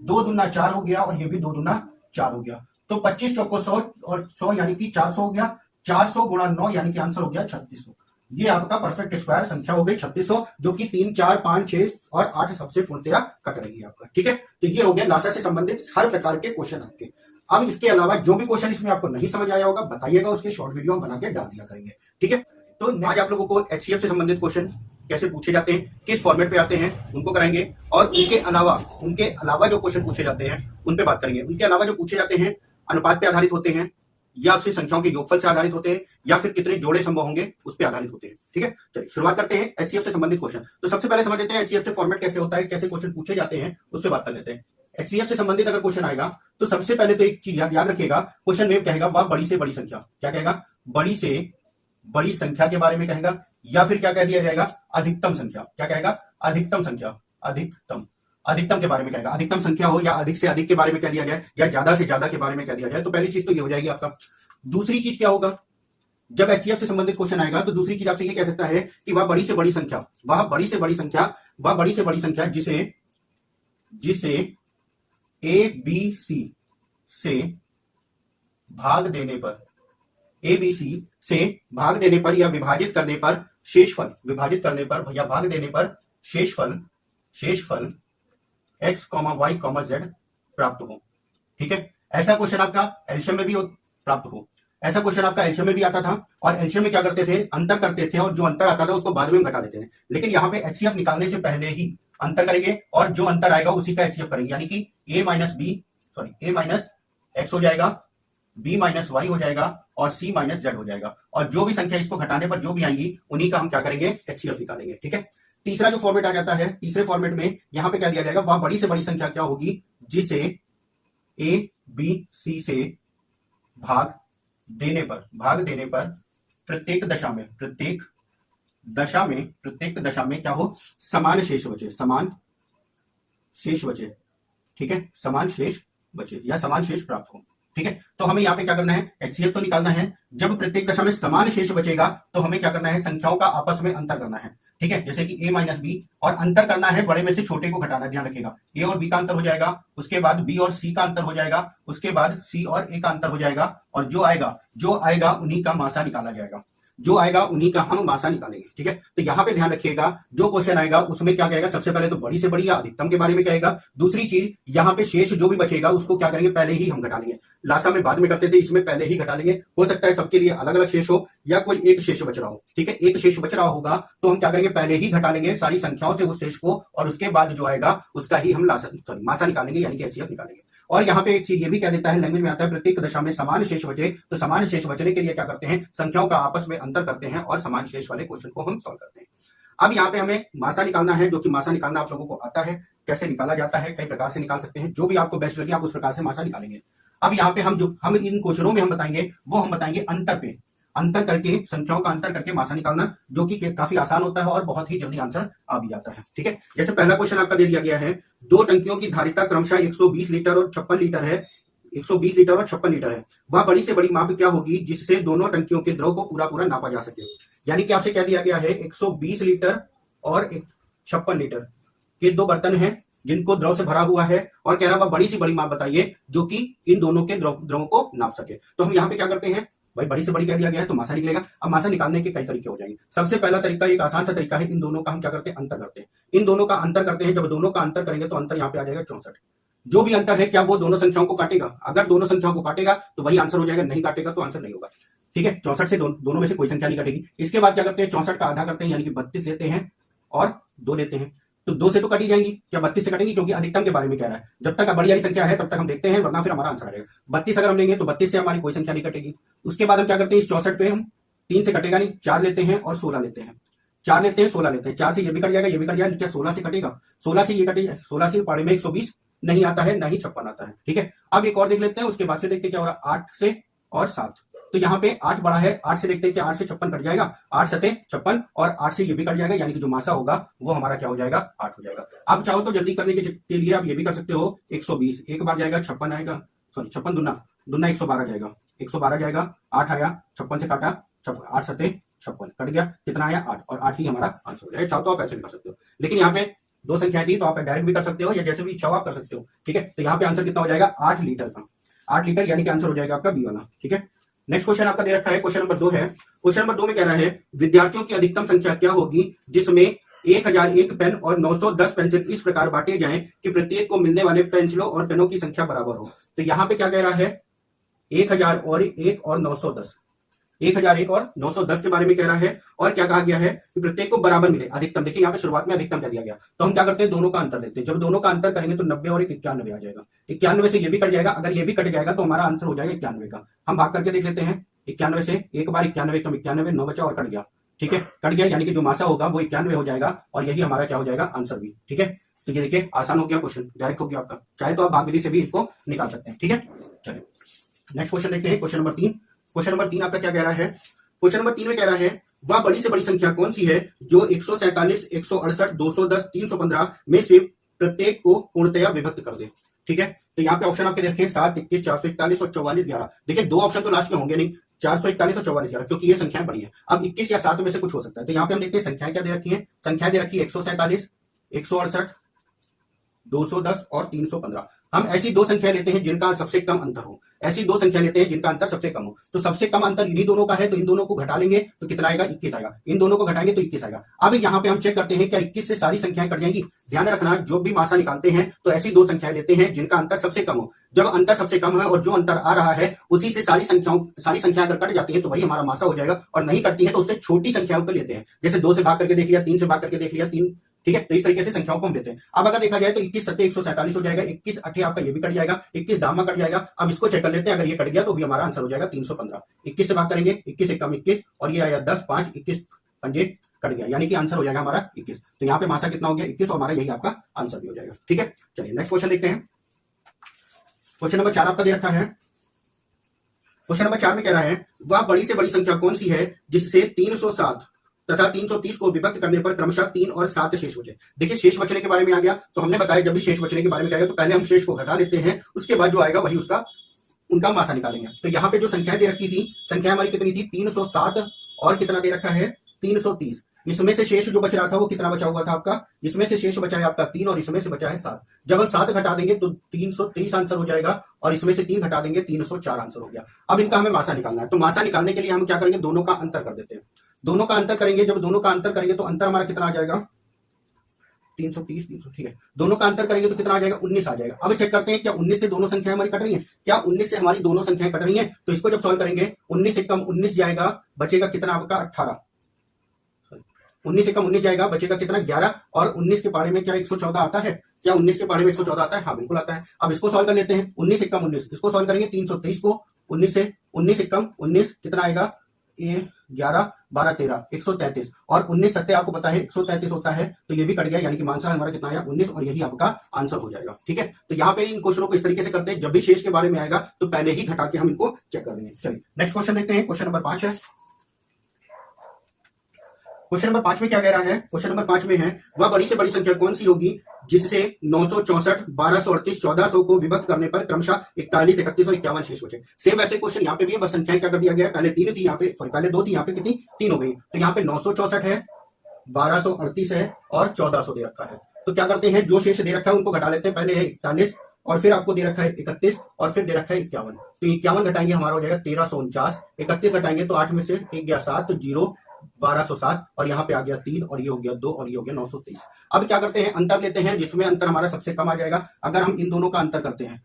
2 दूना 4 हो गया और ये भी 2 दूना 4 हो गया। तो 25 चौको 100 और 100 यानी कि 400 हो गया, 400 गुणा 9 यानी कि आंसर हो गया 3600। ये आपका परफेक्ट स्क्वायर संख्या हो गई 3600, जो कि 3 4 5 6 और 8 सबसे पूर्णतया कट रही है आपका। ठीक है, तो ये हो गया लासा से संबंधित हर प्रकार के क्वेश्चन आपके। अब इसके अलावा जो भी क्वेश्चन इसमें आपको नहीं समझ आया होगा बताइएगा, उसके शॉर्ट वीडियो हम बना के डाल दिया करेंगे। ठीक है, तो आज आप लोगों को एचसीएफ से संबंधित क्वेश्चन कैसे पूछे जाते हैं, किस फॉर्मेट पे आते हैं, उनको कराएंगे। और उनके अलावा जो क्वेश्चन पूछे जाते हैं उन पे बात करेंगे। उनके अलावा जो पूछे जाते हैं अनुपात पे आधारित होते हैं, या फिर संख्याओं के योगफल से आधारित होते हैं, या फिर कितने जोड़े संभव होंगे उस पर आधारित होते हैं। ठीक है, चलिए शुरुआत करते हैं एचसीएफ से संबंधित क्वेश्चन। तो सबसे पहले समझ लेते हैं एचसीएफ से फॉर्मेट कैसे होता है, कैसे क्वेश्चन पूछे जाते हैं, उस पर बात कर लेते हैं। एचसीएफ से संबंधित अगर क्वेश्चन आएगा तो सबसे पहले तो एक चीज याद रखिएगा, क्वेश्चन में कहेगा वह बड़ी से बड़ी संख्या, क्या कहेगा, बड़ी से बड़ी संख्या के बारे में कहेगा, या फिर क्या कह दिया जाएगा, अधिकतम संख्या। क्या कहेगा, अधिकतम संख्या, अधिकतम। अधिकतम के बारे में कहेगा, अधिकतम संख्या हो या अधिक से अधिक के बारे में कह दिया जाए या ज्यादा से ज्यादा के बारे में कह दिया जाए, तो पहली चीज तो ये हो जाएगी आपका। दूसरी चीज क्या होगा, जब एचसीएफ से संबंधित क्वेश्चन आएगा तो दूसरी चीज आपसे ये कह सकता है कि वह बड़ी से बड़ी संख्या, वह बड़ी से बड़ी संख्या, वह बड़ी से बड़ी संख्या जिसे ए बी सी से भाग देने पर, ए बी सी से भाग देने पर या विभाजित करने पर शेषफल, विभाजित करने पर या भाग देने पर शेषफल x, y, z प्राप्त हो। ठीक है, ऐसा क्वेश्चन आपका एलसीएम में भी प्राप्त हो, ऐसा क्वेश्चन आपका एलसीएम में भी आता था, और एलसीएम में क्या करते थे, अंतर करते थे, और जो अंतर आता था उसको बाद में घटा देते थे। लेकिन यहाँ पे एचसीएफ निकालने से पहले ही अंतर करेंगे, और जो अंतर आएगा उसी का एचसीएफ करेंगे, यानी कि ए माइनस एक्स हो जाएगा, b माइनस वाई हो जाएगा, और c माइनस जेड हो जाएगा, और जो भी संख्या इसको घटाने पर जो भी आएंगी उन्हीं का हम क्या करेंगे, एचसीएफ निकालेंगे। ठीक है, तीसरा जो फॉर्मेट आ जाता है, तीसरे फॉर्मेट में यहां पे क्या दिया जाएगा, वह बड़ी से बड़ी संख्या क्या होगी जिसे ए बी सी से भाग देने पर प्रत्येक दशा में क्या हो, समान शेष बचे। ठीक है, समान शेष बचे या समान शेष प्राप्त हो। ठीक है, तो हमें यहाँ पे क्या करना है, एचसीएफ तो निकालना है। जब प्रत्येक दशा में समान शेष बचेगा तो हमें क्या करना है, संख्याओं का आपस में अंतर करना है। ठीक है, जैसे कि a माइनस बी, और अंतर करना है, बड़े में से छोटे को घटाना, ध्यान रखिएगा। a और b का अंतर हो जाएगा, उसके बाद b और c का अंतर हो जाएगा, उसके बाद c और a का अंतर हो जाएगा, और जो आएगा उन्हीं का मासा निकाला जाएगा, जो आएगा उन्हीं का हम मासा निकालेंगे। ठीक है, तो यहाँ पे ध्यान रखिएगा, जो क्वेश्चन आएगा उसमें क्या कहेगा, सबसे पहले तो बड़ी से बड़ी या अधिकतम के बारे में कहेगा। दूसरी चीज, यहाँ पे शेष जो भी बचेगा उसको क्या करेंगे, पहले ही हम घटा लेंगे। लासा में बाद में करते थे, इसमें पहले ही घटा लेंगे। हो सकता है सबके लिए अलग अलग शेष हो या कोई एक शेष बच रहा हो। ठीक है, एक शेष बच रहा होगा तो हम क्या करेंगे, पहले ही घटा लेंगे सारी संख्याओं से उस शेष को, और उसके बाद जो आएगा उसका ही हम मासा निकालेंगे, यानी कि एचसीएफ निकालेंगे। और यहाँ पे एक चीज ये भी कह देता है, लैंग्वेज में आता है, प्रत्येक दशा में समान शेष बचे, तो समान शेष बचने के लिए क्या करते हैं, संख्याओं का आपस में अंतर करते हैं और समान शेष वाले क्वेश्चन को हम सॉल्व करते हैं। अब यहाँ पे हमें मासा निकालना है, जो कि मासा निकालना आप लोगों को आता है, कैसे निकाला जाता है, कई प्रकार से निकाल सकते हैं, जो भी आपको बेस्ट लगे आप उस प्रकार से मासा निकालेंगे। अब यहाँ पे हम इन क्वेश्चनों में हम बताएंगे अंतर करके, संख्याओं का अंतर करके मासा निकालना, जो कि काफी आसान होता है और बहुत ही जल्दी आंसर आ भी जाता है। ठीक है, जैसे पहला क्वेश्चन आपका दे दिया गया है, 2 टंकियों की धारिता क्रमशः 120 लीटर और 56 लीटर है, 120 लीटर और 56 लीटर है। वह बड़ी से बड़ी माप क्या होगी जिससे दोनों टंकियों के द्रव को पूरा नापा जा सके। यानी कि आपसे कह दिया गया है 120 लीटर और 56 लीटर के 2 बर्तन हैं जिनको द्रव से भरा हुआ है, और कह रहा वह बड़ी से बड़ी माप बताइए जो कि इन दोनों के द्रवों को नाप सके। तो हम यहाँ पे क्या करते हैं भाई, बड़ी से बड़ी कह दिया गया है तो मासा निकलेगा। अब मासा निकालने के कई तरीके हो जाएंगे। सबसे पहला तरीका, एक आसान सा तरीका है, इन दोनों का हम क्या करते हैं, अंतर करते हैं। इन दोनों का अंतर करते हैं, जब दोनों का अंतर करेंगे तो अंतर यहाँ पे आ जाएगा 64। जो भी अंतर है क्या वो दोनों संख्याओं को काटेगा, अगर दोनों संख्याओं को काटेगा तो वही आंसर हो जाएगा, नहीं काटेगा तो आंसर नहीं होगा। ठीक है, 64 से दोनों में से कोई संख्या नहीं कटेगी। इसके बाद क्या करते हैं, 64 का आधा करते हैं, यानी कि 32 लेते हैं और 2 लेते हैं, तो 2 से तो कटी जाएंगी, क्या 32 से कटेंगी, क्योंकि अधिकतम के बारे में कह रहा है। जब तक बड़ी वाली संख्या है तब तक हम देखते हैं, वरना फिर हमारा आंसर आ जाएगा। 32 अगर हम लेंगे तो 32 से हमारी कोई संख्या नहीं कटेगी। उसके बाद हम क्या करते हैं, इस 64 पे हम 3 से कटेगा नहीं, 4 लेते हैं और 16 लेते हैं, 4 लेते हैं 16 लेते हैं, 4 से ये भी कट जाएगा, ये भी कट जाएगा, क्या 16 से कटेगा, 16 से ये कटेगा, 16 से पारे में 120 नहीं आता है, ना ही 56 आता है। ठीक है, अब एक और देख लेते हैं, उसके बाद से देखते हैं क्या हो रहा है, 8 से और 7, तो यहाँ पे 8 बड़ा है, 8 से देखते हैं कि 8 से 56 कट जाएगा, 8 सते 56 और 8 से ये भी कट जाएगा, यानी कि जो मासा होगा वो हमारा क्या हो जाएगा, 8 हो जाएगा। अब चाहो तो जल्दी करने के लिए आप ये भी कर सकते हो, 120 एक बार जाएगा, 56 आएगा, सॉरी 56 दुना 112 जाएगा, 112 जाएगा, 8 आया, 56 से काटा, 8 सते 56 कट गया, कितना आया 8, और 8 ही हमारा आंसर हो जाएगा। चाहो तो आप ऐसे भी कर सकते हो, लेकिन यहाँ पे 2 संख्याएं थी तो आप डायरेक्ट भी कर सकते हो, या जैसे भी इच्छा हो आप कर सकते हो। ठीक है, तो यहाँ पे आंसर कितना हो जाएगा, 8 लीटर का, 8 लीटर, यानी कि आंसर हो जाएगा आपका बी वाला। ठीक है, नेक्स्ट क्वेश्चन आपका दे रखा है, क्वेश्चन नंबर 2 है। क्वेश्चन नंबर 2 में कह रहा है, विद्यार्थियों की अधिकतम संख्या क्या होगी जिसमें 1001 पेन और 910 पेंसिल इस प्रकार बांटे जाएं कि प्रत्येक को मिलने वाले पेंसिलों और पेनों की संख्या बराबर हो। तो यहाँ पे क्या कह रहा है, 1001 और 910, 1001 और 910 के बारे में कह रहा है, और क्या कहा गया है कि प्रत्येक को बराबर मिले अधिकतम। देखिए यहाँ पे शुरुआत में अधिकतम कह दिया गया, तो हम क्या करते हैं, दोनों का अंतर लेते हैं। जब दोनों का अंतर करेंगे तो 90 और 91 आ जाएगा, 91 से ये भी कट जाएगा, अगर ये भी कट जाएगा तो हमारा आंसर हो जाएगा 91 का। हम भाग करके देख लेते हैं, 91 से एक बार 91 कम 91, 9 बचा और कट गया। ठीक है, कट गया, यानी कि जो मासा होगा वो 91 हो जाएगा, और यही हमारा क्या हो जाएगा, आंसर भी। ठीक है, तो ये देखिए आसान हो गया क्वेश्चन, डायरेक्ट हो गया आपका, चाहे तो आप भाग विधि से भी इसको निकाल सकते हैं। ठीक है, चलिए नेक्स्ट क्वेश्चन देखते हैं, क्वेश्चन नंबर 3। क्वेश्चन नंबर 3 आपका क्या कह रहा है, क्वेश्चन नंबर 3 में कह रहा है, वह बड़ी से बड़ी संख्या कौन सी है जो 147, 168, 210, 315 में से प्रत्येक को पूर्णतया विभक्त कर दे। ठीक है, तो यहाँ पे ऑप्शन आपके देखें 7, 21, 441 और 44, 11। देखिए दो ऑप्शन तो लास्ट के होंगे नहीं, 441 और 44, 11, क्योंकि ये संख्याएं बड़ी है। अब 21 या 7 में से कुछ हो सकता है। तो यहाँ पे हम देखते हैं संख्याएं क्या दे रखी है। संख्याएं दे रखी है 147, 168, 210 और 315। हम ऐसी दो संख्या लेते हैं जिनका सबसे कम अंतर हो, ऐसी दो संख्या लेते हैं जिनका अंतर सबसे कम हो। तो सबसे कम अंतर इन्हीं दोनों का है, तो इन दोनों को घटा लेंगे तो कितना आएगा, 21 आएगा। इन दोनों को घटाएंगे तो 21 आएगा। अब यहाँ पे हम चेक करते हैं क्या 21 से सारी संख्याएं कट जाएंगी। ध्यान रखना, जो भी मासा निकालते हैं तो ऐसी दो संख्याएं लेते हैं जिनका अंतर सबसे कम हो। जब अंतर सबसे कम है और जो अंतर आ रहा है उसी से सारी संख्याएं अगर कट जाती है तो वही हमारा मासा हो जाएगा, और नहीं कटती है तो उससे छोटी संख्याओं को लेते हैं। जैसे 2 से भाग करके देख लिया, 3 से भाग करके देख लिया, 3। ठीक है, तो इस तरीके से संख्याओं को हम लेते हैं। अब अगर देखा जाए तो 21 सत्ते 147 हो जाएगा, 21 अठे आपका ये भी कट जाएगा, 21 दामा कट जाएगा। अब इसको चेक कर लेते हैं, अगर ये कट गया तो भी हमारा आंसर हो जाएगा 315। 21 से भाग करेंगे, 21 से कम 21 और ये आया 10, 5, 21 पंजे कट गया, यानी कि आंसर हो जाएगा हमारा 21। तो यहाँ पे मासा कितना हो गया, 21, और हमारा यही आपका आंसर भी हो जाएगा। ठीक है, चलिए नेक्स्ट क्वेश्चन देखते हैं। क्वेश्चन नंबर 4 आपका दे रखा है। क्वेश्चन नंबर 4 में कह रहा है वह बड़ी से बड़ी संख्या कौन सी है जिससे 307 तथा 330 को विभक्त करने पर क्रमशः 3 और 7 शेष बचे। देखिए शेष बचने के बारे में आ गया, तो हमने बताया जब भी शेष बचने के बारे में आएगा तो पहले हम शेष को घटा लेते हैं, उसके बाद जो आएगा वही उसका उनका मासा निकालेंगे। तो यहाँ पे जो संख्या दे रखी थी, संख्या हमारी कितनी थी, 307 और कितना दे रखा है, 330। इसमें से शेष जो बच रहा था वो कितना बचा हुआ था आपका, इसमें से शेष बचा है आपका 3 और इसमें से बचा है 7। जब हम 7 घटा देंगे तो 323 आंसर हो जाएगा, और इसमें से 3 घटा देंगे 304 आंसर हो गया। अब इनका हमें मासा निकालना है, तो मासा निकालने के लिए हम क्या करेंगे, दोनों का अंतर कर देते हैं। दोनों का अंतर करेंगे, जब दोनों का अंतर करेंगे तो अंतर हमारा कितना आ जाएगा, 330, 300। ठीक है, दोनों का अंतर करेंगे तो कितना आ जाएगा, 19 आ जाएगा। अब चेक करते हैं क्या 19 से दोनों संख्याएं हमारी कट रही हैं, क्या 19 से हमारी दोनों संख्याएं कट रही हैं। तो इसको जब सॉल्व करेंगे 19 से कम 19 जाएगा, बचेगा कितना आपका 18। 19 से कम 19 जाएगा, बचेगा कितना 11। और 19 के पारे में क्या 114 आता है, क्या 19 के पारे में 114 आता है, हाँ बिल्कुल आता है। अब इसको सॉल्व कर लेते हैं, 19 से कम 19, इसको सॉल्व करेंगे 323 को, 19 से कम 19 कितना आएगा, 11, 12, 13, 133। और 19 सत्ते आपको पता है 133 होता है, तो ये भी कट गया, यानी कि आंसर हमारा कितना आया 19, और यही आपका आंसर हो जाएगा। ठीक है, तो यहाँ पे इन क्वेश्चनों को इस तरीके से करते हैं, जब भी शेष के बारे में आएगा तो पहले ही घटा के हम इनको चेक कर देंगे। चलिए नेक्स्ट क्वेश्चन देखते हैं, क्वेश्चन नंबर 5 है। क्वेश्चन नंबर 5 में क्या कह रहा है, क्वेश्चन नंबर 5 में है वह बड़ी से बड़ी संख्या कौन सी होगी जिससे 964, 1238, 1400 को विभक्त करने पर क्रमशः 41, 31 और 51 शेष बचे। सेम वैसे क्वेश्चन यहाँ पे भी है, बस संख्या क्या कर दिया गया है, पहले 3 थी यहाँ पे, सॉरी पहले 2 थी, यहाँ पे कितनी 3 हो गई। तो यहाँ पे 964 है, 1238 है और 1400 दे रखा है। तो क्या करते हैं, जो शेष दे रखा है उनको घटा लेते हैं। पहले है 41 और फिर आपको दे रखा है 31 और फिर दे रखा है 51। तो 51 घटाएंगे हमारा हो जाएगा 1349, 31 घटाएंगे तो 8 में से 1 गया 7, तो 0, 1207 और यहाँ पे आ गया 3 और ये हो गया 2 और ये हो गया 923। अब क्या करते हैं, अंतर लेते हैं, जिसमें अंतर हमारा सबसे कम आ जाएगा। अगर हम इन दोनों का अंतर करते हैं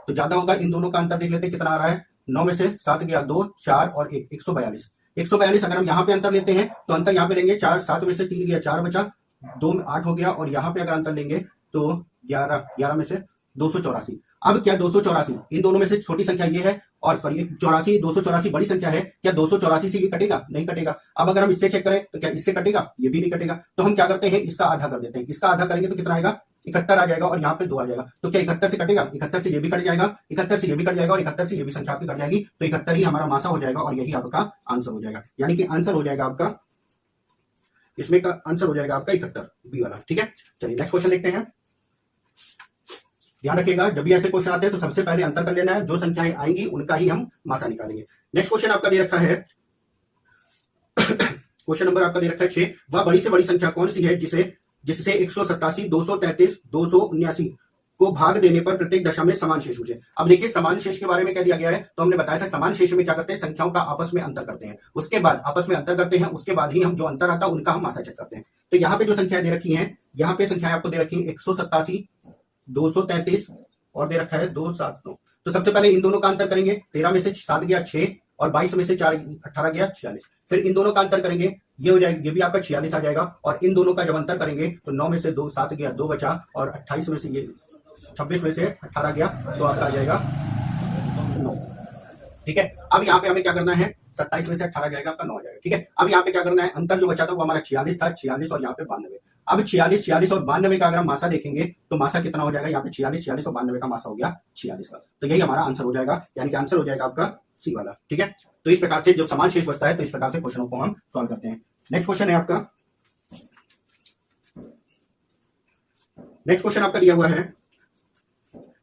तो ज्यादा होगा, इन दोनों का अंतर देख लेते हैं कितना आ रहा है, 9 में से 7 गया 2, 4 और 1, 142। 142 अगर हम यहाँ पे अंतर लेते हैं तो अंतर यहाँ पे लेंगे 4, 7 में से 3 गया 4 बचा, 2 में 8 हो गया, और यहाँ पे अगर अंतर लेंगे तो 11 में से 284। अब क्या 284 इन दोनों में से छोटी संख्या ये है, और सॉरी 84, 284 बड़ी संख्या है, क्या 284 से ये कटेगा, नहीं कटेगा। अब अगर हम इससे चेक करें तो क्या इससे कटेगा, ये भी नहीं कटेगा। तो हम क्या करते हैं, इसका आधा कर देते हैं। इसका आधा करेंगे तो कितना आएगा, 71 आ जाएगा, और यहाँ पे 2 आ जाएगा। तो क्या 71 से कटेगा, 71 से ये भी कट जाएगा, 71 से ये भी कट जाएगा, और 71 से ये भी संख्या आपकी कट जाएगी। तो 71 ही हमारा मासा हो जाएगा, और यही आपका आंसर हो जाएगा, यानी कि आंसर हो जाएगा आपका, इसमें का आंसर हो जाएगा आपका 71 बी वाला। ठीक है, चलिए नेक्स्ट क्वेश्चन देखते हैं। ध्यान रखिएगा, जब भी ऐसे क्वेश्चन आते हैं तो सबसे पहले अंतर कर लेना है, जो संख्याएं आएंगी उनका ही हम मासा निकालेंगे। नेक्स्ट क्वेश्चन आपका दे रखा है क्वेश्चन नंबर आपका दे रखा है 6, वह बड़ी से बड़ी संख्या कौन सी है जिससे 187, 233, 279 को भाग देने पर प्रत्येक दशा में समान शेष बचे। अब देखिए समान शेष के बारे में क्या दिया गया है, तो हमने बताया था समान शेष में क्या करते हैं, संख्याओं का आपस में अंतर करते हैं, उसके बाद आपस में अंतर करते हैं, उसके बाद ही हम जो अंतर आता है उनका हम मासा चेक करते हैं। तो यहाँ पे जो संख्याएं दे रखी है, यहाँ पे संख्याएं आपको दे रखी है 187, 233 और दे रखा है 279। तो सबसे पहले इन दोनों का अंतर करेंगे, 13 में से 7 गया 6 और 22 में से 4 18 गया 46। फिर इन दोनों का अंतर करेंगे, ये हो जाएगा, ये भी आपका 46 आ जाएगा। और इन दोनों का जब अंतर करेंगे तो 9 में से 2 7 गया 2 बचा, और 28 में से ये 26 में से 18 गया, तो आपका आ जाएगा 9। ठीक है, अब यहाँ पे हमें क्या करना है, 27 में से 18 जाएगा आपका 9 आ जाएगा। ठीक है, अब यहाँ पे क्या करना है, अंतर जो बचा था वो हमारा 46 था, 46 और यहाँ पे 92। अब 46, 46 और 92 का अगर हम मासा देखेंगे तो मासा कितना हो जाएगा, यहाँ पे 46, 46 और 92 का मासा हो गया 46 का। तो यही हमारा आंसर हो जाएगा, यानी कि आंसर हो जाएगा आपका सी वाला। ठीक है, तो इस प्रकार से जब समान शेष बचता है तो इस प्रकार से क्वेश्चनों को हम सॉल्व करते हैं। नेक्स्ट क्वेश्चन है आपका, नेक्स्ट क्वेश्चन आपका दिया हुआ है,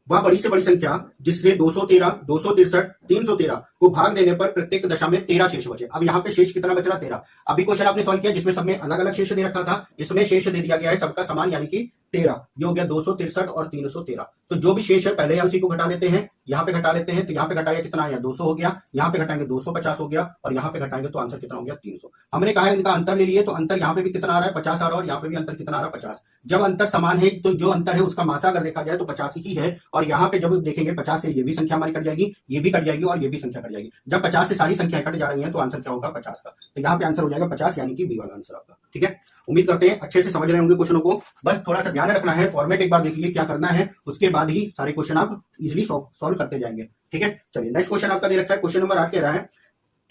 वह बड़ी से बड़ी संख्या जिससे 213, 263, 313 को भाग देने पर प्रत्येक दशा में 13 शेष बचे। अब यहाँ पे शेष कितना बच रहा? 13। अभी क्वेश्चन आपने सॉल्व किया जिसमें सब में अलग अलग शेष दे रखा था, इसमें शेष दे दिया गया है सबका समान, यानी कि 13। ये हो गया 263 और 313। तो जो भी शेष है पहले हम उसी को घटा लेते हैं, यहाँ पे घटा लेते हैं, तो यहाँ पे घटाया कितना आया? 200 हो गया, यहाँ पे घटाएंगे 250 हो गया, और यहाँ पे घटाएंगे तो आंसर कितना हो गया? 300। हमने कहा है इनका अंतर ले लिए, तो अंतर यहाँ पे भी कितना आ रहा है? 50 आ रहा है, और यहाँ पे भी अंतर कितना आ रहा है? 50। जब अंतर समान है तो जो अंतर है उसका मासा अगर देखा जाए तो 50 ही है, और यहाँ पे जब देखेंगे 50 से ये भी संख्या हमारी कट जाएगी, ये भी कट जाएगी, और ये भी संख्या कट जाएगी। जब 50 से सारी संख्या कट जा रही है तो आंसर क्या होगा? 50 का। तो यहाँ पे आंसर हो जाएगा 50, यानी कि बी वाला आंसर आपका। ठीक है, उम्मीद करते हैं अच्छे से समझ रहे होंगे क्वेश्चनों को। बस थोड़ा सा ध्यान रखना है, फॉर्मेट एक बार देख लीजिए क्या करना है, उसके बाद ही सारे क्वेश्चन आप इजीली सॉल्व करते जाएंगे। ठीक है, चलिए नेक्स्ट क्वेश्चन आपका दे रखा है, क्वेश्चन नंबर 8 कह रहा है,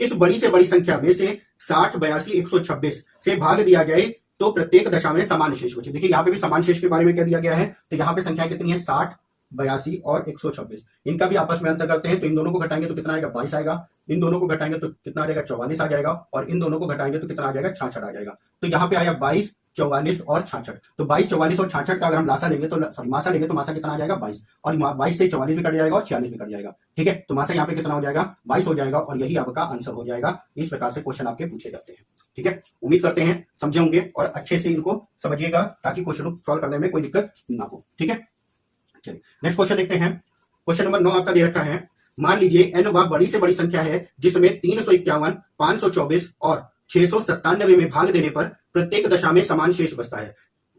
इस बड़ी से बड़ी संख्या में से 60, 82, 126 से भाग दिया जाए तो प्रत्येक दशा में समान शेष बचे। देखिए यहाँ पे भी समान शेष के बारे में क्या दिया गया है, तो यहाँ पे संख्या कितनी है? 60, 82 और 126। इनका भी आपस में अंतर करते हैं, तो इन दोनों को घटाएंगे तो कितना आएगा? 22 आएगा, इन दोनों को घटाएंगे तो कितना आ जाएगा? 44 आ जाएगा, और इन दोनों को घटाएंगे तो कितना आ जाएगा? 66 आ जाएगा। तो यहाँ पे आया 22, 44 और 66। तो 22, 44 और 66 का अगर हम लासा लेंगे तो सॉरी मासा लेंगे तो मासा कितना आ जाएगा? 22, और 22 से 44 भी कट जाएगा और 46 भी कट जाएगा। ठीक है, तो मासा यहाँ पे कितना हो जाएगा? 22 हो जाएगा, और यही आपका आंसर हो जाएगा। इस प्रकार से क्वेश्चन आपके पूछे जाते हैं। ठीक है, उम्मीद करते हैं समझे होंगे और अच्छे से इनको समझिएगा ताकि क्वेश्चन सॉल्व करने में कोई दिक्कत ना हो। ठीक है, चलिए नेक्स्ट क्वेश्चन देखते हैं। क्वेश्चन नंबर 9 आपका दे रखा है, मान लीजिए n वह बड़ी से बड़ी संख्या है जिसमें 351, 524 और 697 में भाग देने पर प्रत्येक दशा में समान शेष बचता है।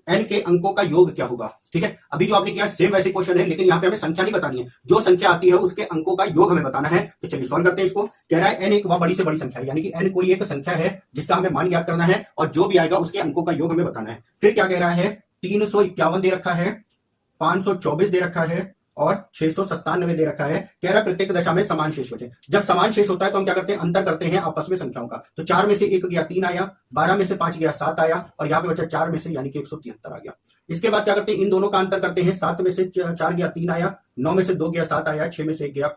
n के अंकों का योग क्या होगा? ठीक है, अभी जो आपने किया सेम वैसे क्वेश्चन है, लेकिन यहाँ पे हमें संख्या नहीं बतानी है, जो संख्या आती है उसके अंकों का योग हमें बताना है। तो चलिए सॉल्व करते हैं इसको। कह रहा है n एक वह बड़ी से बड़ी संख्या है, यानी कि n कोई एक संख्या है जिसका हमें मान ज्ञात करना है, और जो भी आएगा उसके अंकों का योग हमें बताना है। फिर क्या कह रहा है? 351 दे रखा है, 524 दे रखा है और 697 दे रखा है। कह रहा है प्रत्येक दशा में समान शेष बचे। जब समान शेष होता है तो हम क्या करते हैं? अंतर करते हैं आपस में संख्याओं का। तो 4 में से 1 गया 3 आया, 12 में से 5 गया 7 आया, और यहाँ पे बचा 4 में से, यानी कि 173 आ गया। इसके बाद क्या करते हैं? इन दोनों का अंतर करते हैं। 7 में से 4 गया 3 आया, 9 में से 2 गया 7 आया, 6 में से 1 गया,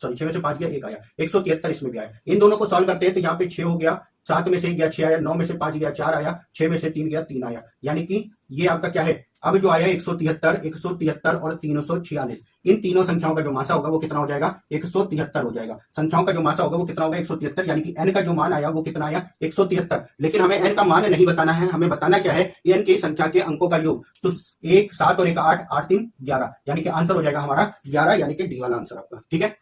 सॉरी 6 में से 5 गया 1 आया, 173 इसमें भी आया। इन दोनों को सॉल्व करते हैं तो यहाँ पे 6 हो गया, 7 में से 1 गया 6 आया, 9 में से 5 गया 4 आया, 6 में से 3 गया 3 आया, यानी कि ये आपका क्या है? अब जो आया 173, 173 और 346, इन तीनों संख्याओं का जो मासा होगा वो कितना हो जाएगा? 173 हो जाएगा। संख्याओं का जो मासा होगा वो कितना होगा? 173, यानी कि n का जो मान आया वो कितना आया? 173। लेकिन हमें n का मान नहीं बताना है, हमें बताना क्या है? n की संख्या के अंकों का योग। तो 1, 7 और 1 8, 8 3 11, यानी कि आंसर हो जाएगा हमारा 11, यानी कि डी वाला आंसर आपका। ठीक है,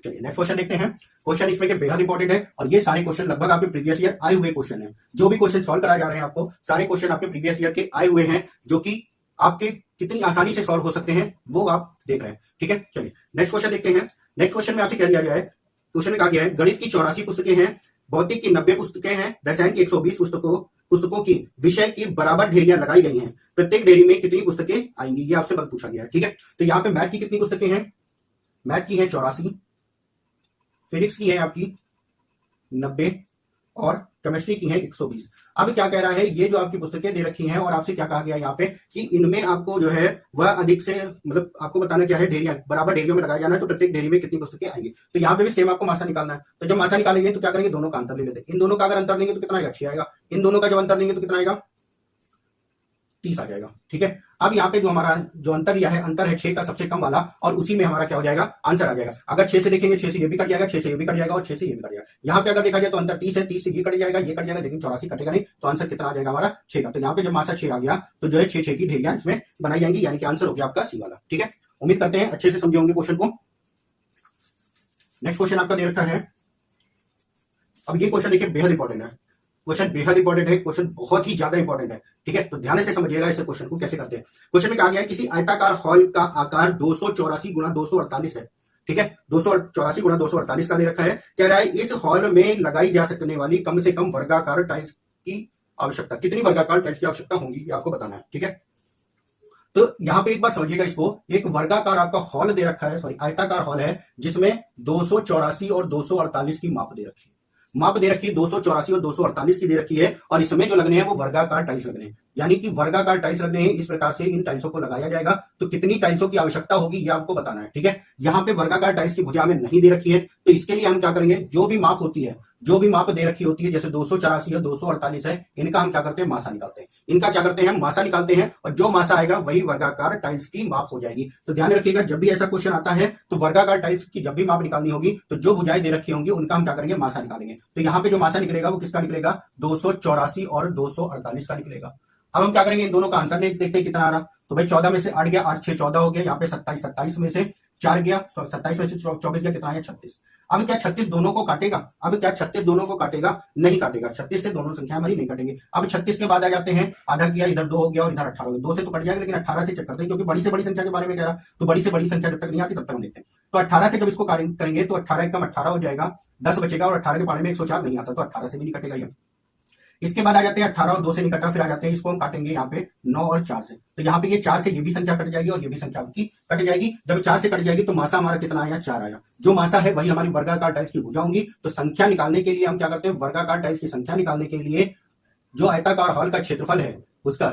चलिए नेक्स्ट क्वेश्चन देखते हैं। क्वेश्चन इसमें के बेहद इंपॉर्टेंट है, और ये सारे क्वेश्चन लगभग आपके प्रीवियस ईयर आए हुए क्वेश्चन हैं। जो भी क्वेश्चन सॉल्व कराए जा रहे हैं आपको, सारे क्वेश्चन आपके प्रीवियस ईयर के आए हुए हैं, जो कि आपके कितनी आसानी से सॉल्व हो सकते हैं वो आप देख रहे हैं। ठीक है, चलिए नेक्स्ट क्वेश्चन देखते हैं। नेक्स्ट क्वेश्चन में आपसे क्या दिया गया है? क्वेश्चन में कहा गया है गणित की 84 पुस्तकें हैं, भौतिक की 90 पुस्तकें हैं, रसायन की 120 पुस्तकों की विषय की बराबर ढेरियां लगाई गई हैं। प्रत्येक ढेरी में कितनी पुस्तकें आएंगी? ये आपसे बस पूछा गया है। ठीक है, तो यहाँ पे मैथ की कितनी पुस्तकें हैं? मैथ की है 84, फिजिक्स की है आपकी 90, और केमिस्ट्री की है 120। अब क्या कह रहा है? ये जो आपकी पुस्तकें दे रखी हैं, और आपसे क्या कहा गया यहाँ पे कि इनमें आपको जो है वह अधिक से मतलब आपको बताना क्या है? ढेरियां, बराबर ढेरियों में लगाया जाना है, तो प्रत्येक ढेरी में कितनी पुस्तकें आएंगी। तो यहाँ पे भी सेम आपको मासा निकालना है। तो जब मासा निकालेंगे तो क्या करेंगे? दोनों का अंतर ले लेते हैं। इन दोनों का अगर अंतर लेंगे तो कितना आएगा? 6 आएगा। इन दोनों का जब अंतर लेंगे तो कितना आएगा? 30 आ जाएगा। ठीक है, अब यहाँ पे जो हमारा जो अंतर दिया है, अंतर है 6 का सबसे कम वाला, और उसी में हमारा क्या हो जाएगा? आंसर आ जाएगा। अगर 6 से देखेंगे 6 से ये भी कट जाएगा, 6 से ये भी कट जाएगा, और 6 से ये भी कट जाएगा। यहाँ पे अगर देखा जाए तो अंतर 30 है, 30 से ये कट जाएगा, ये कट जाएगा, लेकिन 84 कटेगा नहीं, तो आंसर कितना आ जाएगा हमारा? 6 का। तो यहाँ पे जब मासा 6 आ गया तो जो है 6 की ढेरियां इसमें बनाई जाएंगी, यानी कि आंसर हो गया आपका सी वाला। ठीक है, उम्मीद करते हैं अच्छे से समझे होंगे क्वेश्चन को। नेक्स्ट क्वेश्चन आपका दे रखा है, अब ये क्वेश्चन देखिए बेहद इंपॉर्टेंट है। क्वेश्चन बेहद इंपॉर्टेंट है, क्वेश्चन बहुत ही ज्यादा इंपॉर्टेंट है। ठीक है, तो ध्यान से समझिएगा इस क्वेश्चन को कैसे करते हैं। क्वेश्चन में कहा गया है किसी आयताकार हॉल का आकार 284 गुना 248 है। ठीक है, 284 गुना 248 का दे रखा है। कह रहा है इस हॉल में लगाई जा सकने वाली कम से कम वर्गाकार टाइल्स की आवश्यकता, कितनी वर्गाकार टाइल्स की आवश्यकता होगी ये आपको बताना है। ठीक है, तो यहाँ पे एक बार समझिएगा इसको। एक वर्गाकार आपका हॉल दे रखा है, सॉरी आयताकार हॉल है, जिसमें 284 और 248 की माप दे रखी है। माप दे रखी है 284 और 248 की दे रखी है, और इसमें जो लगने हैं वो वर्गाकार टाइल्स लगने हैं, यानी कि वर्गाकार टाइल्स लगने हैं। इस प्रकार से इन टाइल्सों को लगाया जाएगा। तो कितनी टाइल्सों की आवश्यकता होगी ये आपको बताना है। ठीक है, यहाँ पे वर्गाकार टाइल्स की भुजा में नहीं दे रखी है, तो इसके लिए हम क्या करेंगे? जो भी माप होती है जो भी माप दे रखी होती है, जैसे 284 है, 248 है, इनका हम क्या करते हैं, मासा निकालते हैं। इनका क्या करते हैं, मासा निकालते हैं, और जो मासा आएगा वही वर्गाकार टाइल्स की माप हो जाएगी। तो ध्यान रखिएगा, जब भी ऐसा क्वेश्चन आता है तो वर्गाकार टाइल्स की जब भी माप निकालनी होगी तो जो भुजाएं दे रखी होंगी उनका हम क्या करेंगे, मासा निकालेंगे। तो यहाँ पे जो मासा निकलेगा वो किसका निकलेगा, 284 और 248 का निकलेगा। अब हम क्या करेंगे, इन दोनों का आंसर देखते हैं कितना आ रहा। तो भाई 14 में से 8 गया, 8 6 14 हो गया, यहाँ पे 27, 27 में से 4 गया, 27 में से 24 गया, कितना आया 36। अब क्या 36 दोनों को काटेगा, अब क्या 36 दोनों को काटेगा, नहीं काटेगा, 36 से दोनों संख्या हमारी नहीं काटेंगे। अब 36 के बाद आ जाते हैं, आधा किया, इधर 2 हो गया और इधर 18 हो गया, 2 से तो कट जाएगा, लेकिन 18 से चेक करते हैं, क्योंकि बड़ी से बड़ी संख्या के बारे में कह रहा, तो बड़ी से बड़ी संख्या जब तक नहीं आती तब तक हम देखते हैं। तो 18 से जब इसको करेंगे तो 18 एकम 18 हो जाएगा, 10 बचेगा, और 18 के बारे में 104 नहीं आता, तो 18 से भी नहीं कटेगा ये। इसके बाद आ जाते हैं 18 और 2 से नहीं कटा, फिर आ जाते हैं, इसको हम काटेंगे यहाँ पे 9 और 4 से। तो यहाँ पे ये 4 से ये भी संख्या कट जाएगी और ये भी संख्या आपकी कट जाएगी। जब 4 से कट जाएगी तो मासा हमारा कितना आया, 4 आया। जो मासा है वही हमारी वर्गाकार टाइल्स की भुजा होंगी। तो संख्या निकालने के लिए हम क्या करते हैं, वर्गाकार टाइल्स की संख्या निकालने के लिए जो आयताकार हॉल का क्षेत्रफल है उसका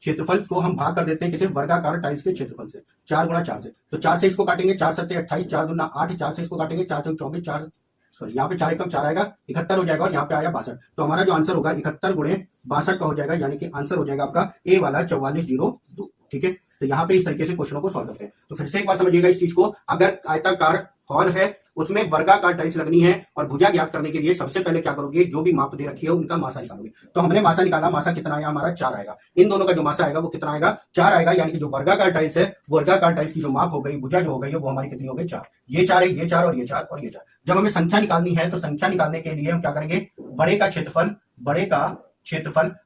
क्षेत्रफल को हम भाग कर देते हैं किसी वर्गाकार टाइल्स के क्षेत्रफल से, 4 गुणा 4 से। तो 4 से इसको काटेंगे, 4 सत्ते 28, 4 दूना 8, 4 से इसको काटेंगे, 4 चौक 24, 4 सॉरी यहाँ पे 4 एकम 4 आएगा, 71 हो जाएगा, और यहाँ पे आया 62। तो हमारा जो आंसर होगा 71 गुणे 62 का हो जाएगा, यानी कि आंसर हो जाएगा आपका ए वाला 4402। ठीक है, तो यहाँ पे इस तरीके से क्वेश्चनों को सॉल्व करते हैं। तो फिर से एक बार समझिएगा इस चीज को, अगर आयताकार हॉल है उसमें वर्गाकार टाइल्स लगनी है और भुजा ज्ञात करने के लिए सबसे पहले क्या करोगे, जो भी माप दे रखी है उनका मासा निकालोगे। तो हमने मासा निकाला, मासा कितना आया हमारा, 4 आएगा। इन दोनों का जो मासा आएगा वो कितना आएगा, 4 आएगा, यानी कि जो वर्गाकार टाइल्स है, वर्गाकार टाइल्स की जो माप हो गई, भुजा जो हो गई है वो हमारी कितनी हो गई, 4। ये 4 है, ये 4 और ये 4 और ये 4। जब हमें संख्या निकालनी है तो संख्या निकालने के लिए हम क्या करेंगे, बड़े का क्षेत्रफल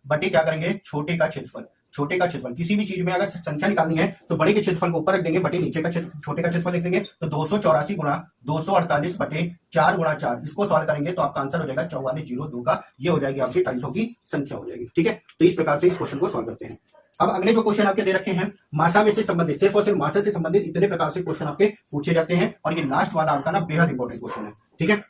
बटे क्या करेंगे, छोटे का क्षेत्रफल। छोटे का क्षेत्रफल किसी भी चीज में अगर संख्या निकालनी है तो बड़े के क्षेत्रफल को ऊपर रख देंगे, बटे नीचे का छोटे का क्षेत्रफल लिख देंगे। तो 284 गुणा 248 बटे 4 गुणा 4, इसको सॉल्व करेंगे तो आपका आंसर हो जाएगा 4402 का। ये हो जाएगी आपकी टाइल्सों की संख्या हो जाएगी। ठीक है, तो इस प्रकार से इस क्वेश्चन को सॉल्व करते हैं। अब अगले जो क्वेश्चन आपके दे रखे हैं, मासा में से संबंधित, सिर्फ और सिर्फ मासा से संबंधित इतने प्रकार से क्वेश्चन आपके पूछे जाते हैं, और ये लास्ट वाला आपका ना बेहद इंपॉर्टेंट क्वेश्चन है। ठीक है,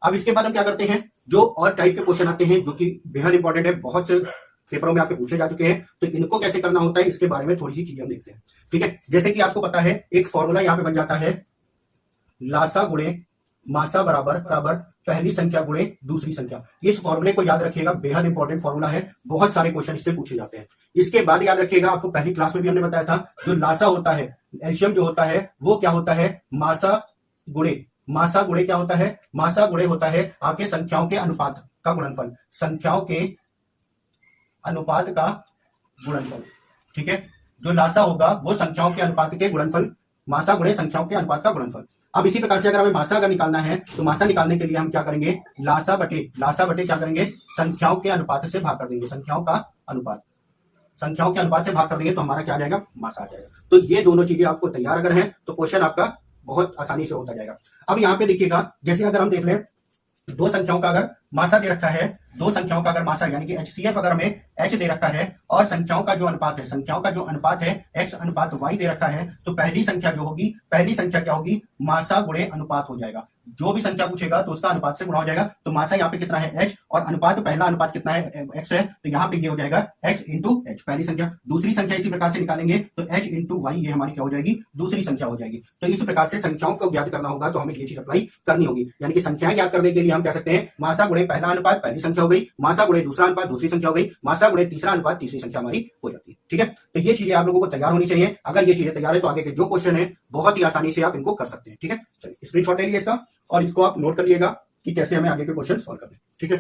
अब इसके बाद हम क्या करते हैं, जो और टाइप के क्वेश्चन आते हैं जो कि बेहद इंपॉर्टेंट है, बहुत से पेपरों में आपके पूछे जा चुके हैं, तो इनको कैसे करना होता है इसके बारे में थोड़ी सी चीजें हम देखते हैं। ठीक है, जैसे कि आपको पता है एक फॉर्मूला यहाँ पे बन जाता है, लासा गुणे मासा बराबर पहली संख्या गुणे दूसरी संख्या। इस फॉर्मूले को याद रखिएगा, बेहद इंपॉर्टेंट फॉर्मूला है, बहुत सारे क्वेश्चन इससे पूछे जाते हैं। इसके बाद याद रखिएगा, आपको पहली क्लास में भी हमने बताया था, जो लासा होता है, एलसीएम जो होता है वो क्या होता है, मासा गुणे क्या होता है, मासा गुणे होता है आपके संख्याओं के अनुपात का गुणनफल, संख्याओं के अनुपात का गुणनफल। ठीक है, जो लासा होगा वो संख्याओं के अनुपात के गुणनफल, मासा गुणे संख्याओं के अनुपात का गुणनफल। अब इसी प्रकार से अगर हमें मासा अगर निकालना है तो मासा निकालने के लिए हम क्या करेंगे, लासा बटे क्या करेंगे, संख्याओं के अनुपात से भाग कर देंगे, संख्याओं के अनुपात से भाग कर देंगे तो हमारा क्या आ जाएगा, मासा आ जाएगा। तो ये दोनों चीजें आपको तैयार अगर है तो क्वेश्चन आपका बहुत आसानी से होता जाएगा। अब यहाँ पे देखिएगा, जैसे अगर हम देख लें, दो संख्याओं का अगर मासा दे रखा है, दो संख्याओं का अगर मासा यानी कि HCF अगर हमें H दे रखा है, और संख्याओं का जो अनुपात है X अनुपात Y दे रखा है, तो पहली संख्या क्या होगी, मासा गुणे अनुपात हो जाएगा। जो भी संख्या पूछेगा तो उसका अनुपात से गुणा हो जाएगा। तो मासा यहाँ पे कितना है, H, और अनुपात, पहला अनुपात कितना है, X है, तो यहाँ पे ये हो जाएगा X इंटू H पहली संख्या। दूसरी संख्या इसी प्रकार से निकालेंगे तो H इंटू Y, ये हमारी क्या हो जाएगी, दूसरी संख्या हो जाएगी। तो इस प्रकार से संख्याओं को ज्ञात करना होगा तो हमें ये चीज अप्लाई करनी होगी। यानी कि संख्याएं ज्ञात करने के लिए हम कह सकते हैं, मासा गुणे पहला अनुपात पहली संख्या हो गई, मासा गुणे दूसरा अनुपात दूसरी संख्या हो गई, मासा गुणे तीसरा अनुपात तीसरी संख्या हमारी हो जाती है। ठीक है, तो ये चीजें आप लोगों को तैयार होनी चाहिए। अगर ये चीजें तैयार है तो आगे के जो क्वेश्चन है बहुत ही आसानी से आप इनको कर सकते हैं। ठीक है, चलिए स्क्रीनशॉट ले लीजिए इसका और इसको आप नोट कर लीजिएगा कि कैसे हमें आगे के क्वेश्चन सॉल्व करने। ठीक है,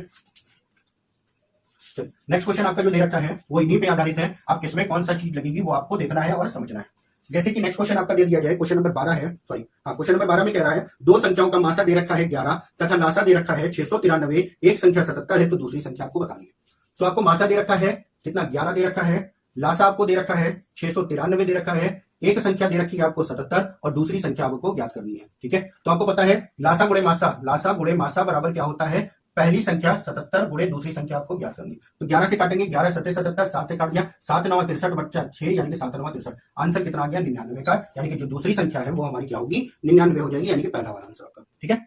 नेक्स्ट क्वेश्चन आपका जो दे रखा है वो इन्हीं पे आधारित है। आप किसमें कौन सा चीज लगेगी वो आपको देखना है और समझना है। जैसे कि नेक्स्ट क्वेश्चन आपका दे दिया जाए, क्वेश्चन नंबर 12 है, क्वेश्चन नंबर 12 में कह रहा है, दो संख्याओं का मासा दे रखा है 11 तथा लासा दे रखा है 693, एक संख्या 77 है तो दूसरी संख्या आपको बतानी है। तो आपको मासा दे रखा है कितना, 11 दे रखा है, लासा आपको दे रखा है 693 दे रखा है, एक संख्या दे रखी है आपको 77 और दूसरी संख्या आपको ज्ञात करनी है। ठीक है, तो आपको पता है लासा गुणे मासा बराबर क्या होता है, पहली संख्या 77 गुणे दूसरी संख्या आपको ज्ञात करनी। तो 11 से काटेंगे, 11 सत्ते 77, 7 से काट दिया, 7 9 63 बच्चा 6, यानी कि 7 9 63। आंसर कितना आ गया, 99 का, यानी कि जो दूसरी संख्या है वो हमारी क्या होगी, 99 हो जाएगी, यानी कि पहला वाला आंसर आपका। ठीक है,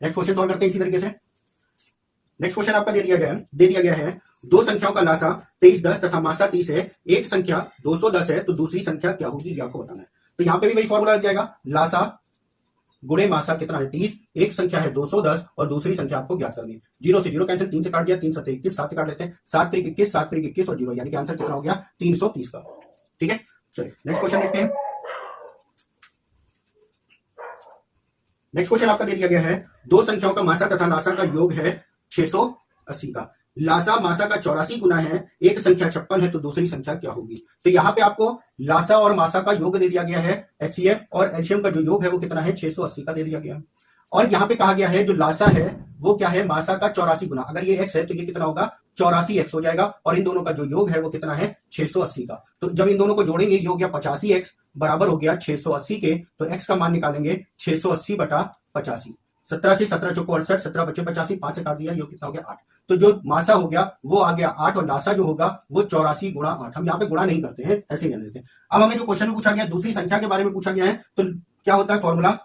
नेक्स्ट क्वेश्चन सॉल्व करते हैं इसी तरीके से। नेक्स्ट क्वेश्चन आपका दे दिया गया है, दो संख्याओं का लासा 23 10 तथा मासा 30 है, एक संख्या 210 है तो दूसरी संख्या क्या होगी, ये आपको बताना है। तो यहाँ पे भी वही फॉर्मूला लग जाएगा, लासा गुणे मासा कितना है 30, एक संख्या है 210 और दूसरी संख्या आपको ज्ञात करनी है। 0 से 0 कैंसिल, 3 से काट दिया, 3 7 21, 7 से काट लेते हैं, 7 3 21, 7 3 21 और 0, यानी कि आंसर कितना हो गया 330 का। ठीक है, चलिए नेक्स्ट क्वेश्चन देखते हैं। नेक्स्ट क्वेश्चन आपका दे दिया गया है, दो संख्याओं का मासा तथा लासा का योग है 680 का। लासा मासा का 84 गुना है, एक संख्या 56 है, तो दूसरी संख्या क्या होगी। तो यहाँ पे आपको लासा और मासा का योग दे दिया गया है, HCF और एलसीएम का जो योग है वो कितना है 680 का दे दिया गया। और यहाँ पे कहा गया है जो लासा है वो क्या है मासा का 84 गुना, अगर ये x है तो ये कितना होगा 84x हो जाएगा, और इन दोनों का जो योग है वो कितना है 680 का। तो जब इन दोनों को जोड़ेंगे ये हो गया 85x बराबर हो गया 680 के, तो x का मान निकालेंगे 680 बटा 85। 17 से 17 चौको 68, 17 बचे 85, 5 से काट दिया, ये कितना हो गया 8। तो जो मासा हो गया वो आ गया 8 और लासा जो होगा वो 84 गुणा 8। हम यहाँ पे गुणा नहीं करते हैं, ऐसे ही रहने देते हैं। अब हमें जो क्वेश्चन में पूछा गया दूसरी संख्या के बारे में पूछा गया है, तो क्या होता है फॉर्मूला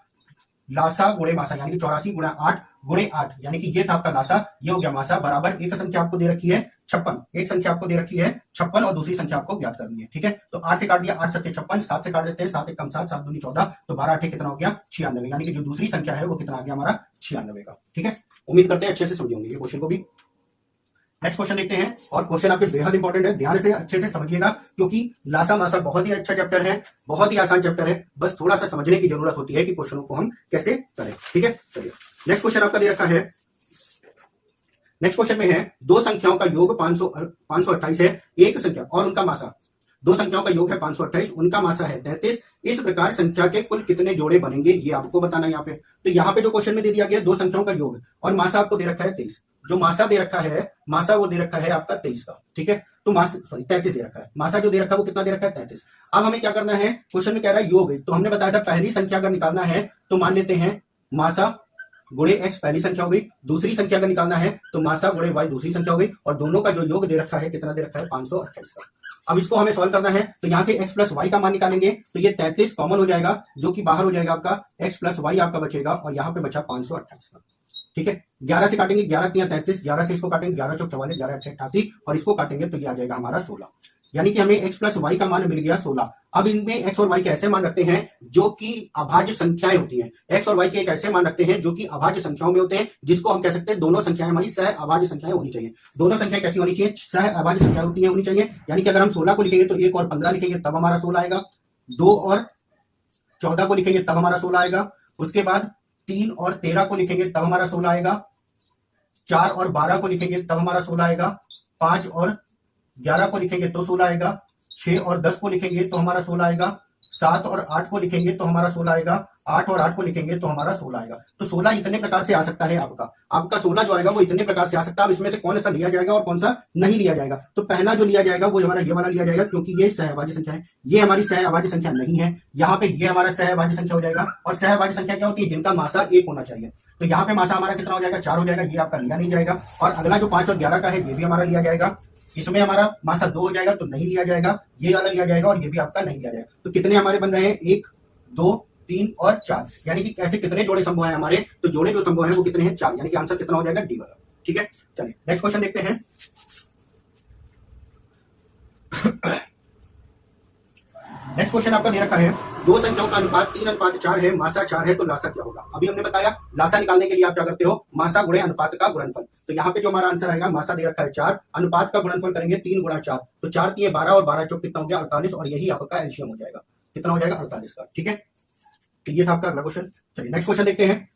लासा गुणे मासा, यानी कि 84 गुणा 8 गुणे 8, यानी कि ये था आपका लासा, ये हो गया मासा, बराबर एक संख्या आपको दे रखी है 56, एक संख्या आपको दे रखी है 56 और दूसरी संख्या आपको ज्ञात करनी है। ठीक है, तो 8 से काट दिया, 8 7 56, 7 से काट देते हैं, 7 1 कम 7, 7 दूनी 14, तो 12 8 कितना हो गया 96, यानी कि जो दूसरी संख्या है वो कितना आ गया हमारा 96 का। ठीक है, उम्मीद करते हैं अच्छे से समझेंगे ये क्वेश्चन को भी। नेक्स्ट क्वेश्चन देखते हैं, और क्वेश्चन आपके बेहद इंपॉर्टेंट है, ध्यान से अच्छे से समझिएगा, क्योंकि लासा मासा बहुत ही अच्छा चैप्टर है, बहुत ही आसान चैप्टर है, बस थोड़ा सा समझने की जरूरत होती है कि क्वेश्चनों को हम कैसे करें। ठीक है, चलिए नेक्स्ट क्वेश्चन आपका दे रखा है। नेक्स्ट क्वेश्चन में है दो संख्याओं का योग 528 है, एक संख्या और उनका मासा, दो संख्याओं का योग है 528, उनका मासा है 33, इस प्रकार संख्या के कुल कितने जोड़े बनेंगे ये आपको बताना है यहाँ पे। तो यहाँ पे जो क्वेश्चन में दे दिया गया दो संख्याओं का योग और मासा आपको दे रखा है 23, जो मासा दे रखा है, मासा वो दे रखा है आपका 23 का। ठीक है, तो मासा 33 दे रखा है, मासा जो दे रखा है वो कितना दे रखा है 33। अब हमें क्या करना है, क्वेश्चन में कह रहा है योग, तो हमने बताया था पहली संख्या अगर निकालना है तो मान लेते हैं मासा गुणे x पहली संख्या हो गई, दूसरी संख्या का निकालना है तो मासा गुणे y दूसरी संख्या हो गई, और दोनों का जो योग दे रखा है कितना दे रखा है 528 का। अब इसको हमें सॉल्व करना है, तो यहाँ से x प्लस वाई का मान निकालेंगे, तो ये 33 कॉमन हो जाएगा, जो कि बाहर हो जाएगा आपका x प्लस वाई आपका बचेगा, और यहाँ पे बचा 528 का। ठीक है, 11 से काटेंगे, 11 3 33, 11 से इसको काटेंगे 11 चौक 44, 11 8 88, और इसको काटेंगे तो ये आ जाएगा हमारा 16, यानी कि हमें x प्लस वाई का मान मिल गया 16। अब इनमें x और y के ऐसे मान रखते हैं जो कि अभाज्य संख्याएं होती हैं, x और y के एक ऐसे मान रखते हैं जो कि अभाज्य संख्याओं में होते हैं, जिसको हम कह सकते हैं दोनों संख्याएं हमारी सह अभाज्य संख्याएं होनी चाहिए। दोनों संख्याएं कैसी होनी चाहिए, सह अभाज्य संख्या होनी चाहिए, यानी कि अगर हम 16 को लिखेंगे तो 1 और 15 लिखेंगे तब हमारा 16 आएगा, 2 और 14 को लिखेंगे तब हमारा 16 आएगा, उसके बाद 3 और 13 को लिखेंगे तब हमारा 16 आएगा, 4 और 12 को लिखेंगे तब हमारा 16 आएगा, 5 और 11 को लिखेंगे तो 16 आएगा, 6 और 10 को लिखेंगे तो हमारा 16 आएगा, 7 और 8 को लिखेंगे तो हमारा 16 आएगा, 8 और 8 को लिखेंगे तो हमारा 16 आएगा। तो 16 इतने प्रकार से आ सकता है आपका 16 जो आएगा वो इतने प्रकार से आ सकता है। अब इसमें से कौन सा लिया जाएगा और कौन सा नहीं लिया जाएगा, तो पहला जो लिया जाएगा वो हमारा ये वाला लिया जाएगा, क्योंकि ये सहअभाज्य संख्या है, ये हमारी सहअभाज्य संख्या नहीं है, यहाँ पे ये हमारा सहअभाज्य संख्या हो जाएगा। और सहअभाज्य संख्या क्या होती है, जिनका मासा 1 होना चाहिए, तो यहाँ पे मासा हमारा कितना हो जाएगा 4 हो जाएगा, ये आपका लिया नहीं जाएगा। और अगला जो 5 और 11 का है ये भी हमारा लिया जाएगा, इसमें हमारा मासा 2 हो जाएगा तो नहीं लिया जाएगा, ये वाला लिया जाएगा, और ये भी आपका नहीं लिया जाएगा। तो कितने हमारे बन रहे हैं 1 2 3 और 4, यानी कि ऐसे कितने जोड़े संभव है हमारे, तो जोड़े जो संभव है वो कितने हैं 4, यानी कि आंसर कितना हो जाएगा डी वाला। ठीक है, चलिए नेक्स्ट क्वेश्चन देखते हैं। नेक्स्ट क्वेश्चन आपका दे रखा है दो संख्याओं का अनुपात 3:4 है, मासा 4 है, तो लासा क्या होगा। अभी हमने बताया लासा निकालने के लिए आप क्या करते हो, मासा गुणे अनुपात का गुणनफल। तो यहाँ पे जो हमारा आंसर आएगा, मासा दे रखा है 4, अनुपात का गुणनफल करेंगे 3 गुणा 4, तो 4 3 12 और 12 चौक कितना हो गया 48, और यही आपका एलसीएम हो जाएगा, कितना हो जाएगा 48 का। ठीक है, तो ये था आपका अगला क्वेश्चन। चलिए नेक्स्ट क्वेश्चन देखते हैं।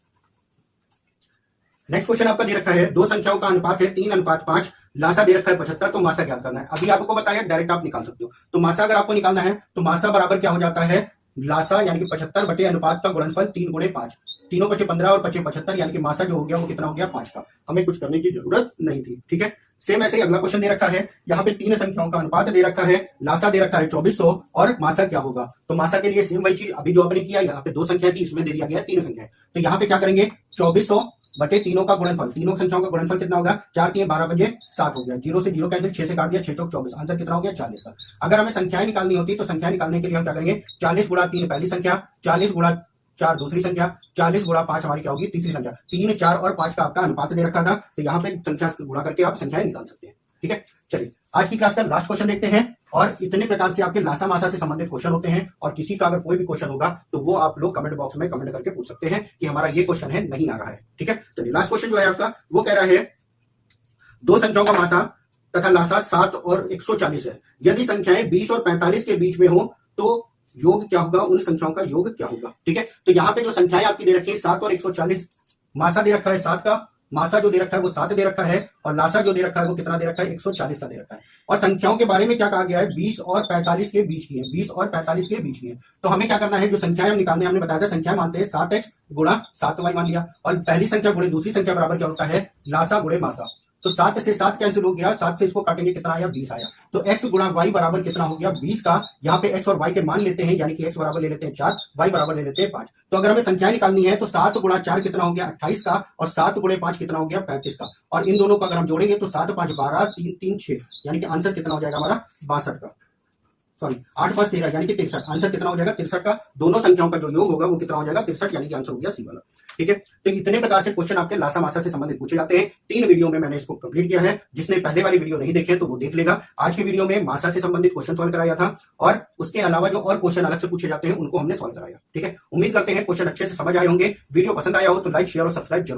नेक्स्ट क्वेश्चन आपका दे रखा है दो संख्याओं का अनुपात है 3:5, लासा दे रखा है 75, तो मासा ज्ञात करना है। अभी आपको बताया डायरेक्ट आप निकाल सकते हो, तो मासा अगर आपको निकालना है तो मासा बराबर क्या हो जाता है, लासा यानी कि 75 बटे अनुपात का गुणनफल 3 गुणे 5, तीनों बचे 15 और 5 75, यानी कि मासा जो हो गया वो कितना हो गया 5 का। हमें कुछ करने की जरूरत नहीं थी। ठीक है, सेम ऐसे ही अगला क्वेश्चन दे रखा है, यहाँ पे 3 संख्याओं का अनुपात दे रखा है, लासा दे रखा है 2400, और मासा क्या होगा। तो मासा के लिए सेम वही चीज अभी जो आपने किया, यहाँ पे 2 संख्या थी, इसमें दे दिया गया 3 संख्या, तो यहाँ पे क्या करेंगे 2400 बटे तीनों का गुणनफल, तीनों संख्याओं का गुणनफल कितना होगा 4 3 12 बजे 7 हो गया, 0 से 0 कैंसिल, 6 से काट दिया, 6 चौक 24, आंसर कितना हो गया 40 का। अगर हमें संख्याएं निकालनी होती तो संख्याएं निकालने के लिए हम क्या करेंगे, 40 गुणा 3 पहली संख्या, 40 गुणा 4 दूसरी संख्या, 40 गुणा 5 हमारी क्या होगी तीसरी संख्या। 3 4 और 5 का आपका अनुपात दे रखा था, तो यहाँ पे संख्या गुणा करके आप संख्याएं निकाल सकते हैं। ठीक है, चलिए आज की क्लास का लास्ट क्वेश्चन देखते हैं। और इतने प्रकार से आपके लासा मासा से संबंधित क्वेश्चन होते हैं, और किसी का अगर कोई भी क्वेश्चन होगा तो वो आप लोग कमेंट बॉक्स में कमेंट करके पूछ सकते हैं कि हमारा ये क्वेश्चन है, नहीं आ रहा है। ठीक है, चलिए लास्ट क्वेश्चन जो है आपका वो कह रहा है दो संख्याओं का मासा तथा लासा 7 और 140 है। यदि संख्याएं 20 और 45 के बीच में हो तो योग क्या होगा, उन संख्याओं का योग क्या होगा। ठीक है, तो यहाँ पे जो संख्याएं आपकी दे रखी है 7 और 140, मासा दे रखा है 7 का, मासा जो दे रखा है वो 7 दे रखा है, और लासा जो दे रखा है वो कितना दे रखा है, 140 का दे रखा है। और संख्याओं के बारे में क्या कहा गया है, 20 और 45 के बीच की है, 20 और 45 के बीच की है। तो हमें क्या करना है, जो संख्याएं हम निकालने हमने बताया था, संख्या मानते हैं 7x गुणा 7y मान लिया, और पहली संख्या गुणे दूसरी संख्या बराबर क्या होता है, लासा गुणे मासा। तो 7 से 7 कैंसिल हो गया, 7 से इसको काटेंगे कितना आया, 20 आया। तो x गुणा y बराबर कितना हो गया, 20 का। यहाँ पे x और y के मान लेते हैं, यानी कि x बराबर ले लेते हैं 4, y बराबर ले लेते हैं 5। तो अगर हमें संख्याएं निकालनी है तो 7 गुणा 4 कितना हो गया, 28 का, और 7 गुणे 5 कितना हो गया, 35 का। और इन दोनों को अगर हम जोड़ेंगे तो 7 5 12, 3 3 6, यानी कि आंसर कितना हो जाएगा हमारा 62 का, सॉरी 8 5 13, यानी कि 63। आंसर कितना हो जाएगा 63 का। दोनों संख्याओं का जो योग होगा वो कितना हो जाएगा 63, यानी कि आंसर हो गया सी वाला। ठीक है, तो इतने प्रकार से क्वेश्चन आपके लासा मासा से संबंधित पूछे जाते हैं। 3 वीडियो में मैंने इसको कंप्लीट किया है, जिसने पहले वाली वीडियो नहीं देखे तो वो देख लेगा। आज की वीडियो में मासा से संबंधित क्वेश्चन सॉल्व कराया था, और उसके अलावा जो और क्वेश्चन अलग से पूछे जाते हैं उनको हमने सॉल्व कराया। ठीक है, उम्मीद करते हैं क्वेश्चन अच्छे से समझ आए होंगे। वीडियो पसंद आया हो तो लाइक शेयर और सब्सक्राइब जरूर